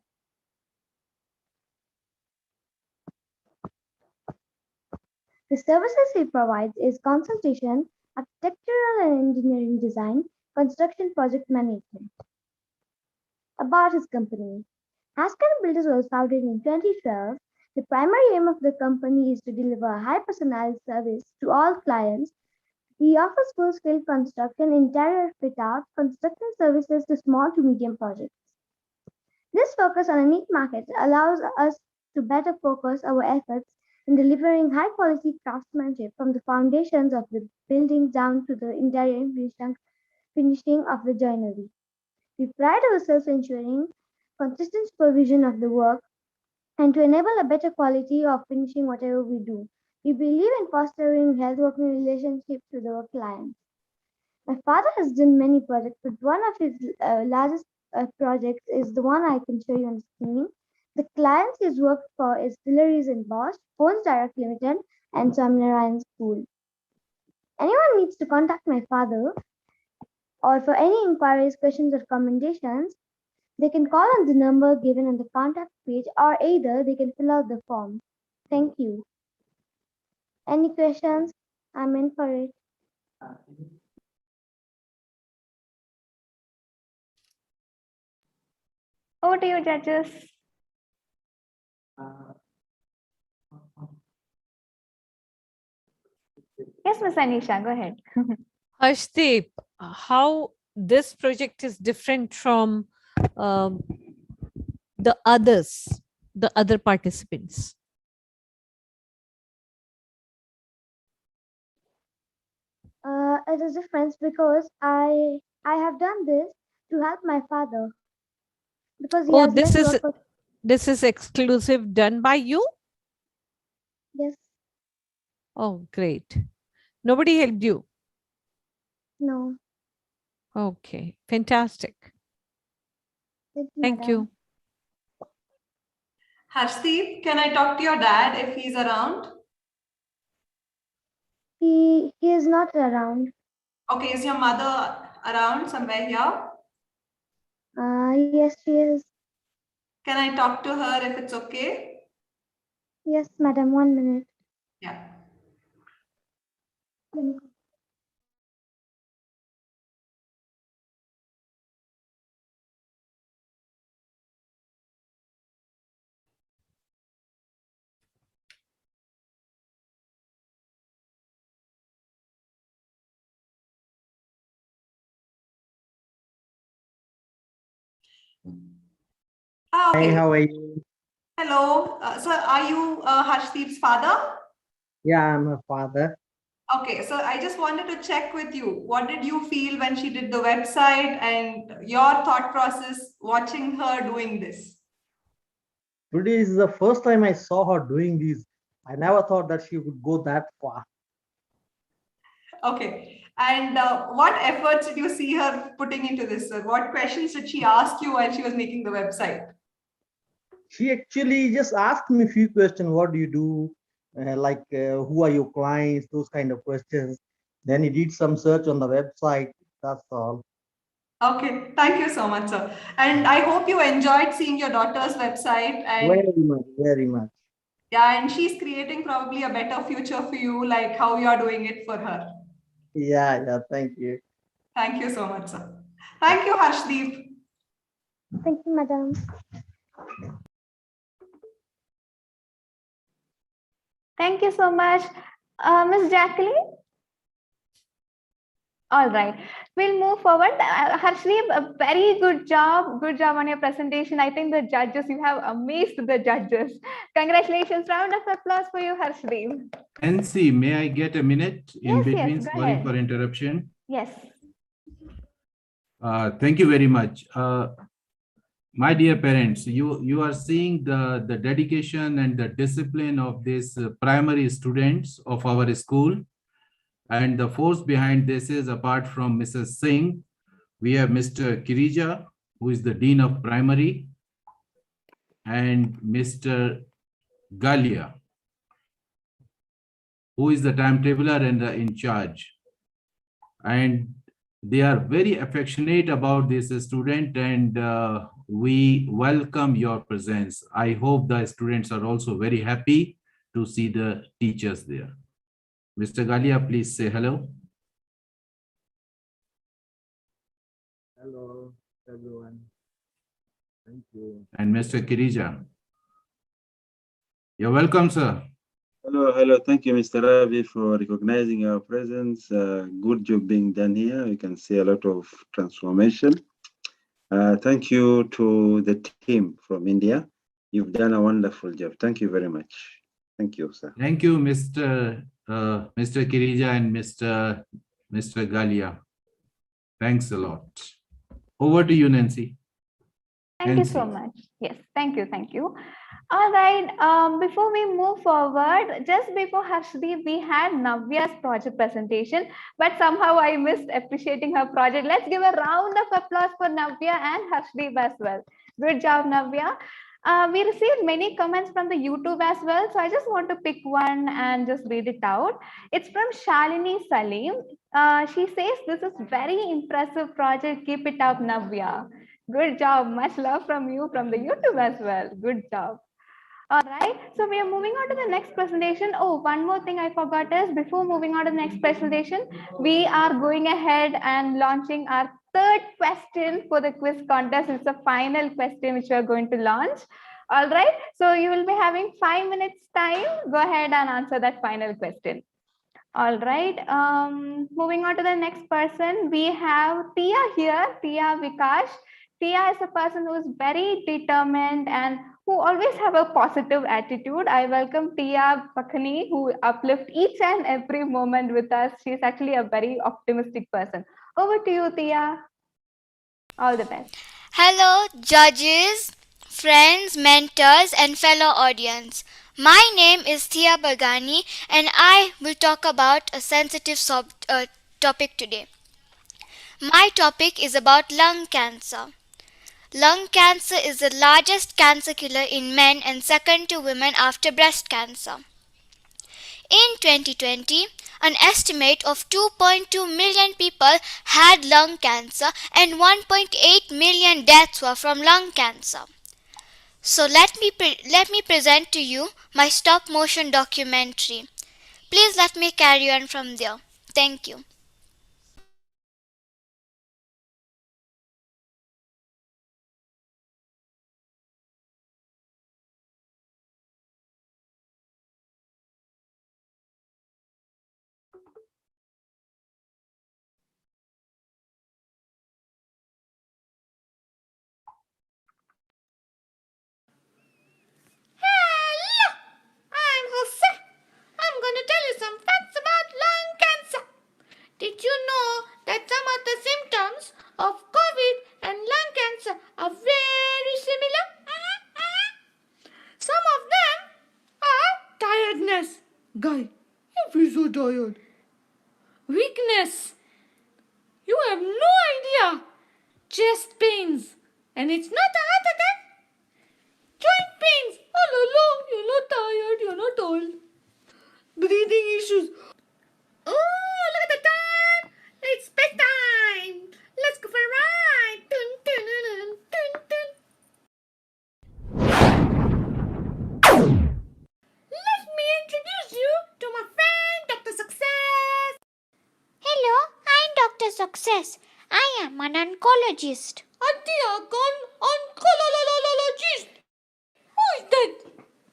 The services he provides is consultation, architectural and engineering design, construction project management. About his company. Haskin Builders was founded in 2012. The primary aim of the company is to deliver a high personalized service to all clients. He offers full-scale construction, interior fit-out, construction services to small to medium projects. This focus on a niche market allows us to better focus our efforts in delivering high-quality craftsmanship from the foundations of the building down to the interior finishing of the joinery. We pride ourselves in ensuring consistent supervision of the work and to enable a better quality of finishing whatever we do. We believe in fostering healthy working relationships with our clients. My father has done many projects, but one of his largest projects is the one I can show you on the screen. The clients he's worked for is Hillary and Bosch, Phones Direct Limited, and Swaminarayan School. Anyone needs to contact my father or for any inquiries, questions, or commendations, they can call on the number given on the contact page or either they can fill out the form. Thank you. Any questions? I'm in for it. Over to you, judges. Yes, Miss Anisha, go ahead. Harshdeep, how this project is different from um, the others, the other participants? It is different because I have done this to help my father because he Oh, has left work for. this is exclusive done by you? Yes. Oh, great. Nobody helped you. No. Okay, fantastic. Thank you. Harshdeep, can I talk to your dad if he's around? He is not around. Okay, is your mother around somewhere here? Yes, she is. Can I talk to her if it's okay? Yes, madam. 1 minute. Yeah. Ah, Hey, okay. how are you? Hello. So are you Harshdeep's father? Yeah, I'm a father. Okay, so I just wanted to check with you. What did you feel when she did the website and your thought process watching her doing this? Today is the first time I saw her doing this. I never thought that she would go that far. Okay. And what efforts did you see her putting into this? What questions did she ask you while she was making the website? She actually just asked me a few questions. What do you do? Who are your clients? Those kind of questions. Then he did some search on the website. That's all. Okay, thank you so much, sir. And I hope you enjoyed seeing your daughter's website. And Very much, very much. yeah, and she's creating probably a better future for you, like how you are doing it for her. Yeah, yeah. Thank you. Thank you so much, sir. Thank you, Harshdeep. Thank you, madam. Thank you so much. Miss Jacqueline? All right, we'll move forward. Harshdeep, a very good job. Good job on your presentation. I think the judges, you have amazed the judges. Congratulations. Round of applause for you, Harshdeep. Nancy, may I get a minute in Yes, between? yes, go Sorry ahead. for interruption. Yes. Thank you very much. My dear parents, you are seeing the dedication and the discipline of these primary students of our school. And the force behind this is, apart from Mrs. Singh, we have Mr. Kirija, who is the Dean of Primary, and Mr. Galia, who is the timetabler and the in charge. And they are very affectionate about this student, and we welcome your presence. I hope the students are also very happy to see the teachers there. Mr. Galia, please say hello. Hello, everyone. Thank you. And Mr. Kirija. You're welcome, sir. Hello, hello. Thank you, Mr. Ravi, for recognizing our presence. Good job being done here. We can see a lot of transformation. Thank you to the team from India. You've done a wonderful job. Thank you very much. Thank you, sir. Thank you, Mr. Kirija and Mr. Galia. Thanks a lot. Over to you, Nancy. Thank you so much. Yes, thank you, thank you. All right, before we move forward, just before Harshdeep, we had Navya's project presentation, but somehow I missed appreciating her project. Let's give a round of applause for Navya and Harshdeep as well. Good job, Navya. We received many comments from the YouTube as well, so I just want to pick one and just read it out. It's from Shalini Salim. She says, "This is very impressive project. Keep it up, Navya." Good job. Much love from you from the YouTube as well. Good job. All right. So we are moving on to the next presentation. Oh, one more thing I forgot is before moving on to the next presentation, we are going ahead and launching our third question for the quiz contest. It's a final question which we are going to launch. All right. So you will be having 5 minutes time. Go ahead and answer that final question. All right. Moving on to the next person, we have Tia here, Tia Vikash. Tia is a person who is very determined and who always have a positive attitude. I welcome Tia Pakhani, who uplifts each and every moment with us. She's actually a very optimistic person. Over to you, Tia. All the best. Hello, judges, friends, mentors, and fellow audience. My name is Thea Bagani, and I will talk about a sensitive topic today. My topic is about lung cancer. Lung cancer is the largest cancer killer in men and second to women after breast cancer. In 2020, an estimate of 2.2 million people had lung cancer and 1.8 million deaths were from lung cancer. So let me present to you my stop motion documentary. Please let me carry on from there. Thank you. Hello, I'm Jose. I'm going to tell you some facts about lung cancer. Did you know that some of the symptoms of COVID and lung cancer are very similar? Some of them are tiredness. Guy, you feel so tired. Weakness. You have no idea. Chest pains. And it's not a heart attack. Joint pains. Oh, no, you're not tired. You're not old. Breathing issues. Oh, look at the time. It's bedtime. Let's go for a ride. Dun, dun, dun, dun, dun. Let me introduce you to my friend, Dr. Success. Hello, I'm Dr. Success. I am an oncologist. Oncologist. Who is that?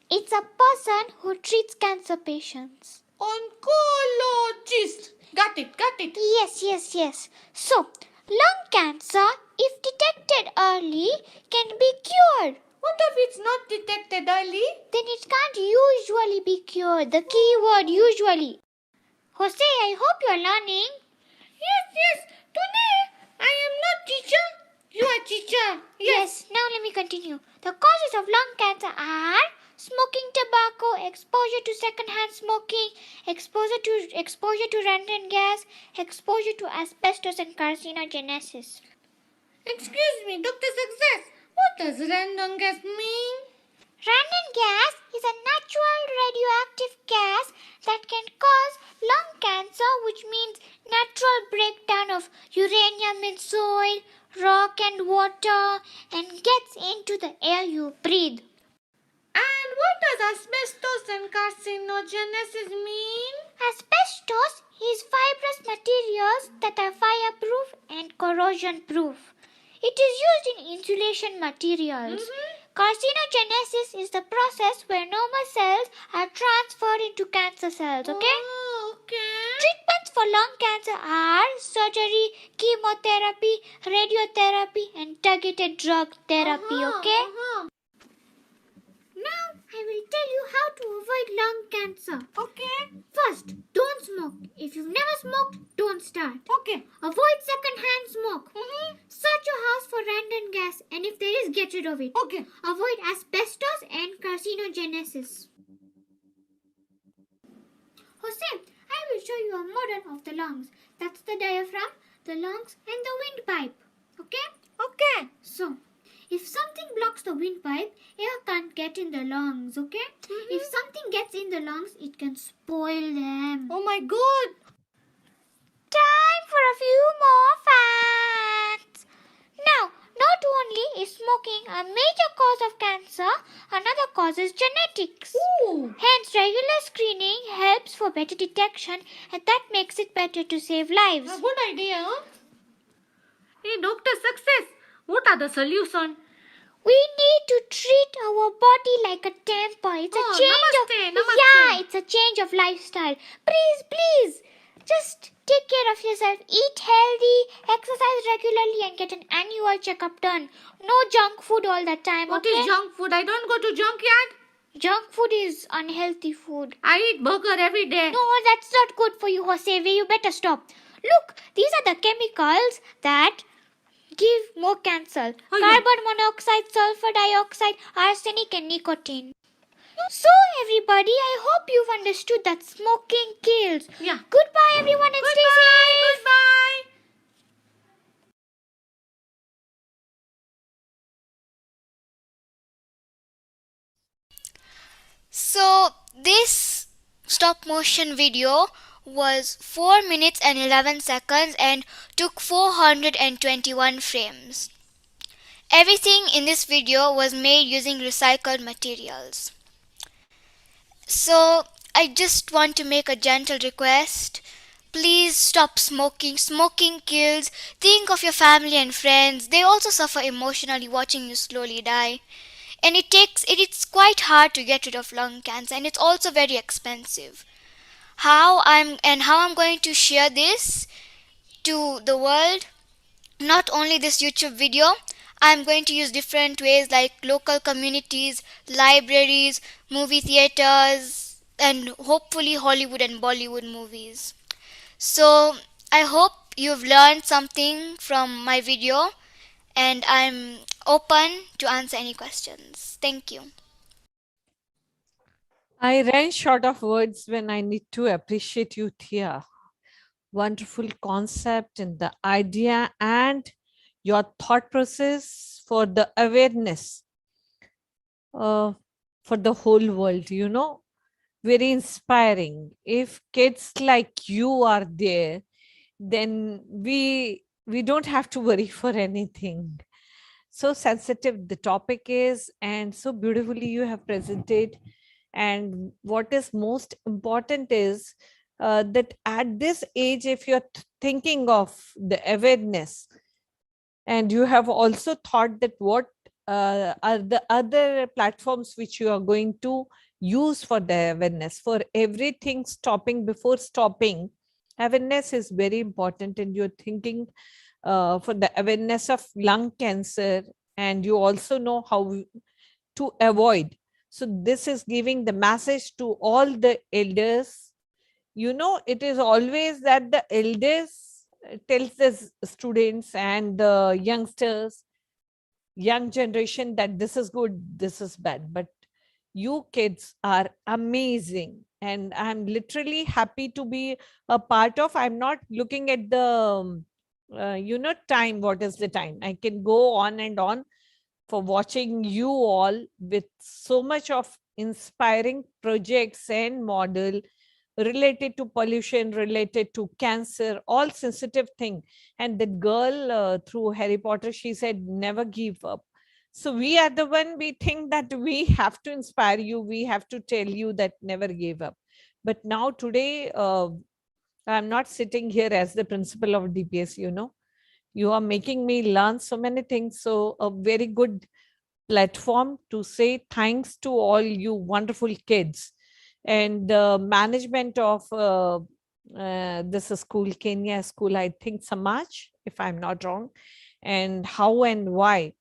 It's a person who treats cancer patients. Oncologist. Got it. Yes. So, lung cancer, if detected early, can be cured. What if it's not detected early? Then it can't usually be cured. The key word usually. Jose, I hope you're learning. Yes. Today, I am not teacher. You are teacher. Yes, now let me continue. The causes of lung cancer are smoking tobacco, exposure to secondhand smoking, exposure to random gas, exposure to asbestos and carcinogenesis. Excuse me, Dr. Success. What does random gas mean? Random gas is a natural radioactive gas that can cause lung cancer, which means natural breakdown of uranium in soil, rock and water, and gets into the air you breathe. And what does asbestos and carcinogenesis mean? Asbestos is fibrous materials that are fireproof and corrosion proof. It is used in insulation materials. Carcinogenesis is the process where normal cells are transferred into cancer cells, okay? Treatments for lung cancer are surgery, chemotherapy, radiotherapy, and targeted drug therapy, okay? Now I will tell you how to avoid lung cancer. Okay. First, don't smoke. If you've never smoked, don't start. Okay. Avoid second-hand smoke. Search your house for random gas, and if there is, get rid of it. Okay. Avoid asbestos and carcinogenesis. Jose, I will show you a model of the lungs. That's the diaphragm, the lungs, and the windpipe. Okay? So, if something blocks the windpipe, air can't get in the lungs, okay? If something gets in the lungs, it can spoil them. Oh my God. Time for a few more facts. Now, not only is smoking a major cause of cancer, another cause is genetics. Ooh. Hence, regular screening helps for better detection, and that makes it better to save lives. A good idea. Hey, Dr. Success, what are the solutions? We need to treat our body like a temple. It's a change namaste. it's a change of lifestyle. Please, just take care of yourself. Eat healthy, exercise regularly, and get an annual checkup done. No junk food all the time. What is junk food? I don't go to junkyard. Junk food is unhealthy food. I eat burger every day. No, that's not good for you, Jose. You better stop. Look, these are the chemicals that give more cancer. Carbon monoxide, sulfur dioxide, arsenic, and nicotine. So, everybody, I hope you've understood that smoking kills. Yeah. Goodbye, everyone, and stay safe. Goodbye. So, this stop motion video was 4 minutes and 11 seconds and took 421 frames. Everything in this video was made using recycled materials. So, I just want to make a gentle request. Please stop smoking. Smoking kills. Think of your family and friends. They also suffer emotionally watching you slowly die. And it's quite hard to get rid of lung cancer, and it's also very expensive. How I'm going to share this to the world, not only this YouTube video, I'm going to use different ways like local communities, libraries, movie theaters, and hopefully Hollywood and Bollywood movies. So I hope you've learned something from my video, and I'm open to answer any questions. Thank you. I ran short of words when I need to appreciate you, Thea. Wonderful concept and the idea and your thought process for the awareness for the whole world, very inspiring. If kids like you are there, then we don't have to worry for anything. So sensitive the topic is, and so beautifully you have presented. And what is most important is that at this age, if you're thinking of the awareness, and you have also thought that what are the other platforms which you are going to use for the awareness, for everything stopping before stopping, awareness is very important. And you're thinking for the awareness of lung cancer, and you also know how to avoid. So this is giving the message to all the elders. It is always that the elders tells the students and the youngsters, young generation, that this is good, this is bad. But you kids are amazing, and I'm literally happy to be a part of. I'm not looking at the time. What is the time? I can go on and on for watching you all with so much of inspiring projects and model related to pollution, related to cancer, all sensitive thing. And that girl through Harry Potter, she said, never give up. So we are the one, we think that we have to inspire you. We have to tell you that never give up. But now today, I'm not sitting here as the principal of DPS, you are making me learn so many things. So a very good platform to say thanks to all you wonderful kids. And the management of this school, Kenya school, I think Samaj, if I'm not wrong, and how and why.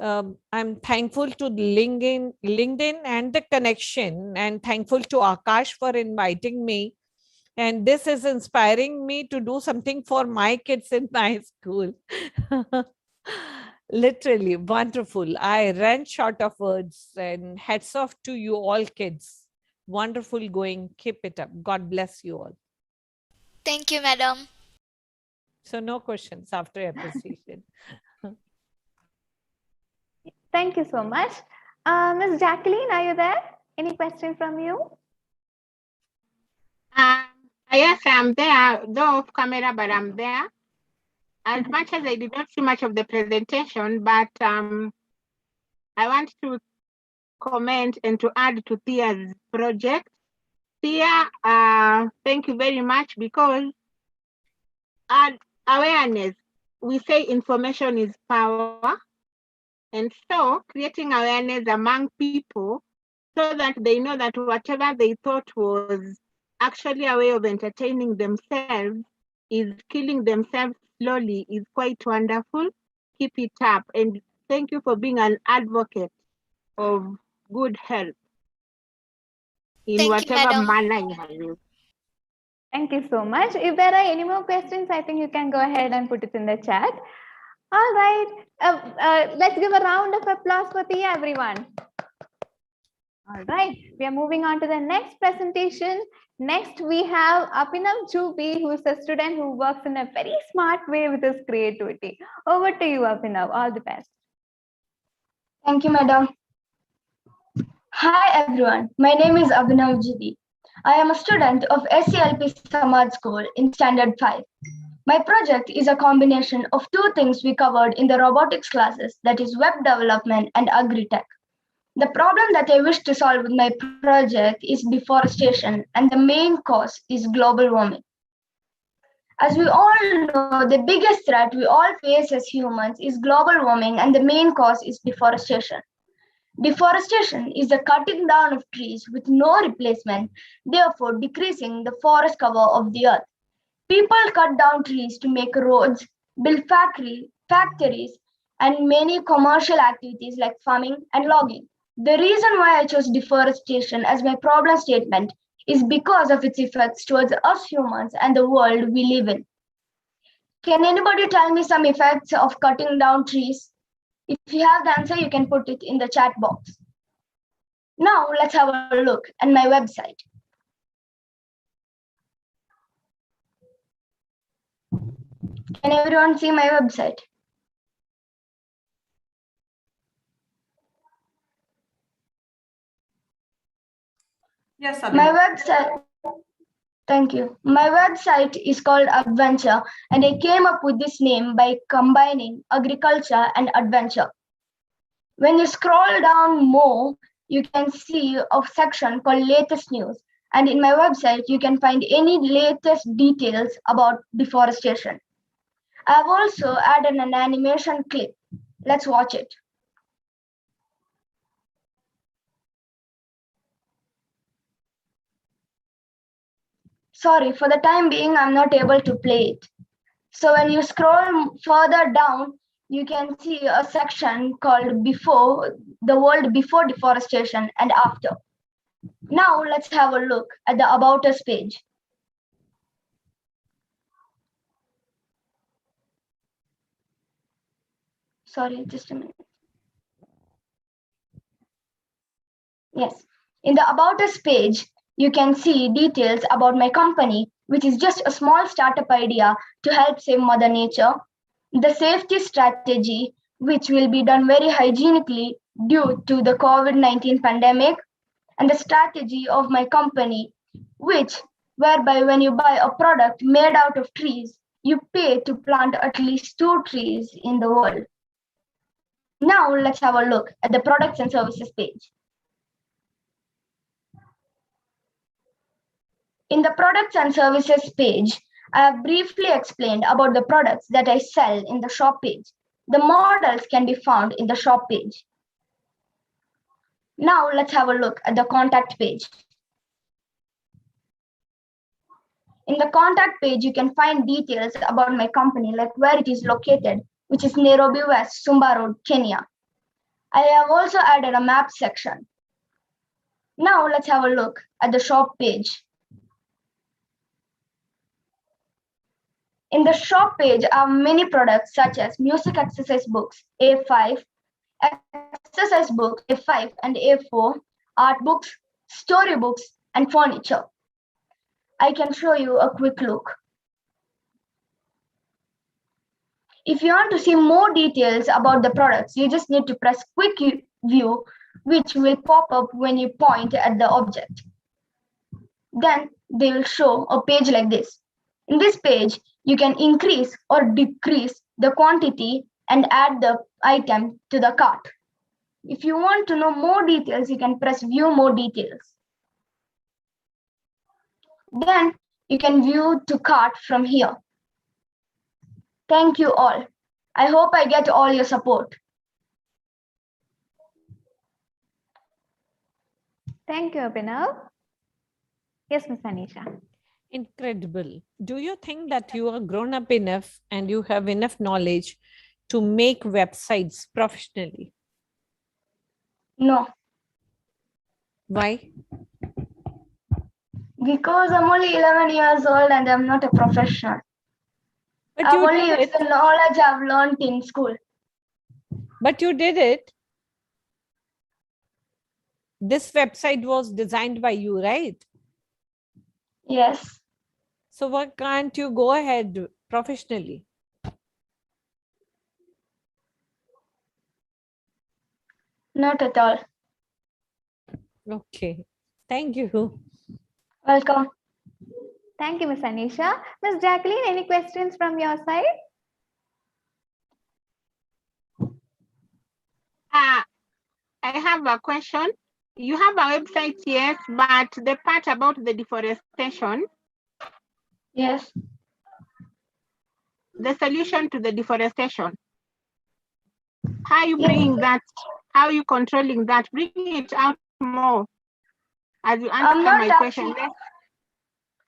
I'm thankful to LinkedIn and the connection, and thankful to Akash for inviting me. And this is inspiring me to do something for my kids in my school. Literally wonderful. I ran short of words, and hats off to you all kids. Wonderful going. Keep it up. God bless you all. Thank you, madam. So no questions after appreciation. Thank you so much. Ms. Jacqueline, are you there? Any question from you? Yes, I'm there, though off camera, but I'm there. As much as I did not see much of the presentation, but I want to comment and to add to Thea's project. Thea, thank you very much, because awareness, we say information is power. And so creating awareness among people so that they know that whatever they thought was actually a way of entertaining themselves is killing themselves slowly is quite wonderful. Keep it up. And thank you for being an advocate of good health in Thank you, whatever madam. manner you have used. Thank you so much. If there are any more questions, I think you can go ahead and put it in the chat. All right. Let's give a round of applause for Tia, everyone. All right. We are moving on to the next presentation. Next, we have Apinav Jubi, who is a student who works in a very smart way with his creativity. Over to you, Apinav. All the best. Thank you, madam. Hi, everyone. My name is Abhinav Jubi. I am a student of SCLP Samaj School in Standard 5. My project is a combination of two things we covered in the robotics classes, that is web development and agri-tech. The problem that I wish to solve with my project is deforestation, and the main cause is global warming. As we all know, the biggest threat we all face as humans is global warming, and the main cause is deforestation. Deforestation is the cutting down of trees with no replacement, therefore decreasing the forest cover of the earth. People cut down trees to make roads, build factories, and many commercial activities like farming and logging. The reason why I chose deforestation as my problem statement is because of its effects towards us humans and the world we live in. Can anybody tell me some effects of cutting down trees? If you have the answer, you can put it in the chat box. Now let's have a look at my website. Can everyone see my website? Yes, My Abhinav. website, thank you. My website is called Adventure, and I came up with this name by combining agriculture and adventure. When you scroll down more, you can see a section called Latest News. And in my website, you can find any latest details about deforestation. I've also added an animation clip. Let's watch it. Sorry, for the time being, I'm not able to play it. So when you scroll further down, you can see a section called Before, the world before deforestation and after. Now let's have a look at the About Us page. Sorry, just a minute. Yes, in the About Us page, you can see details about my company, which is just a small startup idea to help save Mother Nature, the safety strategy, which will be done very hygienically due to the COVID-19 pandemic, and the strategy of my company, which whereby when you buy a product made out of trees, you pay to plant at least 2 trees in the world. Now let's have a look at the products and services page. In the products and services page, I have briefly explained about the products that I sell in the shop page. The models can be found in the shop page. Now let's have a look at the contact page. In the contact page, you can find details about my company, like where it is located, which is Nairobi West, Sumba Road, Kenya. I have also added a map section. Now let's have a look at the shop page. In the shop page are many products such as music exercise books, A5, exercise books, A5 and A4, art books, storybooks, and furniture. I can show you a quick look. If you want to see more details about the products, you just need to press quick view, which will pop up when you point at the object. Then they will show a page like this. In this page, you can increase or decrease the quantity and add the item to the cart. If you want to know more details, you can press view more details. Then you can view to cart from here. Thank you all. I hope I get all your support. Thank you, Abhinav. Yes, Ms. Anisha. Incredible. Do you think that you are grown up enough and you have enough knowledge to make websites professionally? No, Why? because I'm only 11 years old and I'm not a professional. But I've you only did used it. the knowledge I've learned in school. But you did it. This website was designed by you, right? Yes. So why can't you go ahead professionally? Not at all. Okay. Thank you. Welcome. Thank you, Ms. Anisha. Ms. Jacqueline, any questions from your side? I have a question. You have a website, yes, but the part about the deforestation. Yes. The solution to the deforestation. How are you bringing that? How are you controlling that? Bring it out more as you answer my question.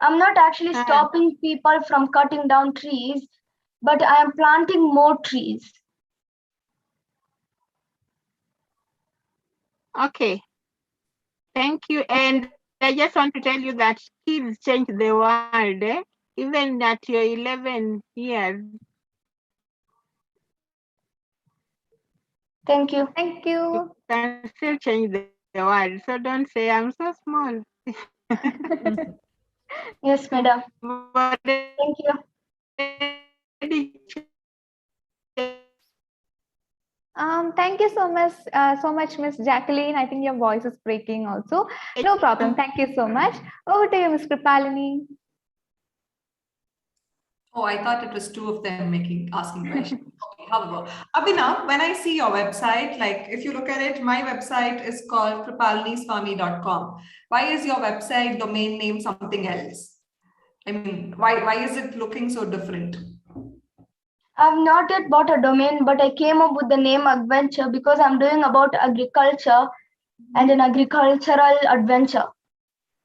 I'm not actually stopping people from cutting down trees, but I am planting more trees. Okay. Thank you. And I just want to tell you that kids change the world. Even at your 11 years. Thank you. Thank you. You can still change the world. So don't say I'm so small. Yes, madam. But Thank you. Thank you so much, Miss Jacqueline. I think your voice is breaking also. No problem. Thank you so much. Over to you, Ms. Kripalini. Oh, I thought it was two of them asking questions. Okay, however, Abhinav, when I see your website, like if you look at it, my website is called kripaliniswami.com. Why is your website domain name something else? I mean, why is it looking so different? I've not yet bought a domain, but I came up with the name adventure because I'm doing about agriculture and an agricultural adventure.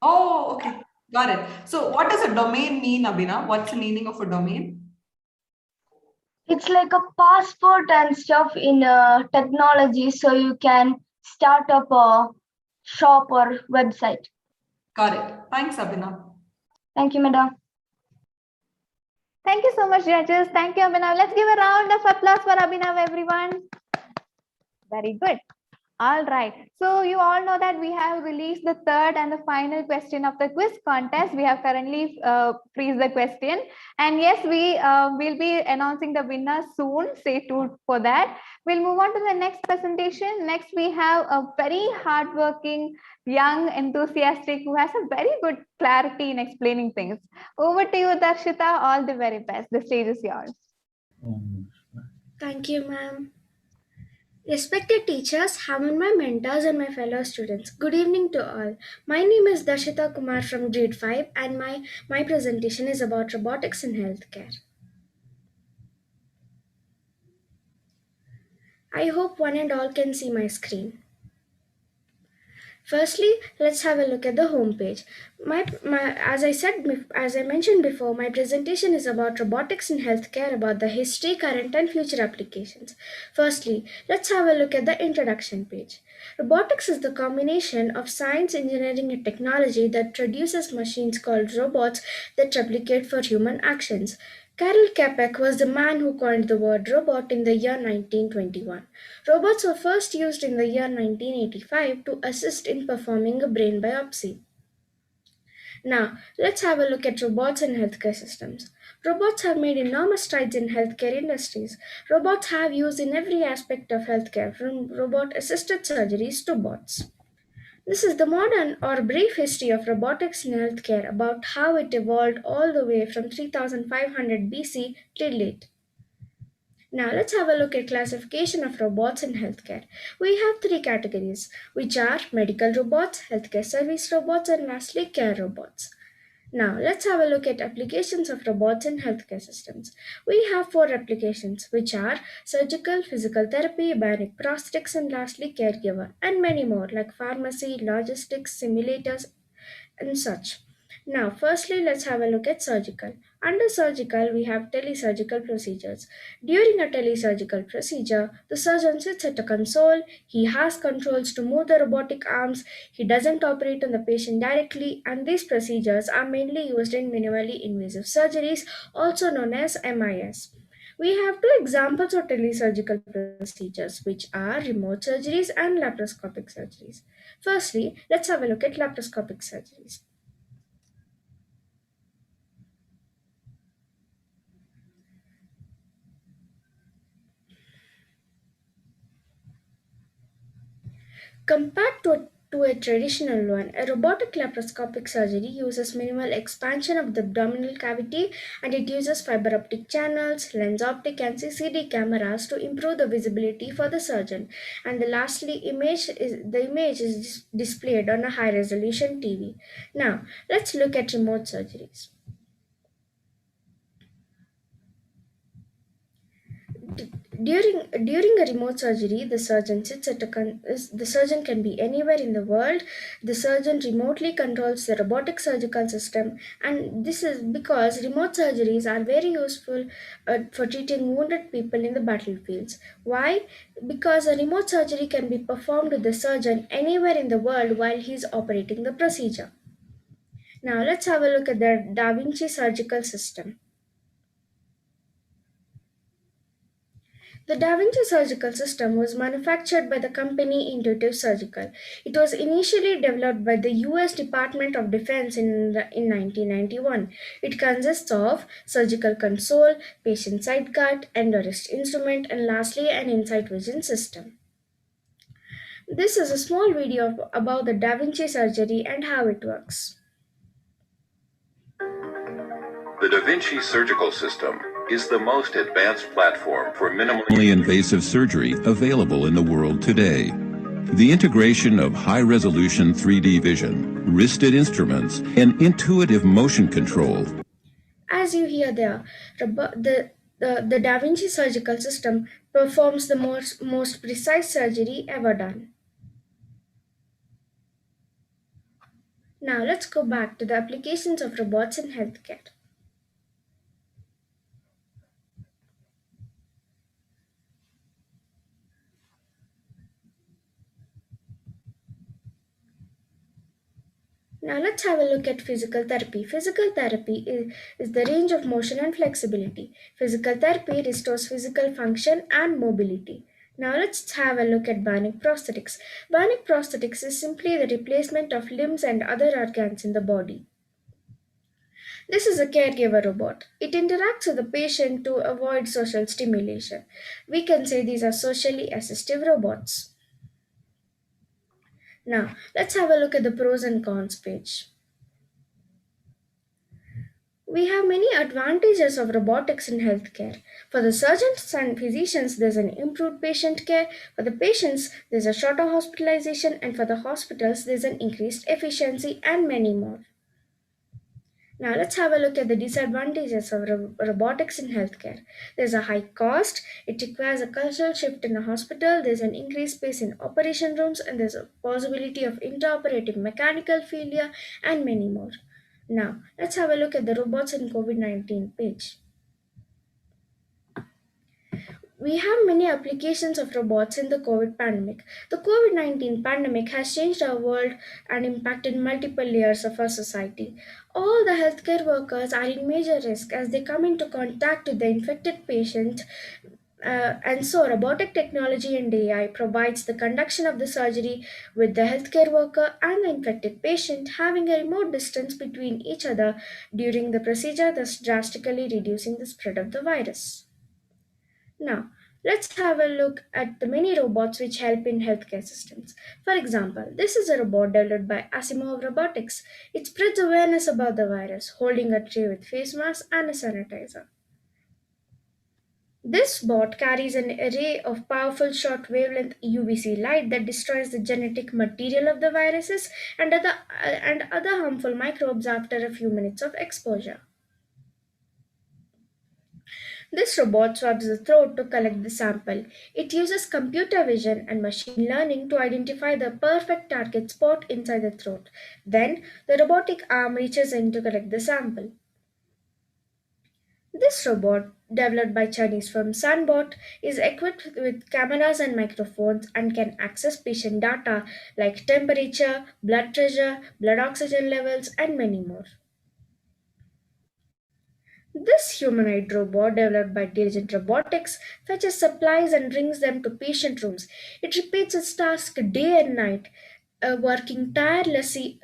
Oh, okay. Got it. So what does a domain mean, Abhinav? What's the meaning of a domain? It's like a passport and stuff in technology, so you can start up a shop or website. Got it. Thanks, Abhinav. Thank you, madam. Thank you so much, judges. Thank you, Abhinav. Let's give a round of applause for Abhinav, everyone. Very good. All right. So you all know that we have released the third and the final question of the quiz contest. We have currently freezed the question. And yes, we will be announcing the winner soon. Stay tuned for that. We'll move on to the next presentation. Next, we have a very hardworking, young, enthusiastic who has a very good clarity in explaining things. Over to you, Darshita. All the very best. The stage is yours. Thank you, ma'am. Respected teachers, have been my mentors and my fellow students. Good evening to all. My name is Dashita Kumar from grade 5 and my presentation is about robotics in healthcare. I hope one and all can see my screen. Firstly, let's have a look at the home page. As I mentioned before, my presentation is about robotics in healthcare, about the history, current, and future applications. Firstly, let's have a look at the introduction page. Robotics is the combination of science, engineering, and technology that produces machines called robots that replicate for human actions. Karel Capek was the man who coined the word robot in the year 1921. Robots were first used in the year 1985 to assist in performing a brain biopsy. Now, let's have a look at robots in healthcare systems. Robots have made enormous strides in healthcare industries. Robots have used in every aspect of healthcare, from robot assisted surgeries to bots. This is the modern or brief history of robotics in healthcare about how it evolved all the way from 3500 BC till date. Now let's have a look at classification of robots in healthcare. We have three categories, which are medical robots, healthcare service robots, and lastly care robots. Now, let's have a look at applications of robots in healthcare systems. We have four applications, which are surgical, physical therapy, bionic prosthetics, and lastly, caregiver, and many more like pharmacy, logistics, simulators, and such. Now, firstly, let's have a look at surgical. Under surgical, we have telesurgical procedures. During a telesurgical procedure, the surgeon sits at a console, he has controls to move the robotic arms, he doesn't operate on the patient directly, and these procedures are mainly used in minimally invasive surgeries, also known as MIS. We have two examples of telesurgical procedures, which are remote surgeries and laparoscopic surgeries. Firstly, let's have a look at laparoscopic surgeries. Compared to a traditional one, a robotic laparoscopic surgery uses minimal expansion of the abdominal cavity, and it uses fiber optic channels, lens optic, and CCD cameras to improve the visibility for the surgeon. And the image is displayed on a high resolution TV. Now, let's look at remote surgeries. During a remote surgery, the surgeon sits at the surgeon can be anywhere in the world. The surgeon remotely controls the robotic surgical system, and this is because remote surgeries are very useful for treating wounded people in the battlefields. Why? Because a remote surgery can be performed with the surgeon anywhere in the world while he is operating the procedure. Now let's have a look at the Da Vinci surgical system. The Da Vinci surgical system was manufactured by the company Intuitive Surgical. It was initially developed by the US Department of Defense in 1991. It consists of surgical console, patient side cart, endorist instrument, and lastly an insight vision system. This is a small video about the Da Vinci surgery and how it works. The Da Vinci surgical system is the most advanced platform for minimally invasive surgery available in the world today. The integration of high-resolution 3D vision, wristed instruments, and intuitive motion control. As you hear there, the Da Vinci surgical system performs the most precise surgery ever done. Now let's go back to the applications of robots in healthcare. Now let's have a look at physical therapy. Physical therapy is the range of motion and flexibility. Physical therapy restores physical function and mobility. Now let's have a look at bionic prosthetics. Bionic prosthetics is simply the replacement of limbs and other organs in the body. This is a caregiver robot. It interacts with the patient to avoid social stimulation. We can say these are socially assistive robots. Now, let's have a look at the pros and cons page. We have many advantages of robotics in healthcare. For the surgeons and physicians, there's an improved patient care. For the patients, there's a shorter hospitalization. And for the hospitals, there's an increased efficiency and many more. Now let's have a look at the disadvantages of robotics in healthcare. There's a high cost, it requires a cultural shift in a hospital, there's an increased space in operation rooms, and there's a possibility of interoperative mechanical failure, and many more. Now, let's have a look at the robots in COVID-19 page. We have many applications of robots in the COVID pandemic. The COVID 19 pandemic has changed our world and impacted multiple layers of our society. All the healthcare workers are in major risk as they come into contact with the infected patient. And so, robotic technology and AI provides the conduction of the surgery with the healthcare worker and the infected patient having a remote distance between each other during the procedure, thus drastically reducing the spread of the virus. Now, let's have a look at the many robots which help in healthcare systems. For example, this is a robot developed by Asimov Robotics. It spreads awareness about the virus, holding a tray with face masks and a sanitizer. This bot carries an array of powerful short wavelength UVC light that destroys the genetic material of the viruses and other harmful microbes after a few minutes of exposure. This robot swabs the throat to collect the sample. It uses computer vision and machine learning to identify the perfect target spot inside the throat. Then, the robotic arm reaches in to collect the sample. This robot, developed by Chinese firm Sunbot, is equipped with cameras and microphones and can access patient data like temperature, blood pressure, blood oxygen levels, and many more. This humanoid robot, developed by Diligent Robotics, fetches supplies and brings them to patient rooms. It repeats its task day and night, working tirelessly,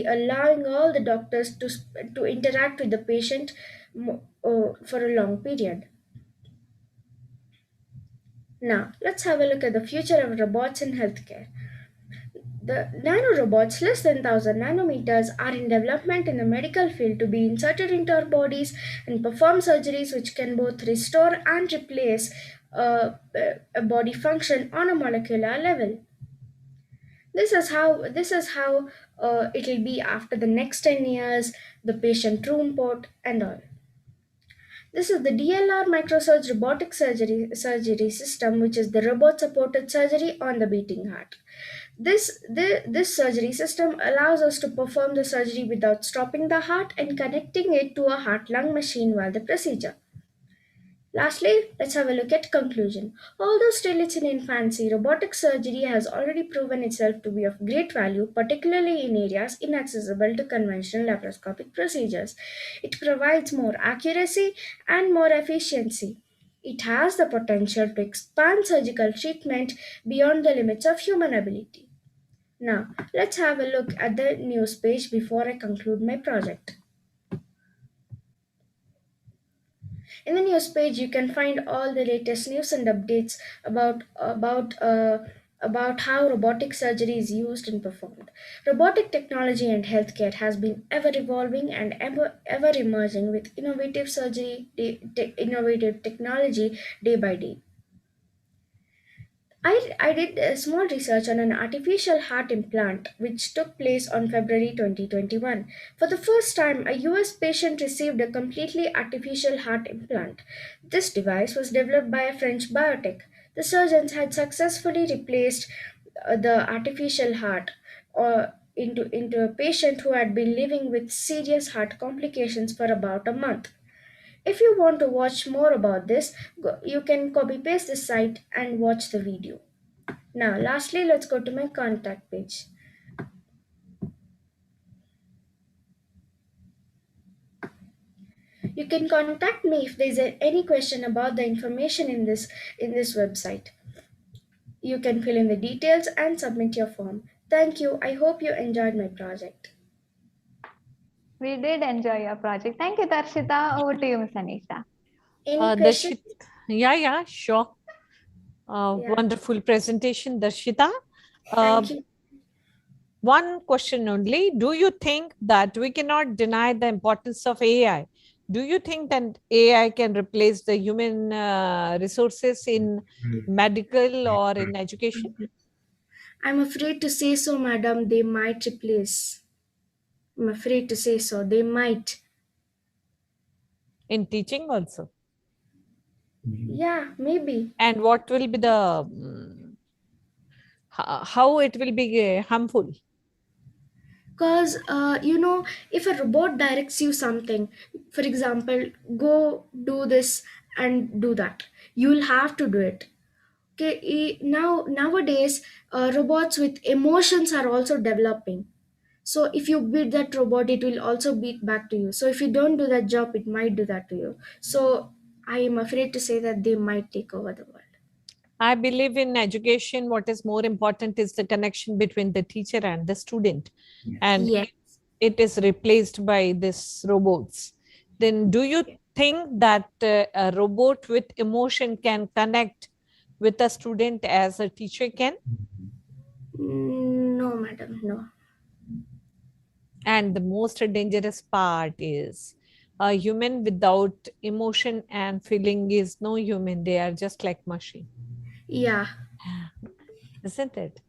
allowing all the doctors to interact with the patient for a long period. Now, let's have a look at the future of robots in healthcare. The nanorobots less than 1000 nanometers are in development in the medical field to be inserted into our bodies and perform surgeries which can both restore and replace a body function on a molecular level. This is how it will be after the next 10 years, the patient room port and all. This is the DLR microsurge robotic surgery system, which is the robot supported surgery on the beating heart. This surgery system allows us to perform the surgery without stopping the heart and connecting it to a heart lung machine while the procedure. Lastly, let's have a look at conclusion. Although still it's in infancy, robotic surgery has already proven itself to be of great value, particularly in areas inaccessible to conventional laparoscopic procedures. It provides more accuracy and more efficiency. It has the potential to expand surgical treatment beyond the limits of human ability. Now, let's have a look at the news page before I conclude my project. In the news page, you can find all the latest news and updates about how robotic surgery is used and performed. Robotic technology and healthcare has been ever evolving and ever emerging with innovative technology day by day. I did a small research on an artificial heart implant which took place on February 2021. For the first time, a US patient received a completely artificial heart implant. This device was developed by a French biotech. The surgeons had successfully replaced the artificial heart into a patient who had been living with serious heart complications for about a month. If you want to watch more about this, you can copy paste this site and watch the video. Now, lastly, let's go to my contact page. You can contact me if there's any question about the information in this website. You can fill in the details and submit your form. Thank you. I hope you enjoyed my project. We did enjoy your project. Thank you, Darshita. Over to you, Miss Anisha. Any questions? Yeah, sure. Wonderful presentation, Darshita. Thank you. One question only. Do you think that we cannot deny the importance of AI? Do you think that AI can replace the human resources in medical or in education? I'm afraid to say so, madam. They might replace. I'm afraid to say so. They might. In teaching also? Yeah, maybe. And what will be the, how it will be harmful? Because if a robot directs you something, for example, go do this and do that, you'll have to do it. Okay, nowadays robots with emotions are also developing. So if you beat that robot, it will also beat back to you. So if you don't do that job, it might do that to you. So I am afraid to say that they might take over the world. I believe in education, what is more important is the connection between the teacher and the student. And Yes. it is replaced by this robots. Then do you think that a robot with emotion can connect with a student as a teacher can? No, madam, no. And the most dangerous part is A human without emotion and feeling is no human. They are just like machine. Yeah. Isn't it?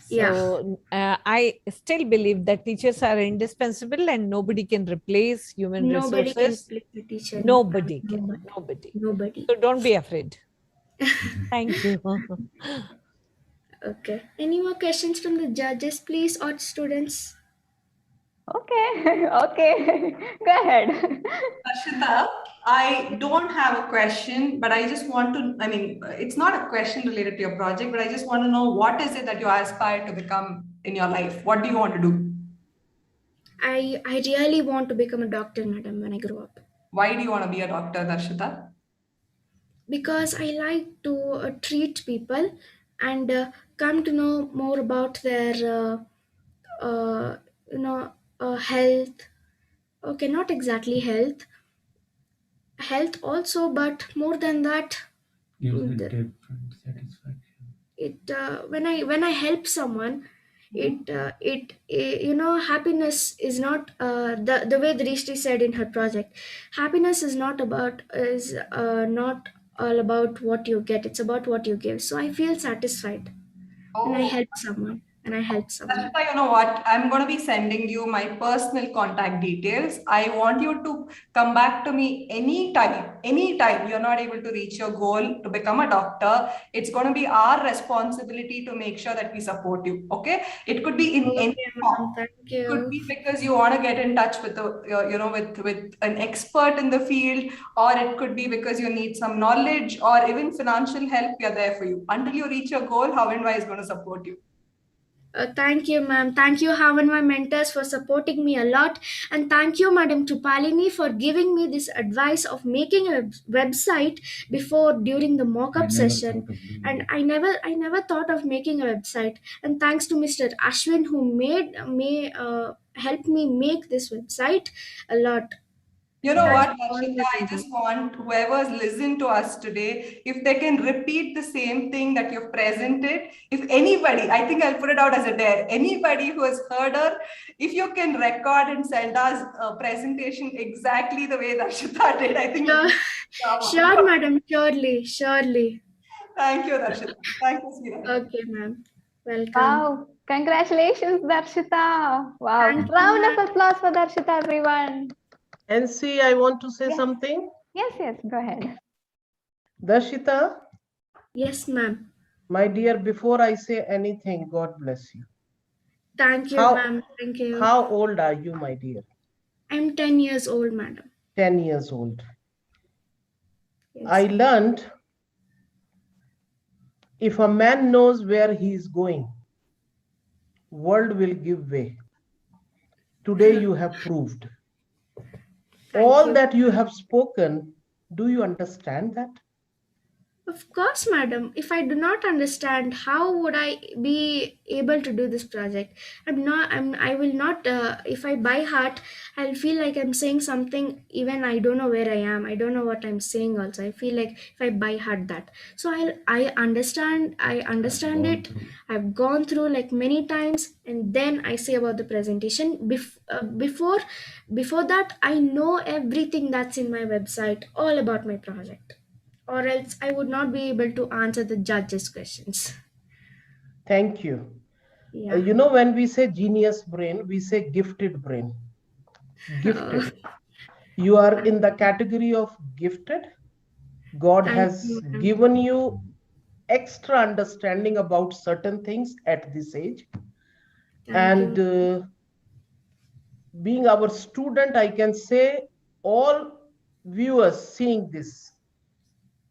Yeah. So I still believe that teachers are indispensable and nobody can replace human Nobody can resources. play the teacher. Nobody can. Nobody. Nobody. Nobody. So don't be afraid. Thank you. Okay. Any more questions from the judges, please, or students? Okay, okay, go ahead. Ashita, I don't have a question, but I just want to, I mean, it's not a question related to your project, but I just want to know what is it that you aspire to become in your life? What do you want to do? I really want to become a doctor, madam, when I grow up. Why do you want to be a doctor, Darshita? Because I like to treat people and come to know more about their, uh, you know, health. Okay, not exactly health also, but more than that, Gives a the- different satisfaction. it when I help someone, happiness is not the way Drishti said in her project. Happiness is not all about what you get, it's about what you give. So I feel satisfied when I Oh, help someone, Ashita, you know what? I'm going to be sending you my personal contact details. I want you to come back to me anytime. Anytime you're not able to reach your goal to become a doctor, it's going to be our responsibility to make sure that we support you. Okay? It could be in any Okay, form. ma'am, thank It could you. be because you want to get in touch with with an expert in the field, or it could be because you need some knowledge or even financial help. We are there for you. Until you reach your goal, How and Why is going to support you. Thank you, ma'am. Thank you, Havan, my mentors, for supporting me a lot. And thank you, Madam Trupalini, for giving me this advice of making a website during the mock-up session. And I never thought of making a website. And thanks to Mr. Ashwin, who helped me make this website a lot. You know Thanks what, for all Darshita? your I time. just want whoever's listened to us today, if they can repeat the same thing that you've presented, if anybody, I think I'll put it out as a dare, anybody who has heard her, if you can record and send us a presentation exactly the way Darshita did, I think Sure, it'll be sure, Madam. Surely, surely. Thank you, Darshita. Thank you, Sweetheart. Okay, ma'am. Welcome. Wow, congratulations, Darshita. Wow, Thank you, round ma'am. of applause for Darshita, everyone. And see, I want to say Yes. something. Yes, go ahead. Darshita, Yes, ma'am. my dear, before I say anything, God bless you. Thank you, How, ma'am. Thank you. how old are you, my dear? I'm 10 years old, madam. 10 years old. Yes. I learned if a man knows where he is going, world will give way. Today you have proved. All you. that you have spoken, do you understand that? Of course, madam. If I do not understand, how would I be able to do this project? I will not, if I by heart, I'll feel like I'm saying something, even I don't know where I am. I don't know what I'm saying also. I feel like if I by heart that. So I understand it. I've gone through like many times, and then I say about the presentation. Before that, I know everything that's in my website, all about my project, or else I would not be able to answer the judges' questions. Thank you. Yeah. You know, when we say genius brain, we say gifted brain. Gifted. You are in the category of gifted. God Thank has you, madam. given you extra understanding about certain things at this age. Thank And you. being our student, I can say all viewers seeing this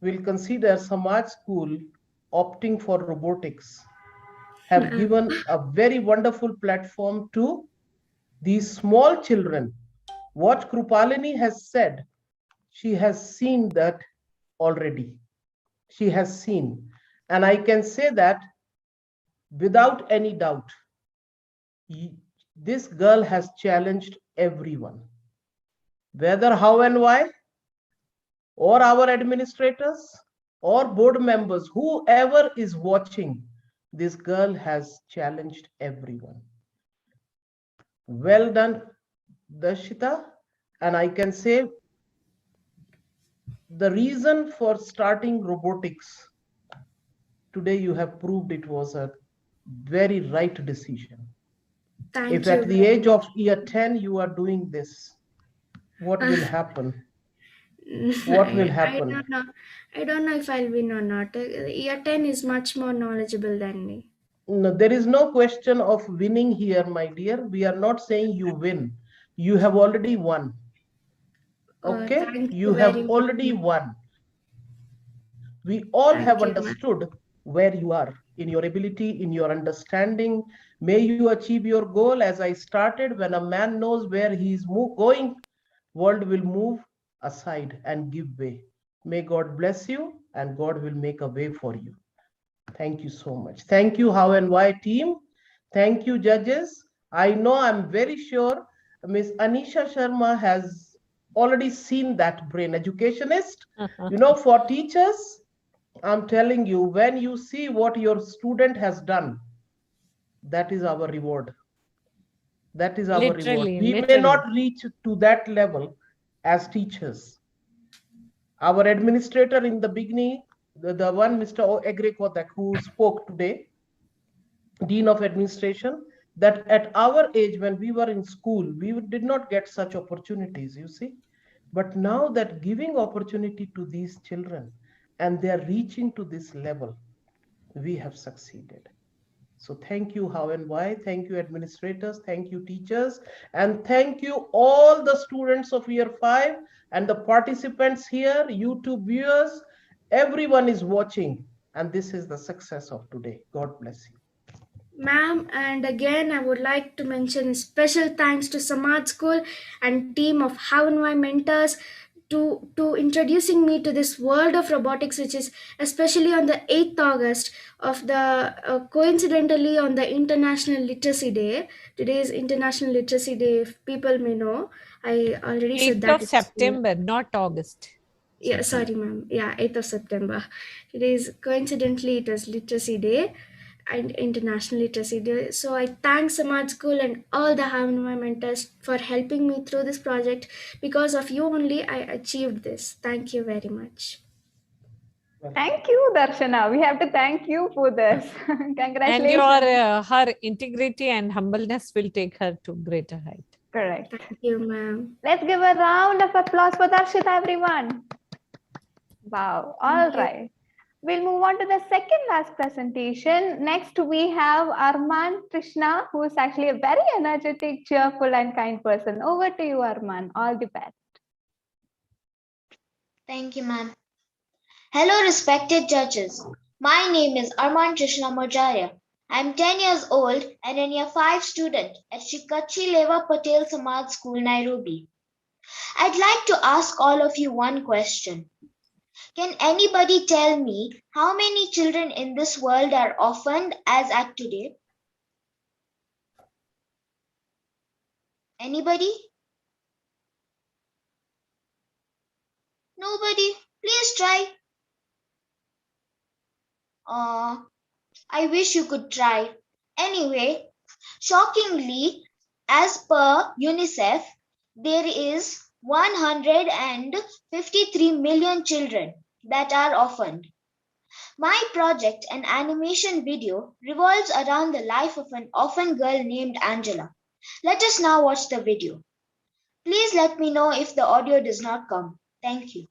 will consider Samaj School opting for robotics have given a very wonderful platform to these small children. What Krupalini has said, she has seen that already. She has seen. And I can say that without any doubt, this girl has challenged everyone. Whether how and why, or our administrators, or board members, whoever is watching, this girl has challenged everyone. Well done, Darshita. And I can say the reason for starting robotics, today you have proved it was a very right decision. If Thank you at the very age much. of year 10 you are doing this, what will happen? What will I happen? don't know. I don't know if I'll win or not. Year 10 is much more knowledgeable than me. No, there is no question of winning here, my dear. We are not saying you win. You have already won. Okay? Thank You you have very much. already won. We all have Thank you, ma'am. understood where you are in your ability, in your understanding. May you achieve your goal. As I started, when a man knows where he is going, world will move aside and give way. May God bless you and God will make a way for you. Thank you so much. Thank you, How and Why team. Thank you, judges. I know, I'm very sure Miss Anisha Sharma has already seen that brain educationist. You know, for teachers, I'm telling you, when you see what your student has done, that is our reward. That is our reward. Literally, We may literally. not reach to that level as teachers. Our administrator in the beginning, the one Mr. Egre Kodak who spoke today, Dean of Administration, that at our age when we were in school, we did not get such opportunities, you see. But now that giving opportunity to these children and they are reaching to this level, we have succeeded. So thank you, How and Why. Thank you, administrators. Thank you, teachers. And thank you, all the students of year 5 and the participants here, YouTube viewers. Everyone is watching. And this is the success of today. God bless you. Ma'am, and again, I would like to mention a special thanks to Samad School and team of How and Why mentors to introducing me to this world of robotics, which is especially on the 8th August of the coincidentally on the International Literacy Day. Today is International Literacy Day, if people may know. I already said 8th that. of September, not August. Yeah, sorry, ma'am. Yeah, 8th of September. Today is coincidentally it is Literacy Day and International Literacy Day. So I thank Samaj School and all the How and Why mentors for helping me through this project. Because of you only, I achieved this. Thank you very much. Thank you, Darshana. We have to thank you for this. And your Congratulations. her integrity and humbleness will take her to greater height. Correct. Thank you, ma'am. Let's give a round of applause for Darshita, everyone. Wow. All Thank you. right. We'll move on to the second last presentation. Next, we have Arman Krishna, who is actually a very energetic, cheerful, and kind person. Over to you, Arman. All the best. Thank you, ma'am. Hello, respected judges. My name is Arman Krishna Morjaria. I'm 10 years old and a year 5 student at Shikachi Leva Patel Samaj School, Nairobi. I'd like to ask all of you one question. Can anybody tell me how many children in this world are orphaned as at today? Anybody? Nobody? Please try. I wish you could try. Anyway, shockingly, as per UNICEF, there is 153 million children that are orphaned. My project, an animation video, revolves around the life of an orphan girl named Angela. Let us now watch the video. Please let me know if the audio does not come. Thank you.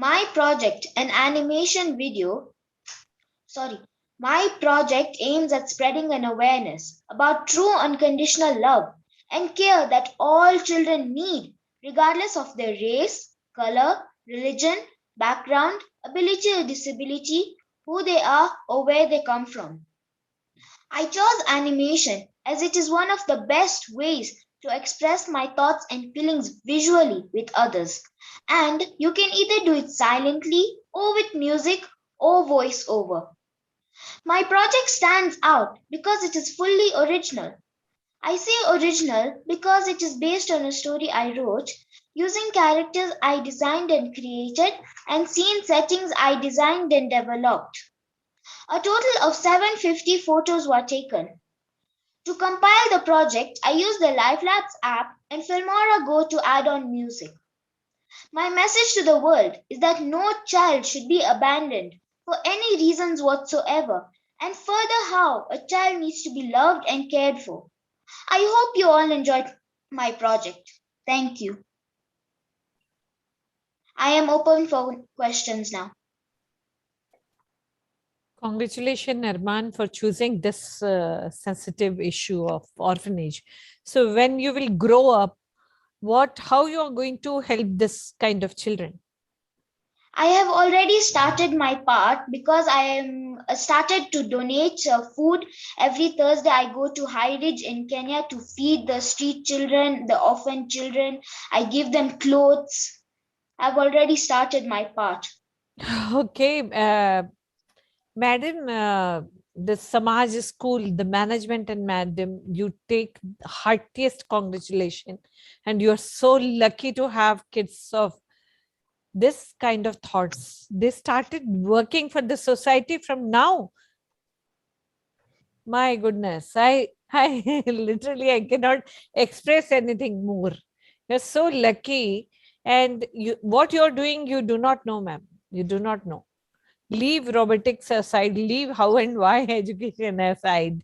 My project, an animation video, sorry, my project aims at spreading an awareness about true unconditional love and care that all children need, regardless of their race, color, religion, background, ability or disability, who they are, or where they come from. I chose animation as it is one of the best ways to express my thoughts and feelings visually with others. And you can either do it silently or with music or voiceover. My project stands out because it is fully original. I say original because it is based on a story I wrote, using characters I designed and created, and scene settings I designed and developed. A total of 750 photos were taken. To compile the project, I used the LiveLabs app and Filmora Go to add on music. My message to the world is that no child should be abandoned for any reasons whatsoever, and further how a child needs to be loved and cared for. I hope you all enjoyed my project. Thank you. I am open for questions now. Congratulations, Arman, for choosing this sensitive issue of orphanage. So when you will grow up, how you are going to help this kind of children? I have already started my part because I am started to donate food. Every Thursday I go to High Ridge in Kenya to feed the street children, the orphan children. I give them clothes. I've already started my part. Okay, madam, the Samaj school, the management and madam, you take heartiest congratulations, and you're so lucky to have kids of this kind of thoughts. They started working for the society from now. My goodness, I literally I cannot express anything more. You're so lucky, and what you're doing, you do not know, ma'am. You do not know. Leave robotics aside, leave how and why education aside.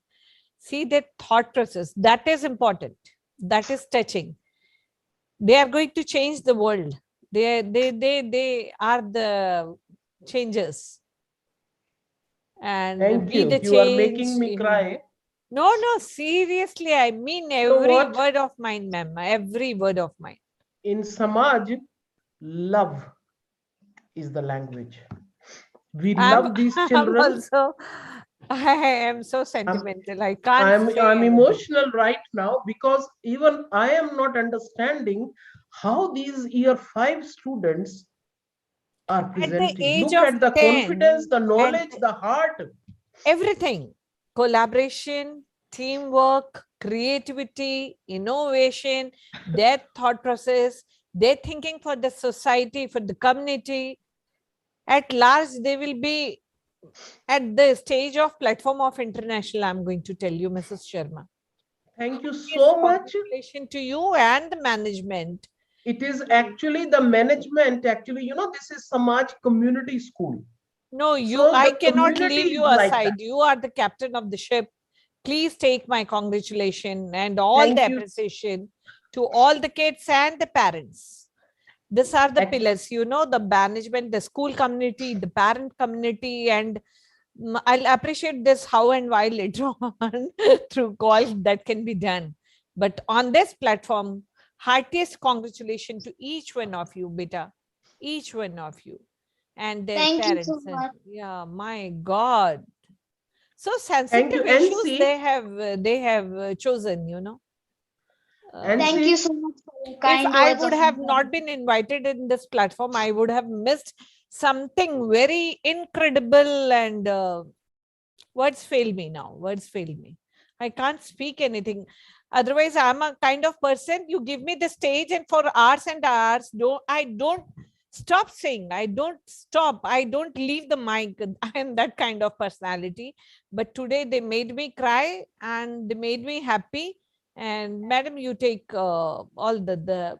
See that thought process. That is important. That is touching. They are going to change the world. They are the changers. And Thank be you. the You are change. making me cry. No, seriously, I mean So every what? word of mine, ma'am. Every word of mine. In Samaj, love is the language. We love these I'm children. also, I am so sentimental. I can't say I'm anything. emotional right now because even I am not understanding how these year 5 students are At the presenting. age Look of at the 10, confidence, the knowledge, the heart. everything, collaboration, teamwork, creativity, innovation, their thought process, their thinking for the society, for the community. At large, they will be at the stage of platform of international, I'm going to tell you, Mrs. Sharma. Thank you Yes, so much. congratulations to you and the management. It is actually the management, actually, this is Samaj Community School. No, So I the cannot community leave is you like that. aside. You are the captain of the ship. Please take my congratulations and all Thank the you. appreciation to all the kids and the parents. These are the pillars, the management, the school community, the parent community, and I'll appreciate this how and why later on through call that can be done. But on this platform, heartiest congratulations to each one of you, beta, each one of you and their Thank you so parents. much. Yeah, my God. So Thank you, sensitive issues NC. they have chosen, Thank you NC. so much for your If kind I words would of have not been invited in this platform, I would have missed something very incredible and words fail me now. Words fail me. I can't speak anything. Otherwise, I'm a kind of person, you give me the stage and for hours and hours, I don't stop saying. I don't stop. I don't leave the mic. I am that kind of personality. But today they made me cry and they made me happy. And madam, you take all the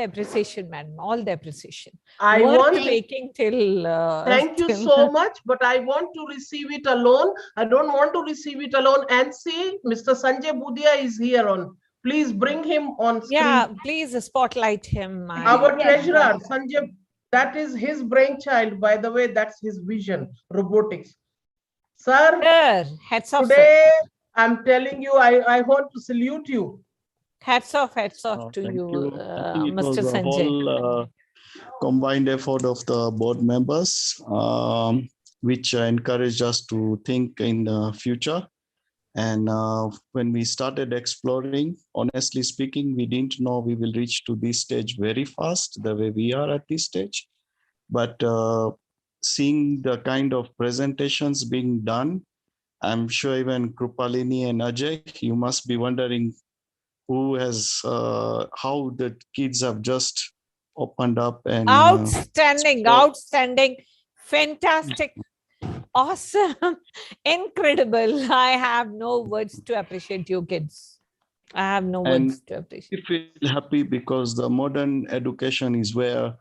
appreciation, madam, all the appreciation. I Worth want. taking till. Thank you till so much, but I want to receive it alone. I don't want to receive it alone. And see, Mr. Sanjay Budia is here on. Please bring him on screen. Yeah, please spotlight him. Our treasurer, Sanjay. That is his brainchild, by the way. That's his vision, robotics. Sir, hats off, today sir. I'm telling you, I want to salute you. Hats off to Thank you, you. I think it was Mr. a Sanjay. whole combined effort of the board members, which encouraged us to think in the future. And when we started exploring, honestly speaking, we didn't know we will reach to this stage very fast, the way we are at this stage. But seeing the kind of presentations being done, I'm sure even Krupalini and Ajay, you must be wondering who has, how the kids have just opened up and Outstanding, fantastic, awesome, incredible. I have no words to appreciate you kids. I have no and words to appreciate. we feel happy because the modern education is where,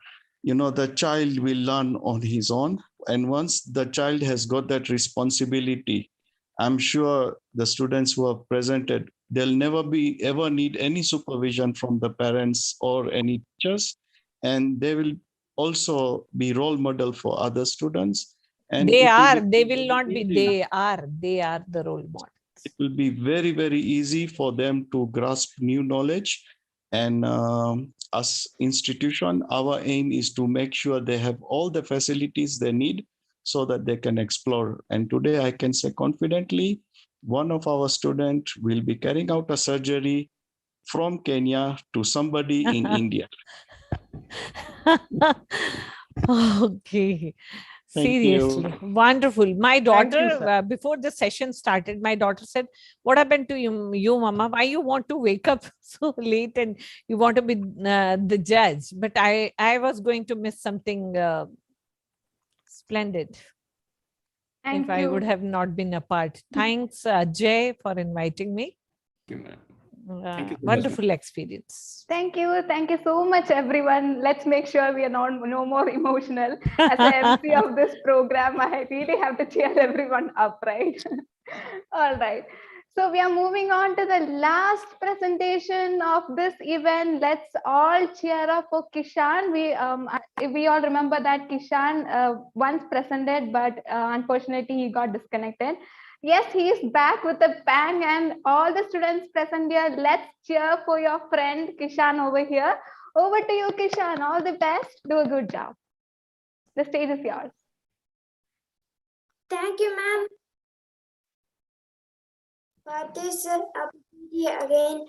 you know, the child will learn on his own. And once the child has got that responsibility, I'm sure the students who have presented, they'll never be ever need any supervision from the parents or any teachers. And they will also be role model for other students. And They it will are, be they will not be, easy. they are the role model. It will be very, very easy for them to grasp new knowledge. And as institution, our aim is to make sure they have all the facilities they need so that they can explore. And today I can say confidently, one of our students will be carrying out a surgery from Kenya to somebody in India. Okay. Thank you. Seriously, wonderful. My Thank daughter, you, sir. before the session started, my daughter said, "What happened to you, Mama? Why you want to wake up so late and you want to be the judge?" But I was going to miss something splendid Thank if I would you. have not been a part. Thanks, Jay, for inviting me. Thank you so much, ma'am. Wonderful experience. Thank you. Thank you so much, everyone. Let's make sure we are no more emotional. As the MC of this program, I really have to cheer everyone up, right? All right. So we are moving on to the last presentation of this event. Let's all cheer up for Kishan. We all remember that Kishan once presented, but unfortunately he got disconnected. Yes, he is back with a bang, and all the students present here, let's cheer for your friend Kishan over here. Over to you, Kishan. All the best. Do a good job. The stage is yours. Thank you, ma'am, for this opportunity again.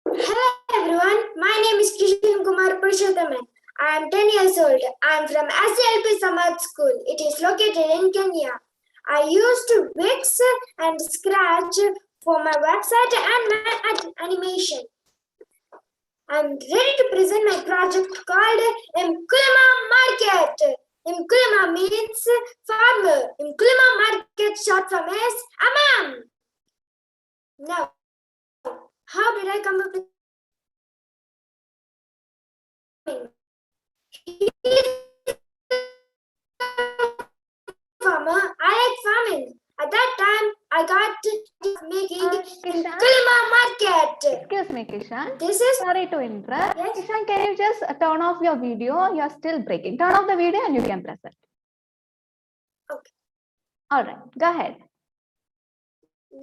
Hello, everyone. My name is Kishan Kumar Purushothaman. I am 10 years old. I am from SLP Samad School. It is located in Kenya. I used Wix and Scratch for my website and my animation. I'm ready to present my project called Mkulima Market. Mkulima means farmer. Mkulima Market short form is Amam. Now, how did I come up with farmer? I like farming. At that time, I got making Mkulima Market. Excuse me, Kishan. This is sorry to interrupt. Yes? Kishan, can you just turn off your video? You're still breaking. Turn off the video and you can press it. Okay. All right, go ahead.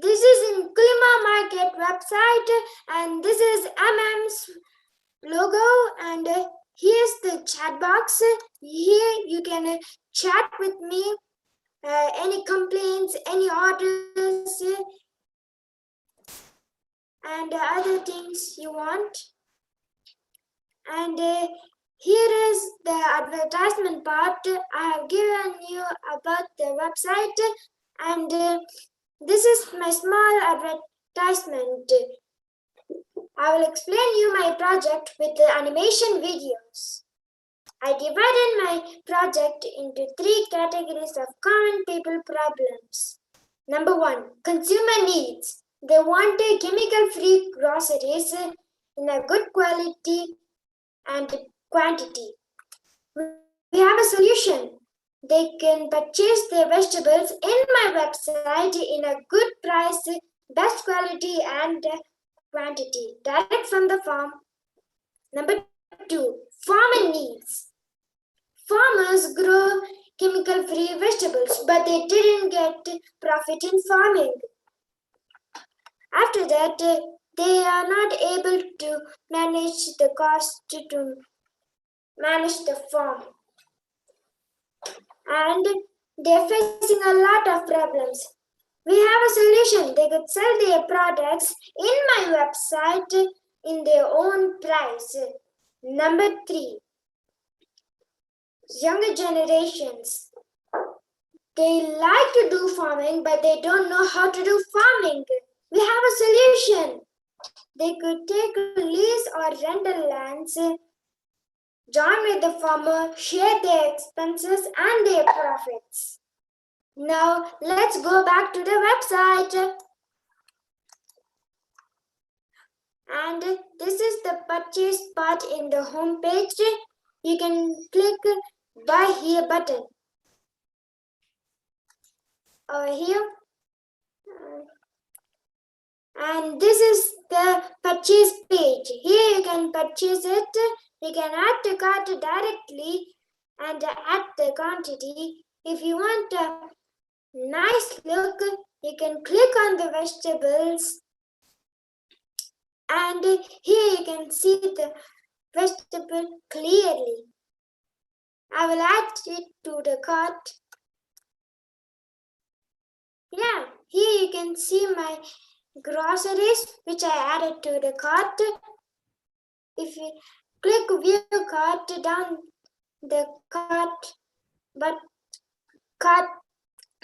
This is in Mkulima Market website, and this is MM's logo, and here's the chat box. Here you can chat with me, any complaints, any orders, and other things you want. And here is the advertisement part. I have given you about the website, and this is my small advertisement. I will explain you my project with the animation videos. I divided my project into 3 categories of common people problems. Number 1, consumer needs. They want chemical-free groceries in a good quality and quantity. We have a solution. They can purchase their vegetables in my website in a good price, best quality and quantity, direct from the farm. Number 2, farmer needs. but they didn't get profit in farming. After that, they are not able to manage the cost to manage the farm. And they're facing a lot of problems. We have a solution. They could sell their products in my website in their own price. Number 3, younger generations. They like to do farming, but they don't know how to do farming. We have a solution. They could take lease or rental lands, join with the farmer, share their expenses and their profits. Now let's go back to the website. And this is the purchase part in the home page. You can click buy here button over here. And this is the purchase page. Here you can purchase it. You can add to cart directly and add the quantity. If you want a nice look, you can click on the vegetables. And here you can see the vegetable clearly. I will add it to the cart. Yeah, here you can see my groceries which I added to the cart. If you click view cart down the cart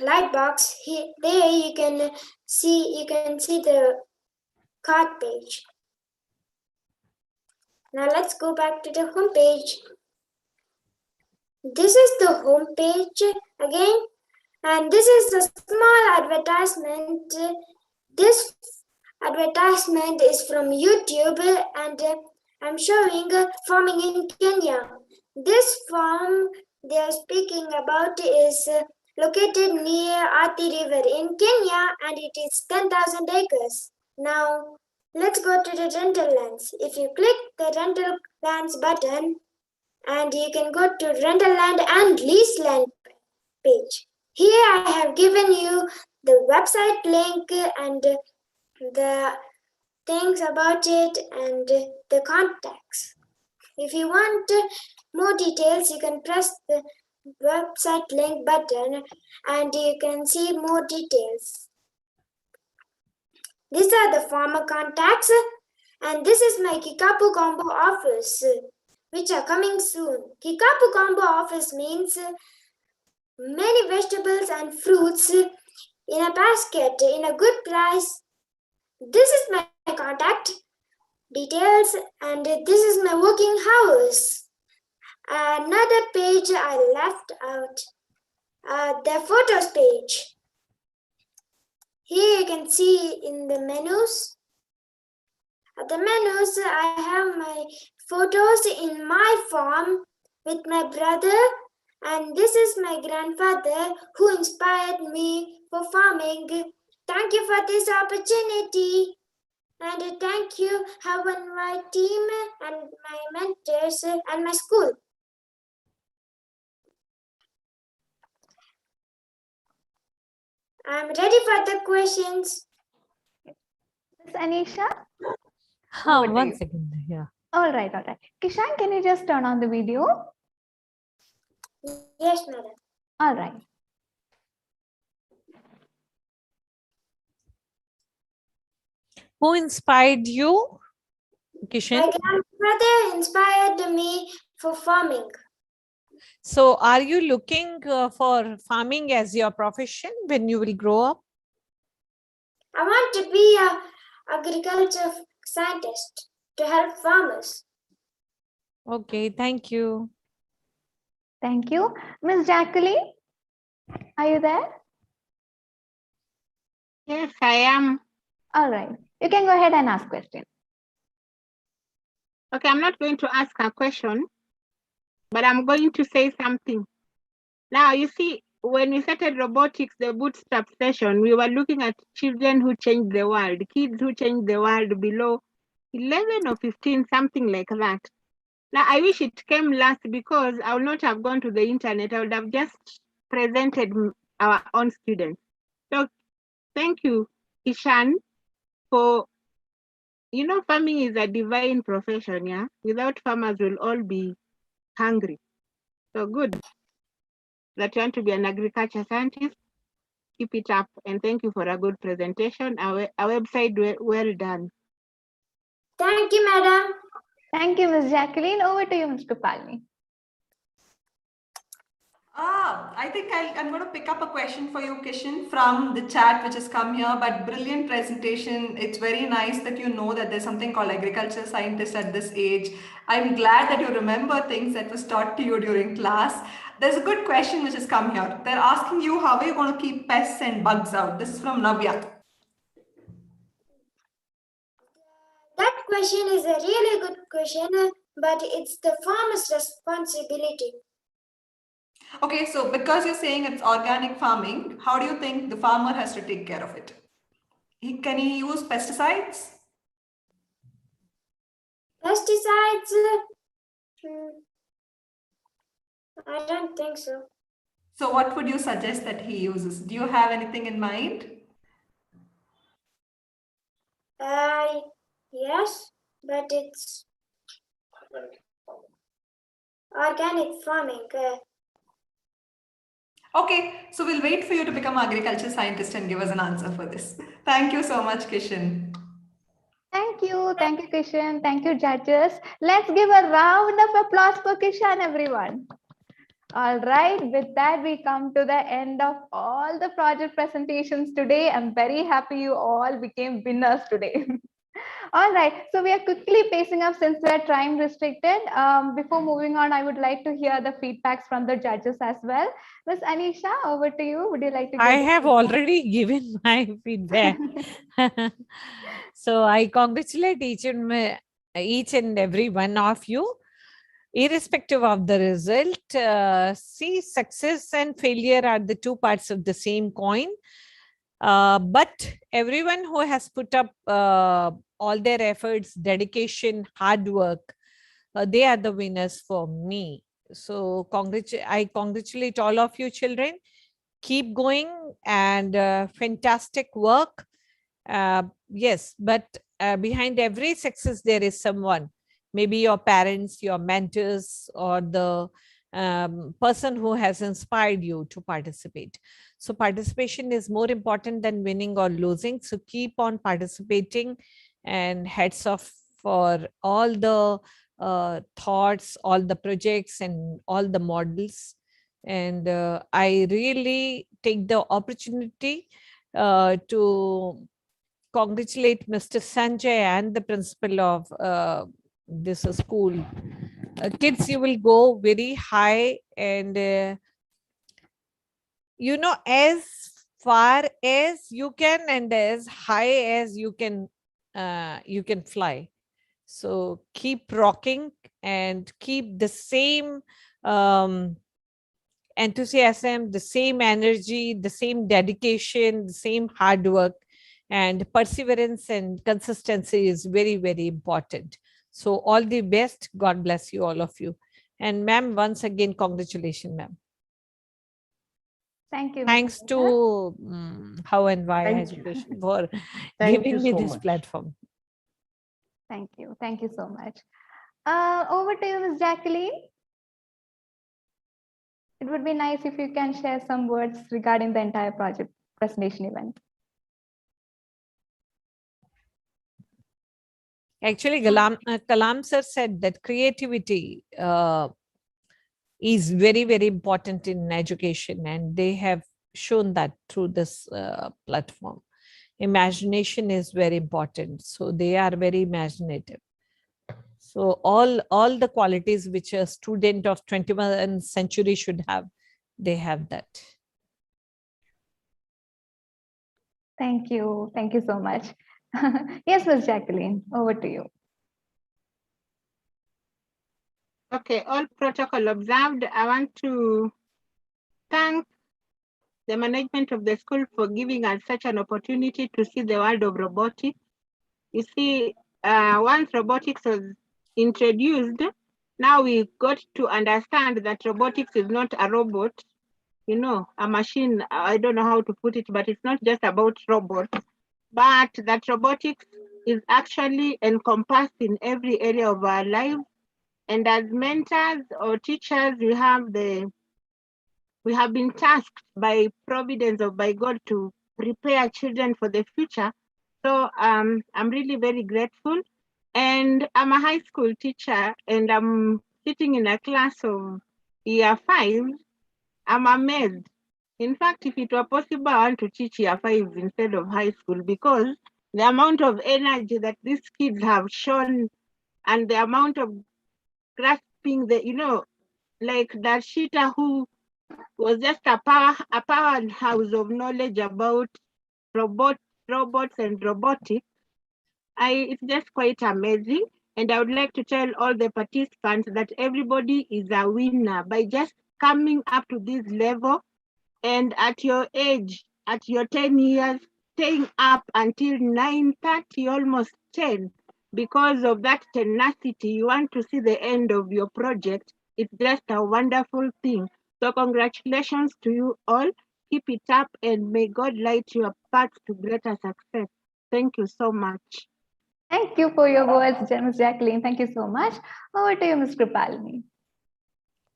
light box, here there you can see the cart page. Now let's go back to the home page. This is the home page again, and this is a small advertisement. This advertisement is from YouTube, and I'm showing farming in Kenya. This farm they are speaking about is located near Athi River in Kenya, and it is 10,000 acres. Now let's go to the rental lands. If you click the rental lands button, and you can go to rental land and lease land page. Here I have given you the website link and the things about it and the contacts. If you want more details, you can press the website link button and you can see more details. These are the farmer contacts, and this is my Kikapu Combo office, which are coming soon. Kikapu Combo office means many vegetables and fruits in a basket in a good price. This is my contact details, and this is my working hours. Another page I left out, the photos page. Here you can see in the menus. At the menus, I have my photos in my farm with my brother, and this is my grandfather who inspired me for farming. Thank you for this opportunity. And thank you, have my team and my mentors and my school. I'm ready for the questions. Miss Anisha? One second. Yeah. All right. Kishan, can you just turn on the video? Yes, madam. All right. Who inspired you, Kishan? My grandfather inspired me for farming. So are you looking for farming as your profession when you will grow up? I want to be an agriculture scientist to help farmers. Okay, thank you. Thank you. Miss Jacqueline, are you there? Yes, I am. All right. You can go ahead and ask questions. Okay, I'm not going to ask a question, but I'm going to say something. Now, you see, when we started robotics, the bootstrap session, we were looking at children who changed the world, kids who changed the world below 11 or 15, something like that. Now, I wish it came last because I would not have gone to the internet. I would have just presented our own students. So thank you, Ishan, for, farming is a divine profession, yeah? Without farmers, we'll all be hungry. So good that you want to be an agriculture scientist. Keep it up, and thank you for a good presentation. Our website, well done. Thank you, madam. Thank you, Ms. Jacqueline. Over to you, Mr. Palni. I think I'm going to pick up a question for you, Kishan, from the chat which has come here. But brilliant presentation. It's very nice that you know that there's something called agriculture scientist at this age. I'm glad that you remember things that was taught to you during class. There's a good question which has come here. They're asking you, how are you going to keep pests and bugs out? This is from Navya. That question is a really good question, but it's the farmer's responsibility. Okay, so because you're saying it's organic farming, how do you think the farmer has to take care of it? Can he use pesticides? Pesticides? I don't think so. So what would you suggest that he uses? Do you have anything in mind? Yes, but it's organic farming. Okay, so we'll wait for you to become agriculture scientist and give us an answer for this. Thank you so much, Kishan. Thank you, Kishan. Thank you, judges. Let's give a round of applause for Kishan, everyone. All right, with that, we come to the end of all the project presentations today. I'm very happy you all became winners today. All right, so we are quickly pacing up since we are time restricted. Before moving on, I would like to hear the feedbacks from the judges as well. Ms. Anisha, over to you. Would you like to give I have already given my feedback. So I congratulate each and every one of you. Irrespective of the result, see, success and failure are the two parts of the same coin. But everyone who has put up all their efforts, dedication, hard work, they are the winners for me. So I congratulate all of you children. Keep going and fantastic work. Yes, but behind every success, there is someone, maybe your parents, your mentors, or the person who has inspired you to participate. So participation is more important than winning or losing. So keep on participating, and heads off for all the thoughts, all the projects, and all the models. And I really take the opportunity to congratulate Mr. Sanjay and the principal of this school. Kids, you will go very high, and as far as you can and as high as you can fly. So keep rocking and keep the same enthusiasm, the same energy, the same dedication, the same hard work, and perseverance and consistency is very, very important. So all the best. God bless you, all of you. And ma'am, once again, congratulations, ma'am. Thank you. Thanks to How and Why Education for giving me this platform. Thank you. Thank you so much. Over to you, Ms. Jacqueline. It would be nice if you can share some words regarding the entire project presentation event. Actually, Kalam sir said that creativity is very, very important in education, and they have shown that through this platform. Imagination is very important. So they are very imaginative. So all the qualities which a student of 21st century should have, they have that. Thank you. Thank you so much. Yes, Ms. Jacqueline, over to you. Okay, all protocol observed. I want to thank the management of the school for giving us such an opportunity to see the world of robotics. You see, once robotics was introduced, now we got to understand that robotics is not a robot, a machine. I don't know how to put it, but it's not just about robots, but that robotics is actually encompassed in every area of our lives. And as mentors or teachers, we have been tasked by providence or by God to prepare children for the future. So I'm really very grateful. And I'm a high school teacher, and I'm sitting in a class of year 5. I'm amazed. In fact, if it were possible, I want to teach year 5 instead of high school, because the amount of energy that these kids have shown and the amount of grasping like Darshita, who was just a powerhouse of knowledge about robots and robotics. It's just quite amazing. And I would like to tell all the participants that everybody is a winner by just coming up to this level. And at your age, at your 10 years, staying up until 9:30, almost 10, because of that tenacity, you want to see the end of your project. It's just a wonderful thing. So congratulations to you all. Keep it up, and may God light your path to greater success. Thank you so much. Thank you for your words, Ms. Jacqueline. Thank you so much. Over to you, Ms. Kripalini.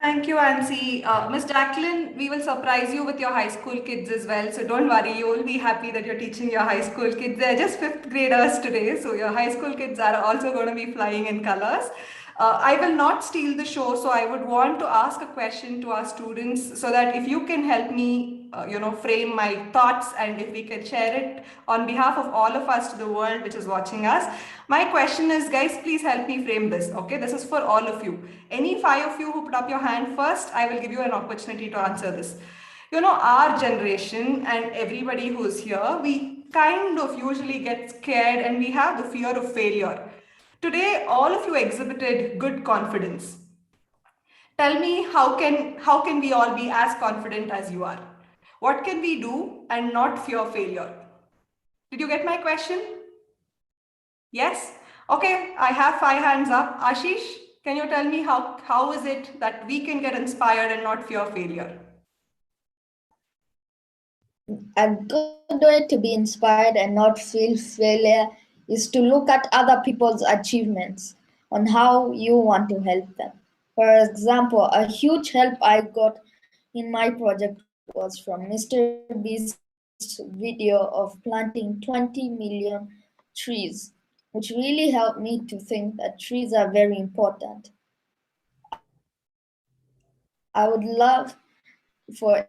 Thank you, Ansi. Ms. Jacqueline, we will surprise you with your high school kids as well. So don't worry, you will be happy that you're teaching your high school kids. They're just 5th graders today. So your high school kids are also going to be flying in colors. I will not steal the show. So I would want to ask a question to our students so that if you can help me, frame my thoughts, and if we can share it on behalf of all of us to the world which is watching us. My question is, guys, please help me frame this. Okay, this is for all of you. Any 5 of you who put up your hand first, I will give you an opportunity to answer this. Our generation and everybody who's here, we kind of usually get scared and we have the fear of failure. Today, all of you exhibited good confidence. Tell me, how can we all be as confident as you are? What can we do and not fear failure? Did you get my question? Yes? Okay, I have 5 hands up. Ashish, can you tell me how is it that we can get inspired and not fear failure? A good way to be inspired and not feel failure is to look at other people's achievements on how you want to help them. For example, a huge help I got in my project was from Mr. Beast's video of planting 20 million trees, which really helped me to think that trees are very important. I would love for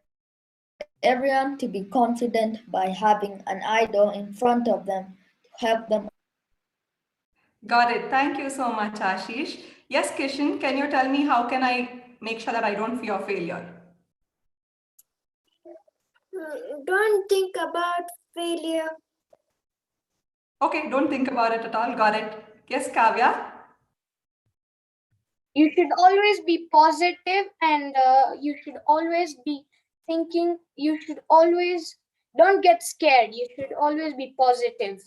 everyone to be confident by having an idol in front of them to help them. Got it. Thank you so much, Ashish. Yes, Kishan, can you tell me how can I make sure that I don't fear failure? Don't think about failure. Okay, don't think about it at all. Got it. Yes, Kavya? You should always be positive, and you should always be thinking. You should always don't get scared. You should always be positive.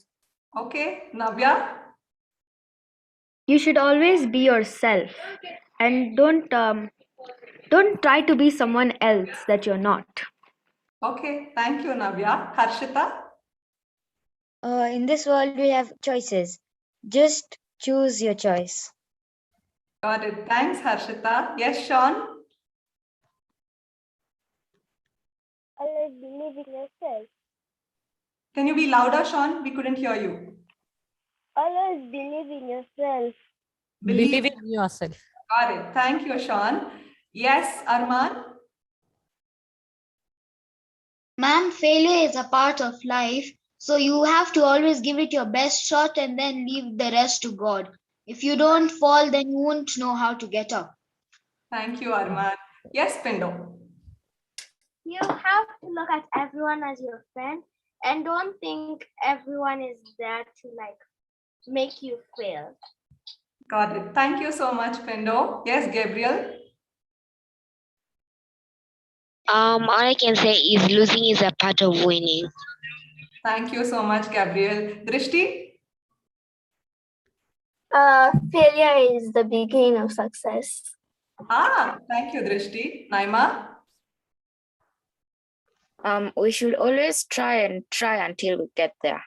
Okay, Navya? You should always be yourself, and don't try to be someone else that you're not. Okay, thank you, Navya. Harshita? In this world, we have choices. Just choose your choice. Got it. Thanks, Harshita. Yes, Sean? Always believe in yourself. Can you be louder, Sean? We couldn't hear you. Always believe in yourself. Believe in yourself. Got it. Thank you, Sean. Yes, Arman? Ma'am, failure is a part of life, so you have to always give it your best shot and then leave the rest to God. If you don't fall, then you won't know how to get up. Thank you, Arman. Yes, Pindo? You have to look at everyone as your friend, and don't think everyone is there to make you fail. Got it. Thank you so much, Pindo. Yes, Gabriel? All I can say is losing is a part of winning. Thank you so much, Gabriel. Drishti? Failure is the beginning of success. Thank you, Drishti. Naima? We should always try until we get there.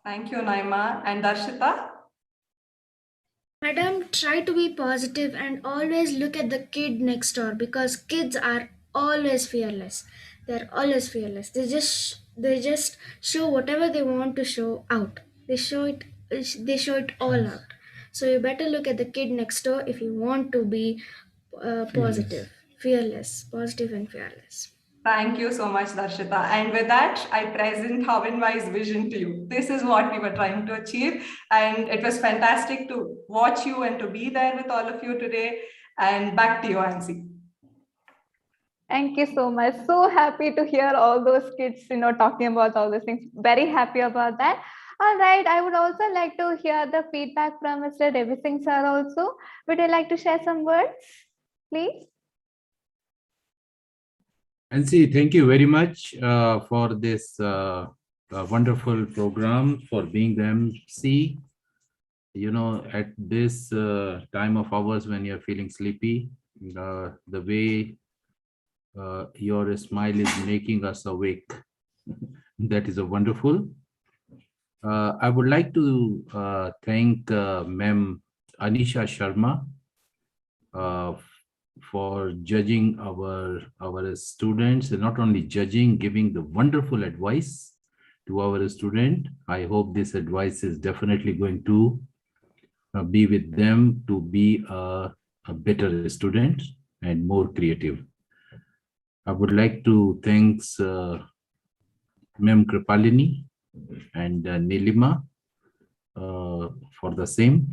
Thank you, Naima. And Darshita? Madam, try to be positive and always look at the kid next door because kids are always fearless. They're always fearless. They just show whatever they want to show out. They show it all out. So you better look at the kid next door if you want to be positive, fearless, positive and fearless. Thank you so much, Darshita. And with that, I present How and Why's vision to you. This is what we were trying to achieve. And it was fantastic to watch you and to be there with all of you today. And back to you, Ansi. Thank you so much. So happy to hear all those kids, talking about all those things. Very happy about that. All right. I would also like to hear the feedback from Mr. Devi Singh sir also. Would you like to share some words, please? Nancy, thank you very much for this wonderful program, for being the MC. At this time of hours when you're feeling sleepy, the way your smile is making us awake. That is a wonderful. I would like to thank Ma'am Anisha Sharma for judging our students, and not only judging, giving the wonderful advice to our student. I hope this advice is definitely going to be with them to be a better student and more creative. I would like to thank Ma'am Kripalini and Nilima for the same,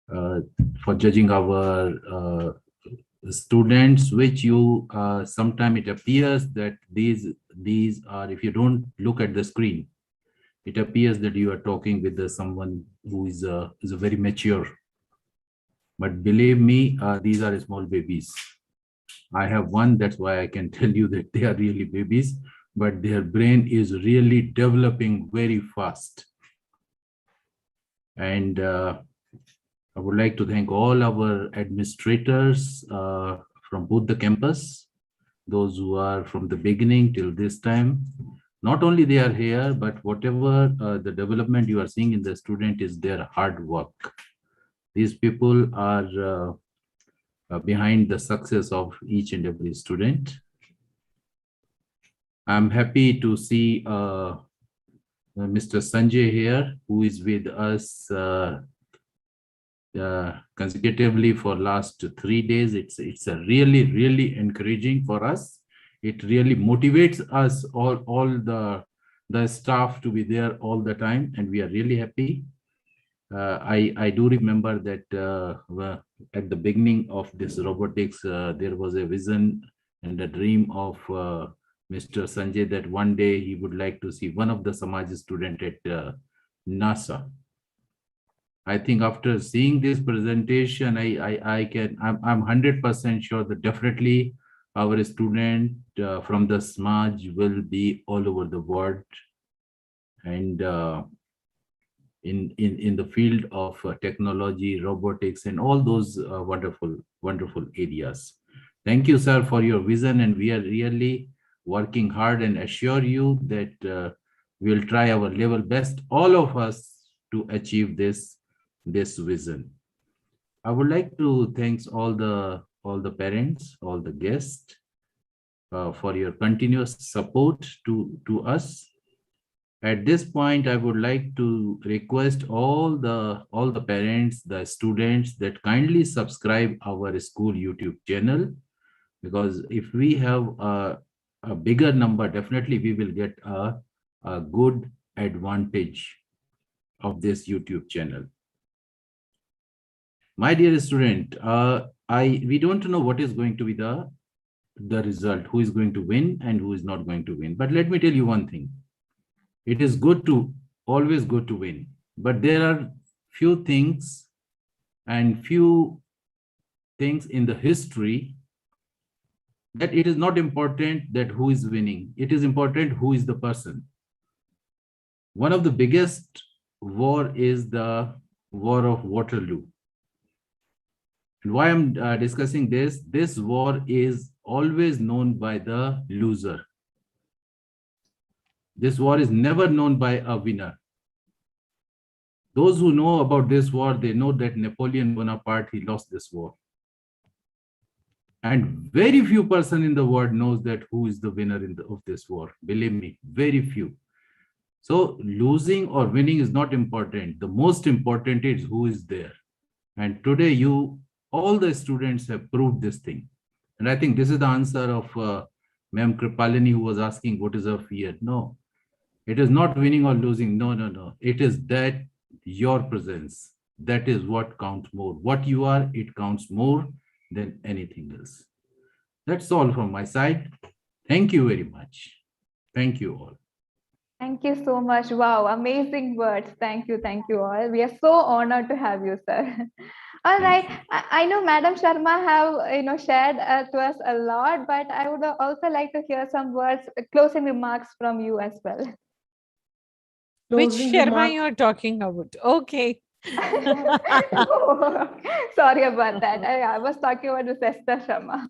for judging our students, which you sometimes it appears that these are, if you don't look at the screen, it appears that you are talking with someone who is a very mature. But believe me, these are small babies. I have one, that's why I can tell you that they are really babies, but their brain is really developing very fast. And I would like to thank all our administrators from both the campus, those who are from the beginning till this time. Not only they are here, but whatever the development you are seeing in the student is their hard work. These people are behind the success of each and every student. I'm happy to see Mr. Sanjay here, who is with us consecutively for last 3 days. It's a really encouraging for us. It really motivates us all the staff to be there all the time, and we are really happy. I do remember that at the beginning of this robotics, there was a vision and a dream of Mr. Sanjay that one day he would like to see one of the Samaj student at NASA. I think after seeing this presentation, I'm 100% sure that definitely our student from the Samaj will be all over the world, and in the field of technology, robotics, and all those wonderful areas. Thank you, sir, for your vision, and we are really working hard and assure you that we'll try our level best, all of us, to achieve this vision. I would like to thank all the parents, all the guests for your continuous support to us. At this point, I would like to request all the parents, the students, that kindly subscribe our school YouTube channel, because if we have a bigger number, definitely we will get a good advantage of this YouTube channel. My dear student, we don't know what is going to be the result, who is going to win and who is not going to win. But let me tell you one thing. It is always good to win, but there are few things in the history that it is not important that who is winning. It is important who is the person. One of the biggest war is the War of Waterloo. And why I'm discussing this war is always known by the loser. This war is never known by a winner. Those who know about this war, they know that Napoleon Bonaparte, he lost this war. And very few person in the world knows that who is the winner of this war. Believe me, very few. So losing or winning is not important. The most important is who is there. And today all the students have proved this thing. And I think this is the answer of Ma'am Kripalini, who was asking what is her fear. No, it is not winning or losing. No, no, no. It is that your presence. That is what counts more. What you are, it counts more than anything else. That's all from my side. Thank you very much. Thank you all. Thank you so much. Wow, amazing words. Thank you all. We are so honored to have you, sir. All right. I know Madam Sharma have shared to us a lot, but I would also like to hear some words, closing remarks from you as well. Which Closing Sharma remarks. you are talking about? Okay. Sorry about that. I was talking about the Esther Sharma.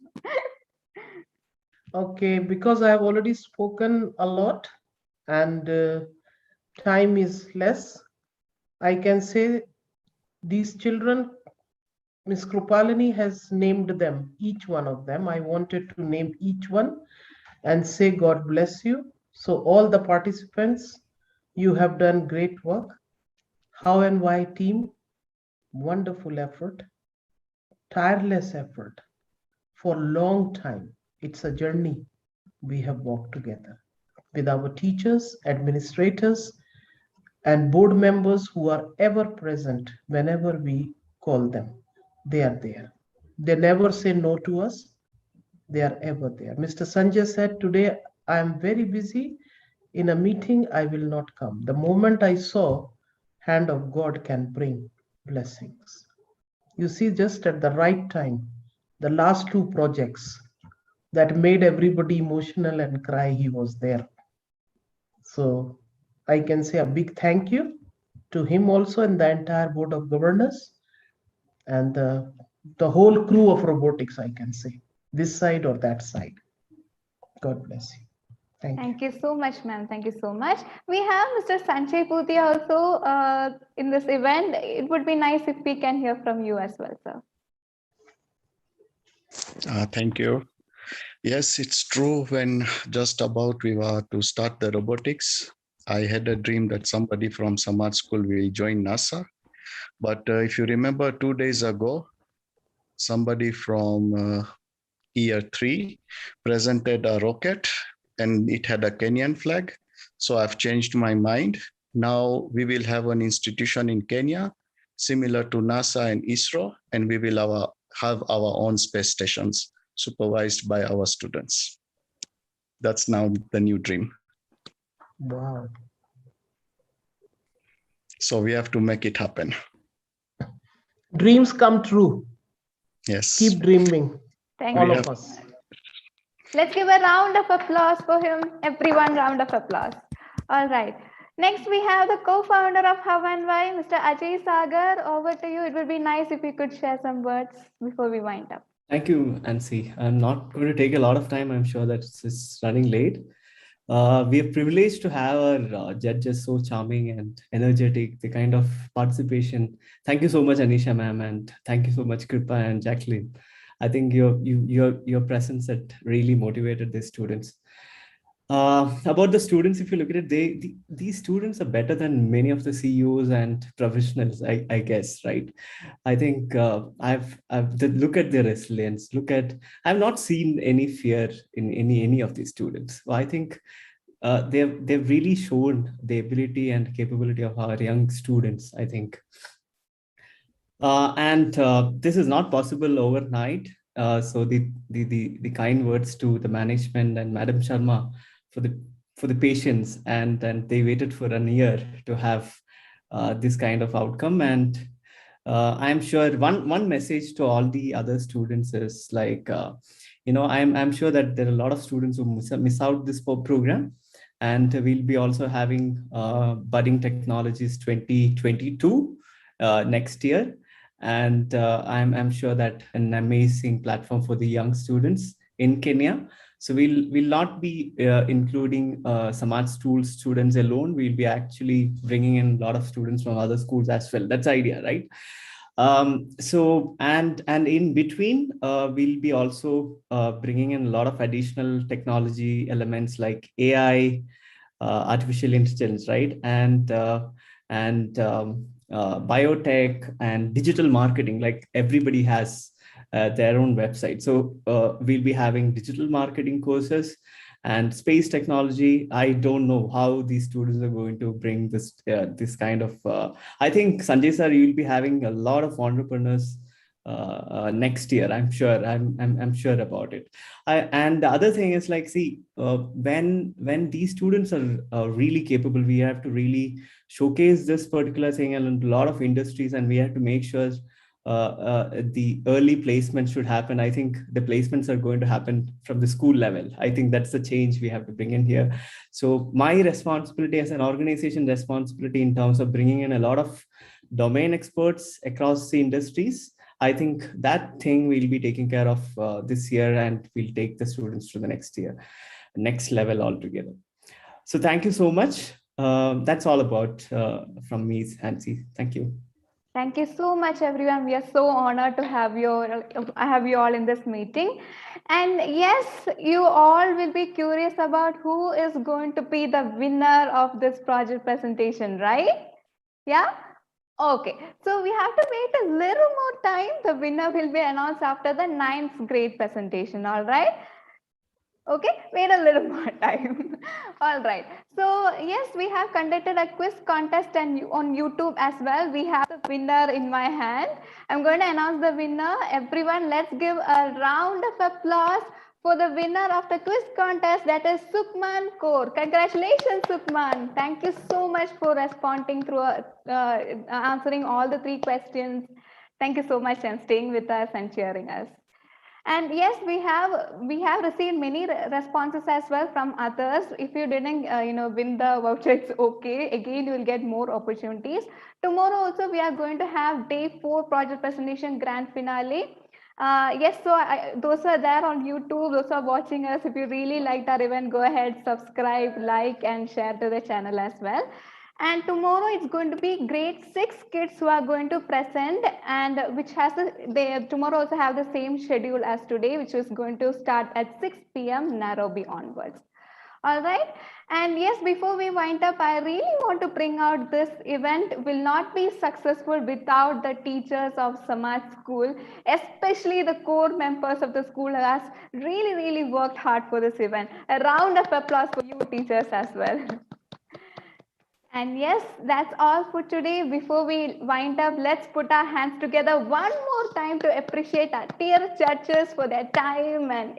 Okay, because I have already spoken a lot and time is less, I can say these children, Ms. Krupalini has named them, each one of them. I wanted to name each one and say God bless you. So all the participants, you have done great work. How and why team, wonderful effort, tireless effort for a long time. It's a journey we have walked together with our teachers, administrators, and board members who are ever present whenever we call them. They are there. They never say no to us. They are ever there. Mr. Sanjay said, today I am very busy in a meeting, I will not come. The moment I saw, hand of God can bring blessings. You see, just at the right time, the last two projects that made everybody emotional and cry, he was there. So I can say a big thank you to him also and the entire board of governors and the whole crew of robotics, I can say, this side or that side. God bless you. Thank you so much, ma'am. Thank you so much. We have Mr. Sanjay Putia also in this event. It would be nice if we can hear from you as well, sir. Thank you. Yes, it's true. When just about we were to start the robotics, I had a dream that somebody from Samaj School will join NASA. But if you remember 2 days ago, somebody from year 3 presented a rocket and it had a Kenyan flag. So I've changed my mind. Now we will have an institution in Kenya similar to NASA and ISRO, and we will have our own space stations supervised by our students. That's now the new dream. Wow. So we have to make it happen. Dreams come true. Yes. Keep dreaming. Thank all you. of us. Let's give a round of applause for him. Everyone, round of applause. All right. Next, we have the co-founder of How and Why, Mr. Ajay Sagar. Over to you. It would be nice if you could share some words before we wind up. Thank you, Nancy. I'm not going to take a lot of time. I'm sure that it's running late. We are privileged to have our judges so charming and energetic, the kind of participation. Thank you so much, Anisha ma'am, and thank you so much, Kripa and Jacqueline. I think your presence that really motivated the students. About the students, if you look at it, these students are better than many of the CEOs and professionals, I guess, right? I think I've look at their resilience. I've not seen any fear in any of these students. So I think they've really shown the ability and capability of our young students, I think. And this is not possible overnight. So the kind words to the management and Madam Sharma for the patience, and they waited for a year to have this kind of outcome. And I'm sure one message to all the other students is like, I'm sure that there are a lot of students who miss out this program, and we'll be also having Budding Technologies 2022 next year. And I'm sure that an amazing platform for the young students in Kenya. So we'll not be including Samaj School students alone. We'll be actually bringing in a lot of students from other schools as well. That's the idea, right? So and in between, we'll be also bringing in a lot of additional technology elements like AI, artificial intelligence, right? And biotech and digital marketing. Like everybody has their own website. So we'll be having digital marketing courses and space technology. I don't know how these students are going to bring this kind of. I think Sanjay sir, you'll be having a lot of entrepreneurs next year. I'm sure. I'm sure about it. And the other thing is like, see, when these students are really capable, we have to really showcase this particular thing in a lot of industries, and we have to make sure the early placement should happen. I think the placements are going to happen from the school level. I think that's the change we have to bring in here. So my responsibility as an organization responsibility in terms of bringing in a lot of domain experts across the industries, I think that thing we'll be taking care of this year, and we'll take the students to the next year, next level altogether. So thank you so much. That's all about from me, Nancy. Thank you. Thank you so much, everyone. We are so honored to have you all in this meeting. And yes, you all will be curious about who is going to be the winner of this project presentation, right? Yeah? Okay. So we have to wait a little more time. The winner will be announced after the 9th grade presentation, all right? Okay, wait a little more time. All right. So yes, we have conducted a quiz contest and on YouTube as well. We have the winner in my hand. I'm going to announce the winner. Everyone, let's give a round of applause for the winner of the quiz contest, that is Sukman Kaur. Congratulations, Sukman. Thank you so much for responding through answering all the 3 questions. Thank you so much and staying with us and cheering us. And yes, we have received many responses as well from others. If you didn't win the voucher, it's okay. Again, you will get more opportunities. Tomorrow also we are going to have day 4 project presentation grand finale. Yes, so those are there on YouTube, those are watching us. If you really liked our event, go ahead, subscribe, like, and share to the channel as well. And tomorrow it's going to be grade 6 kids who are going to present, and which has they tomorrow also have the same schedule as today, which is going to start at 6 p.m. Nairobi onwards. All right. And yes, before we wind up, I really want to bring out this event will not be successful without the teachers of Samaj School, especially the core members of the school who has really worked hard for this event. A round of applause for you teachers as well. And yes, that's all for today. Before we wind up, let's put our hands together one more time to appreciate our dear judges for their time and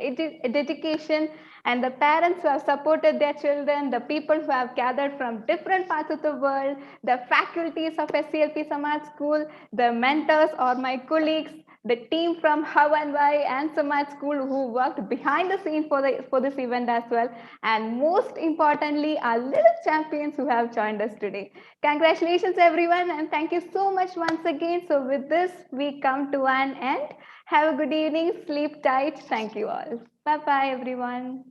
dedication, and the parents who have supported their children, the people who have gathered from different parts of the world, the faculties of SCLP Samaj School, the mentors or my colleagues, the team from Havanwai and Samaj School who worked behind the scene for this event as well, and most importantly, our little champions who have joined us today. Congratulations, everyone, and thank you so much once again. So with this, we come to an end. Have a good evening, sleep tight. Thank you all. Bye-bye, everyone.